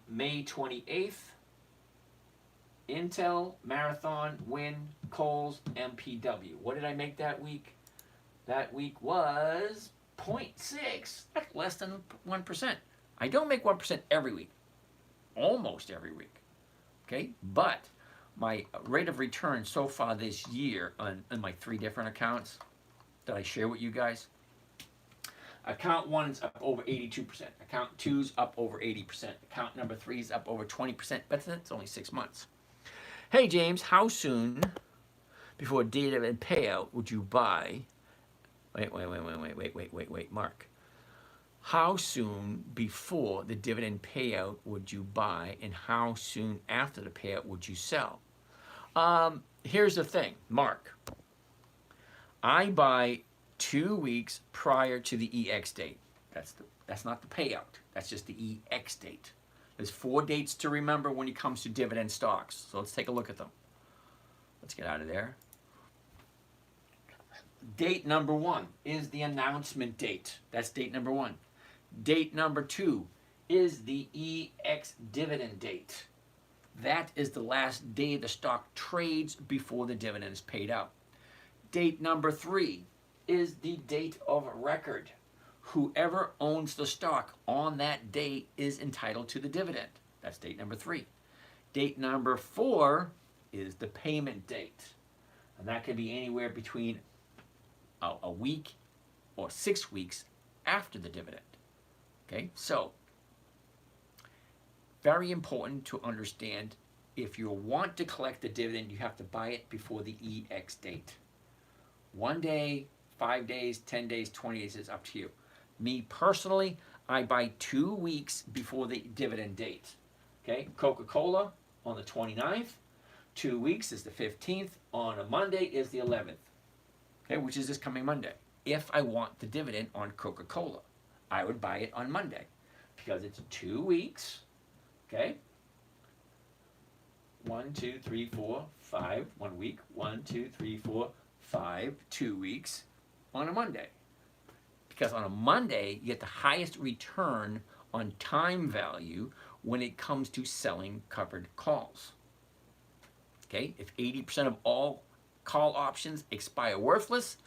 May 28th, Intel, Marathon, Win, Kohl's, MPW. What did I make that week? That week was 0.6. That's less than 1%. I don't make 1% every week, almost every week. Okay, but my rate of return so far this year on my 3 different accounts that I share with you guys, account 1's up over 82%, account 2's up over 80%, account number 3's up over 20%, but that's only 6 months. Hey James, how soon before dividend payout would you buy? Wait, Mark. How soon before the dividend payout would you buy, and how soon after the payout would you sell? Here's the thing, Mark. I buy 2 weeks prior to the EX date. That's not the payout. That's just the EX date. There's 4 dates to remember when it comes to dividend stocks. So let's take a look at them. Let's get out of there. Date number 1 is the announcement date. That's date number 1. Date number 2 is the EX dividend date. That is the last day the stock trades before the dividend is paid out. Date number 3 is the date of record. Whoever owns the stock on that date is entitled to the dividend. That's date number 3. Date number 4 is the payment date. And that can be anywhere between a week or 6 weeks after the dividend. Okay, so very important to understand, if you want to collect the dividend, you have to buy it before the EX date. 1 day, 5 days, 10 days, 20 days is up to you. Me personally, I buy 2 weeks before the dividend date. Okay, Coca-Cola on the 29th, 2 weeks is the 15th, on a Monday is the 11th. Okay, which is this coming Monday. If I want the dividend on Coca-Cola, I would buy it on Monday because it's 2 weeks. Okay, 1, 2, 3, 4, 5, 1 week, 1, 2, 3, 4, 5, 2 weeks on a Monday. Because on a Monday, you get the highest return on time value when it comes to selling covered calls. Okay, if 80% of all call options expire worthless,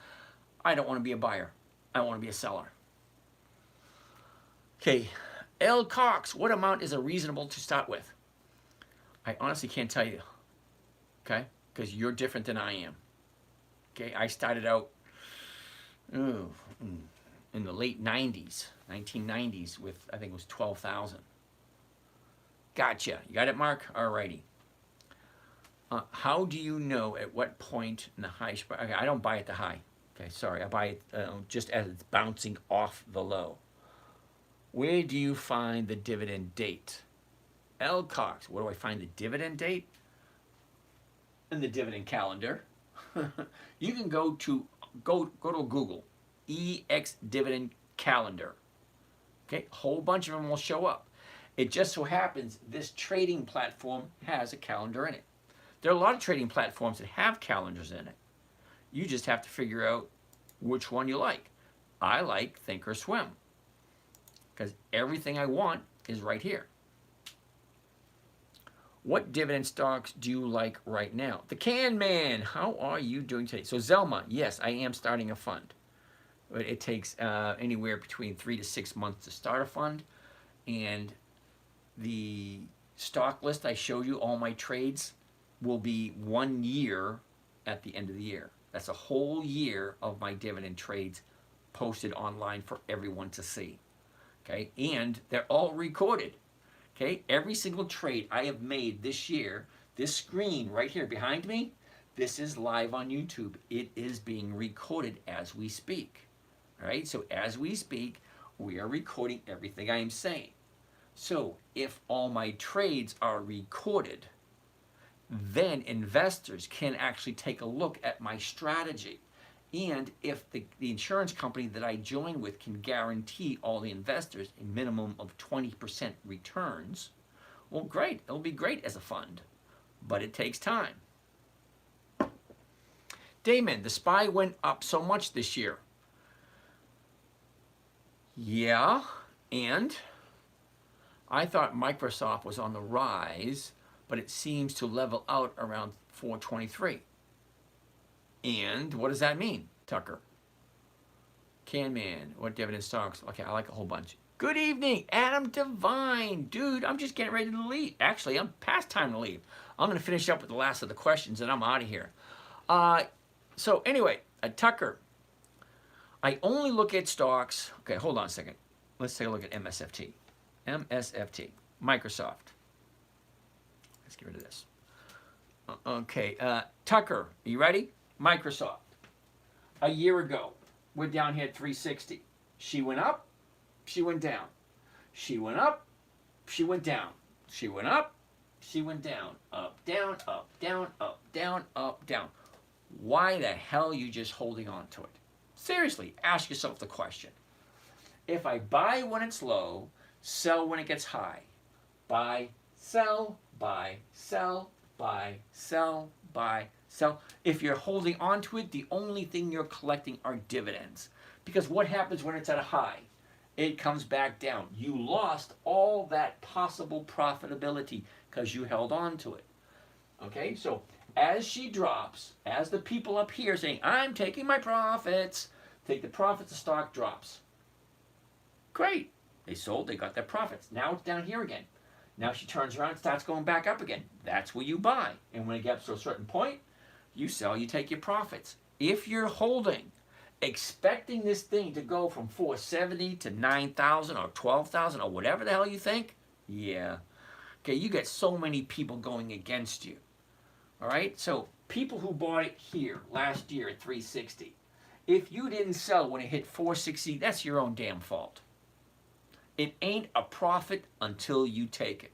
I don't want to be a buyer. I want to be a seller. Okay, L. Cox, what amount is a reasonable to start with? I honestly can't tell you, okay, because you're different than I am. Okay, I started out in the late 90s, 1990s with, I think it was 12,000. Gotcha. You got it, Mark? Alrighty. How do you know at what point in the high? Okay, I don't buy at the high. Okay, sorry. I buy it just as it's bouncing off the low. Where do you find the dividend date? L. Cox, where do I find the dividend date? In the dividend calendar. You can go to Google, EX dividend calendar. Okay, a whole bunch of them will show up. It just so happens this trading platform has a calendar in it. There are a lot of trading platforms that have calendars in it. You just have to figure out which one you like. I like Thinkorswim because everything I want is right here. What dividend stocks do you like right now? The Can Man, how are you doing today? So Zelma, yes, I am starting a fund. But it takes anywhere between 3 to 6 months to start a fund. And the stock list I showed you, all my trades, will be 1 year at the end of the year. That's a whole year of my dividend trades posted online for everyone to see. Okay, and they're all recorded. Okay, every single trade I have made this year, this screen right here behind me, this is live on YouTube. It is being recorded as we speak. All right, so as we speak, we are recording everything I am saying. So if all my trades are recorded, then investors can actually take a look at my strategy. And if the insurance company that I join with can guarantee all the investors a minimum of 20% returns, Well, great. It'll be great as a fund, but it takes time. Damon, the SPY went up so much this year. Yeah, and I thought Microsoft was on the rise, but it seems to level out around 423. And what does that mean, Tucker? Canman, what dividend stocks? Okay, I like a whole bunch. Good evening, Adam Devine. Dude, I'm just getting ready to leave. Actually, I'm past time to leave. I'm going to finish up with the last of the questions and I'm out of here. So anyway, Tucker, I only look at stocks. Okay, hold on a second. Let's take a look at MSFT. MSFT, Microsoft. Let's get rid of this. Okay, Tucker, you ready? Microsoft. A year ago, we're down here at 360. She went up, she went down. She went up, she went down. She went up, she went down. Up, down, up, down, up, down, up, down. Why the hell are you just holding on to it? Seriously, ask yourself the question. If I buy when it's low, sell when it gets high. Buy, sell, buy, sell, buy, sell, buy, sell. If you're holding on to it, the only thing you're collecting are dividends. Because what happens when it's at a high? It comes back down. You lost all that possible profitability because you held on to it. Okay, so as she drops, as the people up here saying, I'm taking my profits, take the profits, the stock drops. Great. They sold, they got their profits. Now it's down here again. Now she turns around and starts going back up again. That's where you buy. And when it gets to a certain point, you sell, you take your profits. If you're holding, expecting this thing to go from 470 to 9,000 or 12,000 or whatever the hell you think, yeah. Okay, you get so many people going against you. All right, so people who bought it here last year at 360, if you didn't sell when it hit 460, that's your own damn fault. It ain't a profit until you take it.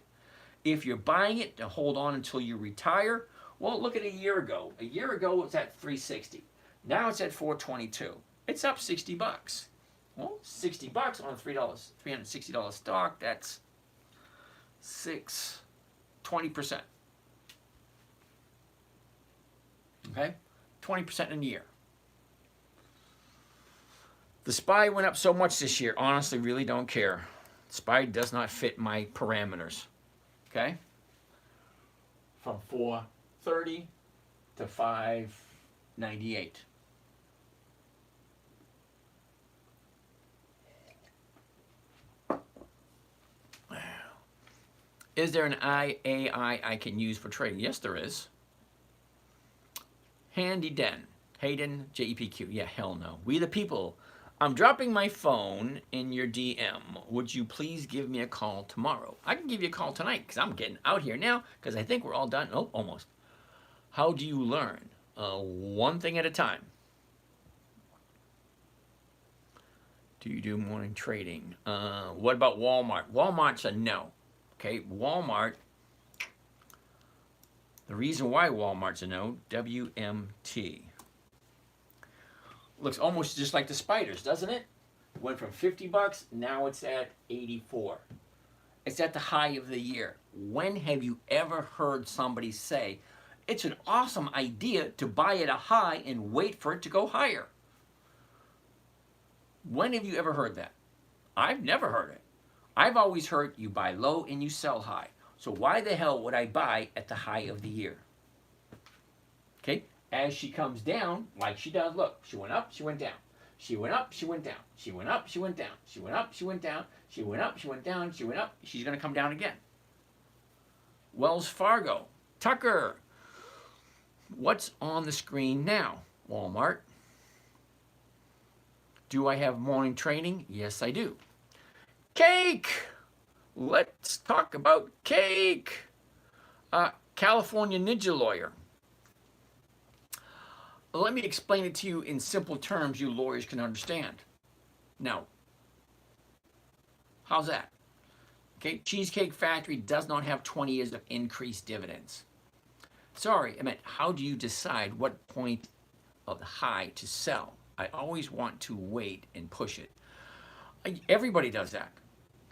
If you're buying it to hold on until you retire, well, look at a year ago. A year ago it was at 360. Now it's at 422. It's up 60 bucks. Well, 60 bucks on a $360 stock, that's 20%. Okay? 20% in a year. The SPY went up so much this year, honestly, really don't care. SPY does not fit my parameters. Okay? From 430 to 598. Is there an AI I can use for trading? Yes, there is. Hayden, JEPQ. Yeah, hell no. We the people. I'm dropping my phone in your DM. Would you please give me a call tomorrow? I can give you a call tonight because I'm getting out here now because I think we're all done. Oh, almost. How do you learn? One thing at a time. Do you do morning trading? What about Walmart? Walmart's a no. Okay, Walmart. The reason why Walmart's a no, WMT. Looks almost just like the spiders, doesn't it? Went from 50 bucks, now it's at 84. It's at the high of the year. When have you ever heard somebody say, it's an awesome idea to buy at a high and wait for it to go higher? When have you ever heard that? I've never heard it. I've always heard you buy low and you sell high. So why the hell would I buy at the high of the year? Okay, as she comes down, like she does, look, she went up, she went down. She went up, she went down. She went up, she went down. She went up, she went down. She went up, she went down. She went up. She's going to come down again. Wells Fargo. Tucker. What's on the screen now? Walmart. Do I have morning training? Yes, I do. Cake. Let's talk about cake. California Ninja Lawyer. Let me explain it to you in simple terms you lawyers can understand. Now, how's that? Okay, Cheesecake Factory does not have 20 years of increased dividends. Sorry, I meant how do you decide what point of the high to sell? I always want to wait and push it. Everybody does that.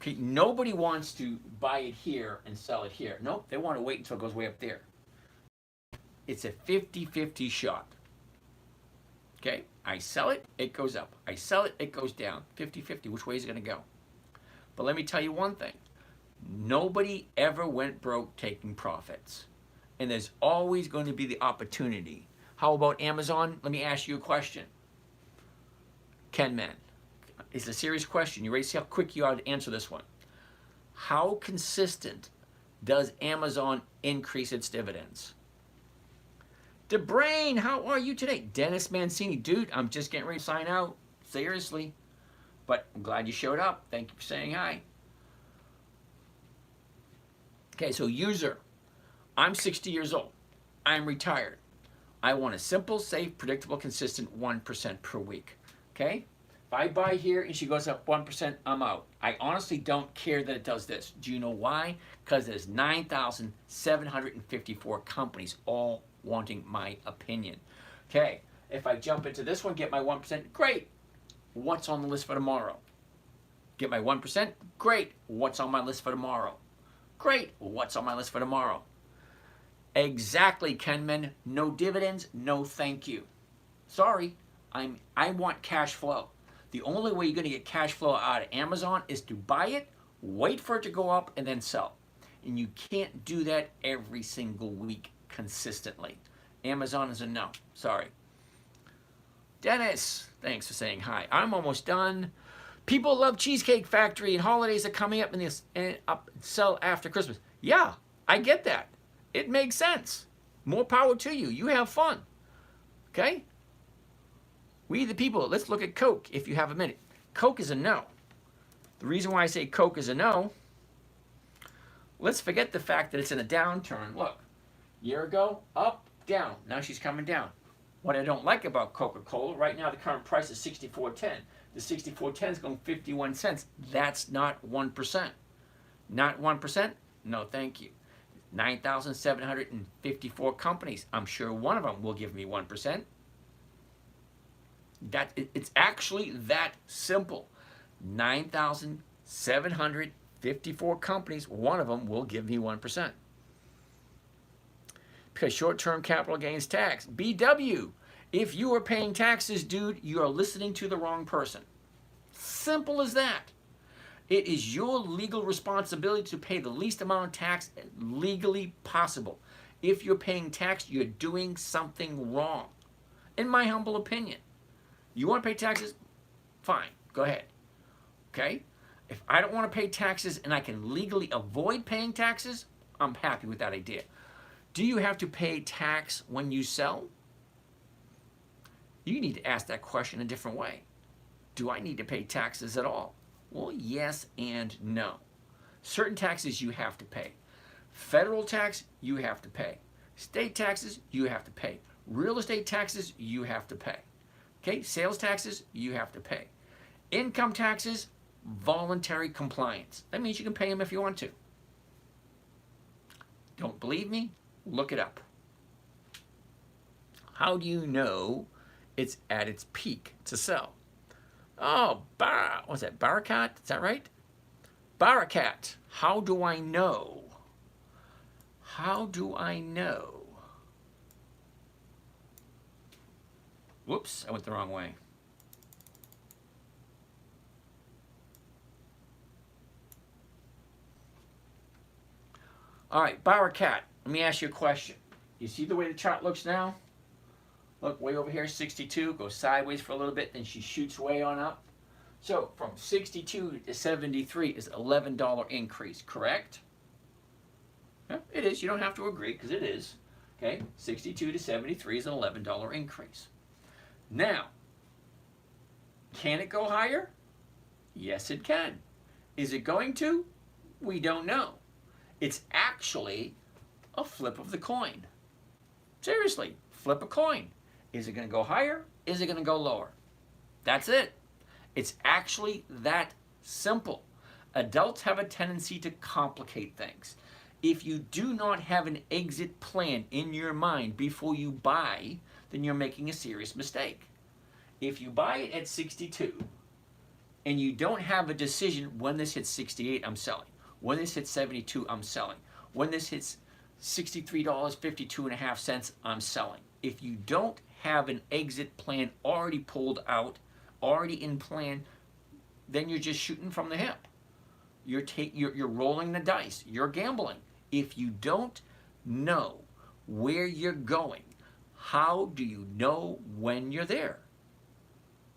Okay, nobody wants to buy it here and sell it here. Nope, they want to wait until it goes way up there. It's a 50-50 shot. Okay, I sell it, it goes up. I sell it, it goes down. 50-50, which way is it going to go? But let me tell you one thing. Nobody ever went broke taking profits. And there's always going to be the opportunity. How about Amazon? Let me ask you a question. Ken Man, it's a serious question. You ready to see how quick you are to answer this one? How consistent does Amazon increase its dividends? DeBrain, how are you today? Dennis Mancini, dude, I'm just getting ready to sign out. Seriously. But I'm glad you showed up. Thank you for saying hi. Okay, so user, I'm 60 years old. I'm retired. I want a simple, safe, predictable, consistent 1% per week. Okay? If I buy here and she goes up 1%, I'm out. I honestly don't care that it does this. Do you know why? Because there's 9,754 companies all wanting my opinion. Okay, if I jump into this one, get my 1%, great. What's on the list for tomorrow? Get my 1%, great. What's on my list for tomorrow? Great. What's on my list for tomorrow? Exactly, Kenman. No dividends, no thank you. Sorry, I want cash flow. The only way you're going to get cash flow out of Amazon is to buy it, wait for it to go up, and then sell. And you can't do that every single week consistently. Amazon is a no. Sorry. Dennis, thanks for saying hi. I'm almost done. People love Cheesecake Factory and holidays are coming up and sell after Christmas. Yeah, I get that. It makes sense. More power to you. You have fun. Okay? We the people, let's look at Coke if you have a minute. Coke is a no. The reason why I say Coke is a no, let's forget the fact that it's in a downturn. Look, year ago, up, down. Now she's coming down. What I don't like about Coca-Cola, right now the current price is $64.10. The $64.10 is going 51 cents. That's not 1%. Not 1%? No, thank you. 9,754 companies. I'm sure one of them will give me 1%. It's actually that simple. 9,754 companies, one of them will give me 1%. Because short-term capital gains tax. BW, if you are paying taxes, dude, you are listening to the wrong person. Simple as that. It is your legal responsibility to pay the least amount of tax legally possible. If you're paying tax, you're doing something wrong. In my humble opinion. You want to pay taxes? Fine, go ahead. Okay? If I don't want to pay taxes and I can legally avoid paying taxes, I'm happy with that idea. Do you have to pay tax when you sell? You need to ask that question a different way. Do I need to pay taxes at all? Well, yes and no. Certain taxes you have to pay. Federal tax, you have to pay. State taxes, you have to pay. Real estate taxes, you have to pay. Okay, sales taxes, you have to pay. Income taxes, voluntary compliance. That means you can pay them if you want to. Don't believe me? Look it up. How do you know it's at its peak to sell? Oh, what's that, Barakat? Is that right? Barakat. How do I know? How do I know? Whoops, I went the wrong way. All right, Barakat, let me ask you a question. You see the way the chart looks now? Look, way over here, 62, goes sideways for a little bit, then she shoots way on up. So from 62 to 73 is $11 increase, correct? Yeah, it is. You don't have to agree because it is. Okay, 62 to 73 is an $11 increase. Now, can it go higher? Yes, it can. Is it going to? We don't know. It's actually a flip of the coin. Seriously, flip a coin. Is it going to go higher? Is it going to go lower? That's it. It's actually that simple. Adults have a tendency to complicate things. If you do not have an exit plan in your mind before you buy, then you're making a serious mistake. If you buy it at 62 and you don't have a decision when this hits 68, I'm selling. When this hits 72, I'm selling. When this hits $63.52.5, I'm selling. If you don't have an exit plan already pulled out, already in plan, then you're just shooting from the hip. You're rolling the dice. You're gambling. If you don't know where you're going, how do you know when you're there?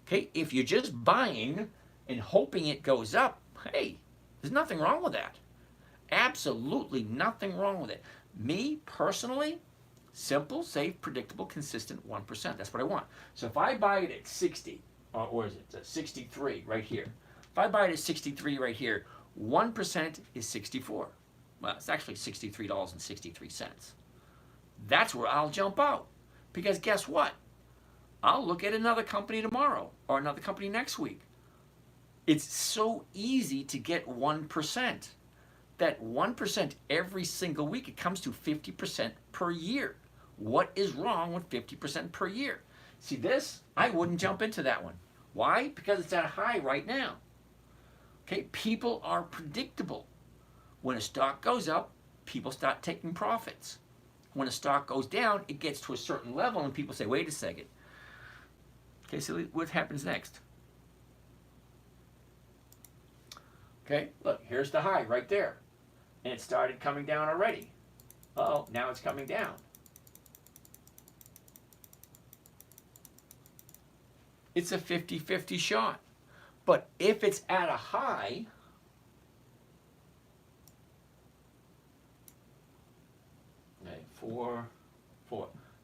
Okay, if you're just buying and hoping it goes up, hey, there's nothing wrong with that. Absolutely nothing wrong with it. Me personally, simple, safe, predictable, consistent 1%. That's what I want. So if I buy it at 60, or is it 63 right here? If I buy it at 63 right here, 1% is 64. Well, it's actually $63.63. That's where I'll jump out. Because guess what? I'll look at another company tomorrow or another company next week. It's so easy to get 1%. That 1% every single week, it comes to 50% per year. What is wrong with 50% per year? See this? I wouldn't jump into that one. Why? Because it's at a high right now. Okay, people are predictable. When a stock goes up, people start taking profits. When a stock goes down, it gets to a certain level and people say, wait a second. Okay, so what happens next? Okay, look, here's the high right there. And it started coming down already. Oh, now it's coming down. It's a 50-50 shot. But if it's at a high, okay, 4.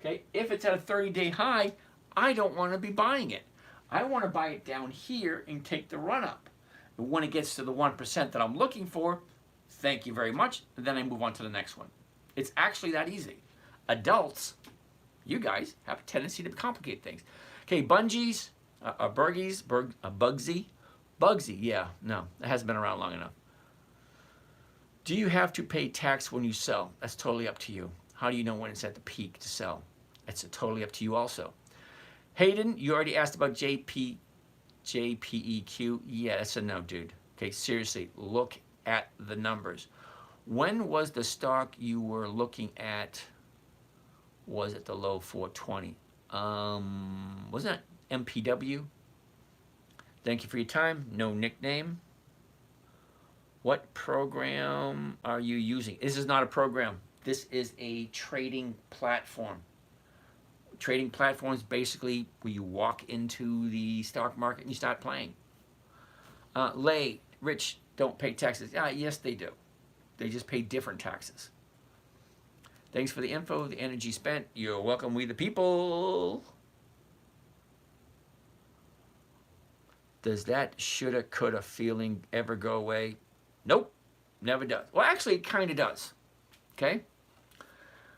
Okay, if it's at a 30-day high, I don't want to be buying it. I want to buy it down here and take the run up. And when it gets to the 1% that I'm looking for, thank you very much, and then I move on to the next one. It's actually that easy. Adults, you guys, have a tendency to complicate things. Okay, Bungees, Bugsy, yeah, no, it hasn't been around long enough. Do you have to pay tax when you sell? That's totally up to you. How do you know when it's at the peak to sell? It's totally up to you also. Hayden, you already asked about JPEQ. Yeah, that's a no, dude. Okay, seriously, look at the numbers. When was the stock you were looking at was at the low 420? Wasn't that MPW? Thank you for your time. No nickname. What program are you using? This is not a program. This is a trading platform. Trading platforms basically where you walk into the stock market and you start playing. Rich don't pay taxes. Yes, they do. They just pay different taxes. Thanks for the info, the energy spent. You're welcome, we the people. Does that shoulda, coulda feeling ever go away? Nope, never does. Well, actually, it kind of does. Okay?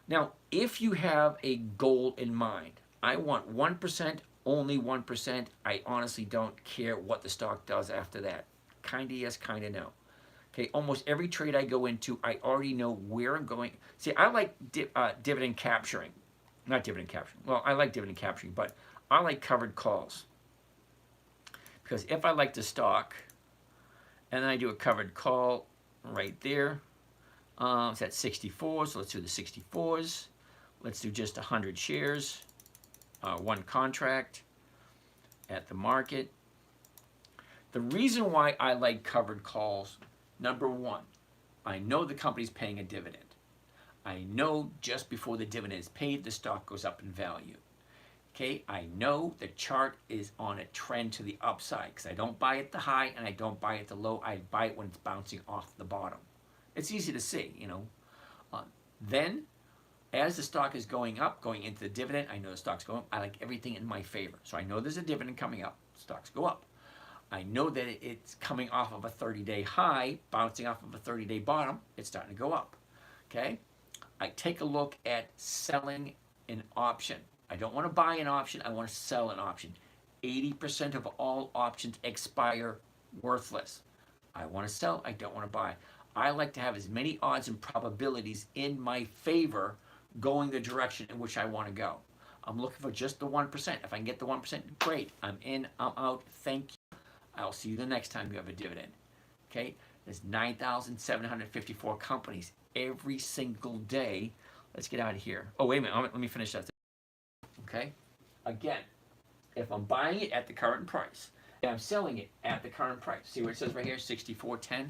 Now, if you have a goal in mind, I want 1%, only 1%. I honestly don't care what the stock does after that. Kind of yes, kind of no. Okay, almost every trade I go into, I already know where I'm going. See, I like dividend capturing. Not dividend capturing. Well, I like dividend capturing, but I like covered calls. Because if I like the stock, and then I do a covered call right there, it's at 64, so let's do the 64s. Let's do just 100 shares, one contract at the market. The reason why I like covered calls, number one, I know the company's paying a dividend. I know just before the dividend is paid, the stock goes up in value. Okay, I know the chart is on a trend to the upside because I don't buy at the high and I don't buy at the low. I buy it when it's bouncing off the bottom. It's easy to see, you know. Then, as the stock is going up, going into the dividend, I know the stock's going up. I like everything in my favor. So I know there's a dividend coming up. Stocks go up. I know that it's coming off of a 30-day high, bouncing off of a 30-day bottom. It's starting to go up. Okay? I take a look at selling an option. I don't want to buy an option. I want to sell an option. 80% of all options expire worthless. I want to sell. I don't want to buy. I like to have as many odds and probabilities in my favor going the direction in which I want to go. I'm looking for just the 1%. If I can get the 1%, great. I'm in, I'm out, thank you. I'll see you the next time you have a dividend. Okay? There's 9,754 companies every single day. Let's get out of here. Oh, wait a minute. Let me finish that. Okay? Again, if I'm buying it at the current price, and I'm selling it at the current price. See what it says right here, 64.10.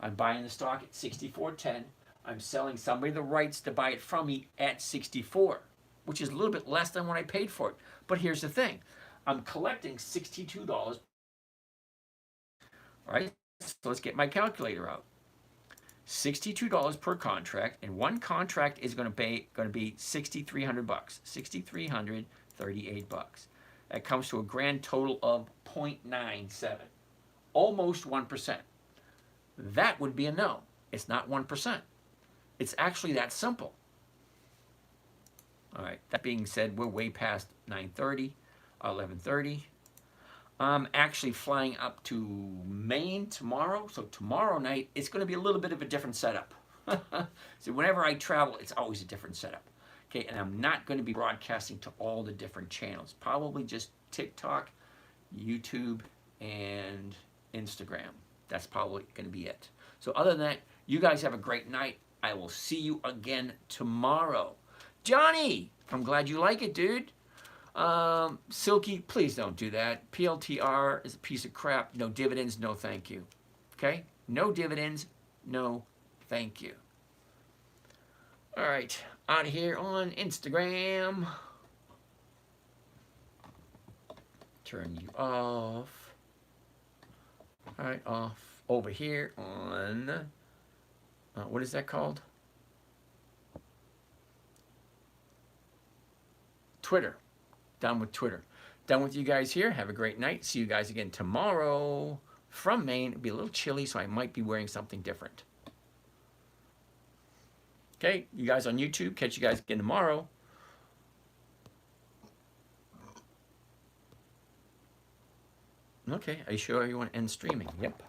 I'm buying the stock at 64.10. I'm selling somebody the rights to buy it from me at 64, which is a little bit less than what I paid for it. But here's the thing. I'm collecting $62. All right? So let's get my calculator out. $62 per contract, and one contract is going to be $6,300. $6,338. That comes to a grand total of 0.97, almost 1%. That would be a no. It's not 1%. It's actually that simple. All right, that being said, we're way past 9:30, 11:30. I'm actually flying up to Maine tomorrow, so tomorrow night it's going to be a little bit of a different setup. So whenever I travel, it's always a different setup. Okay, and I'm not going to be broadcasting to all the different channels. Probably just TikTok, YouTube, and Instagram. That's probably going to be it. So other than that, you guys have a great night. I will see you again tomorrow. Johnny, I'm glad you like it, dude. Silky, please don't do that. PLTR is a piece of crap. No dividends, no thank you. Okay? No dividends, no thank you. All right, out here on Instagram. Turn you off. All right, off. Over here on, what is that called? Twitter. Done with Twitter. Done with you guys here. Have a great night. See you guys again tomorrow from Maine. It'll be a little chilly, so I might be wearing something different. Okay, you guys on YouTube, catch you guys again tomorrow. Okay, are you sure you want to end streaming? Yep.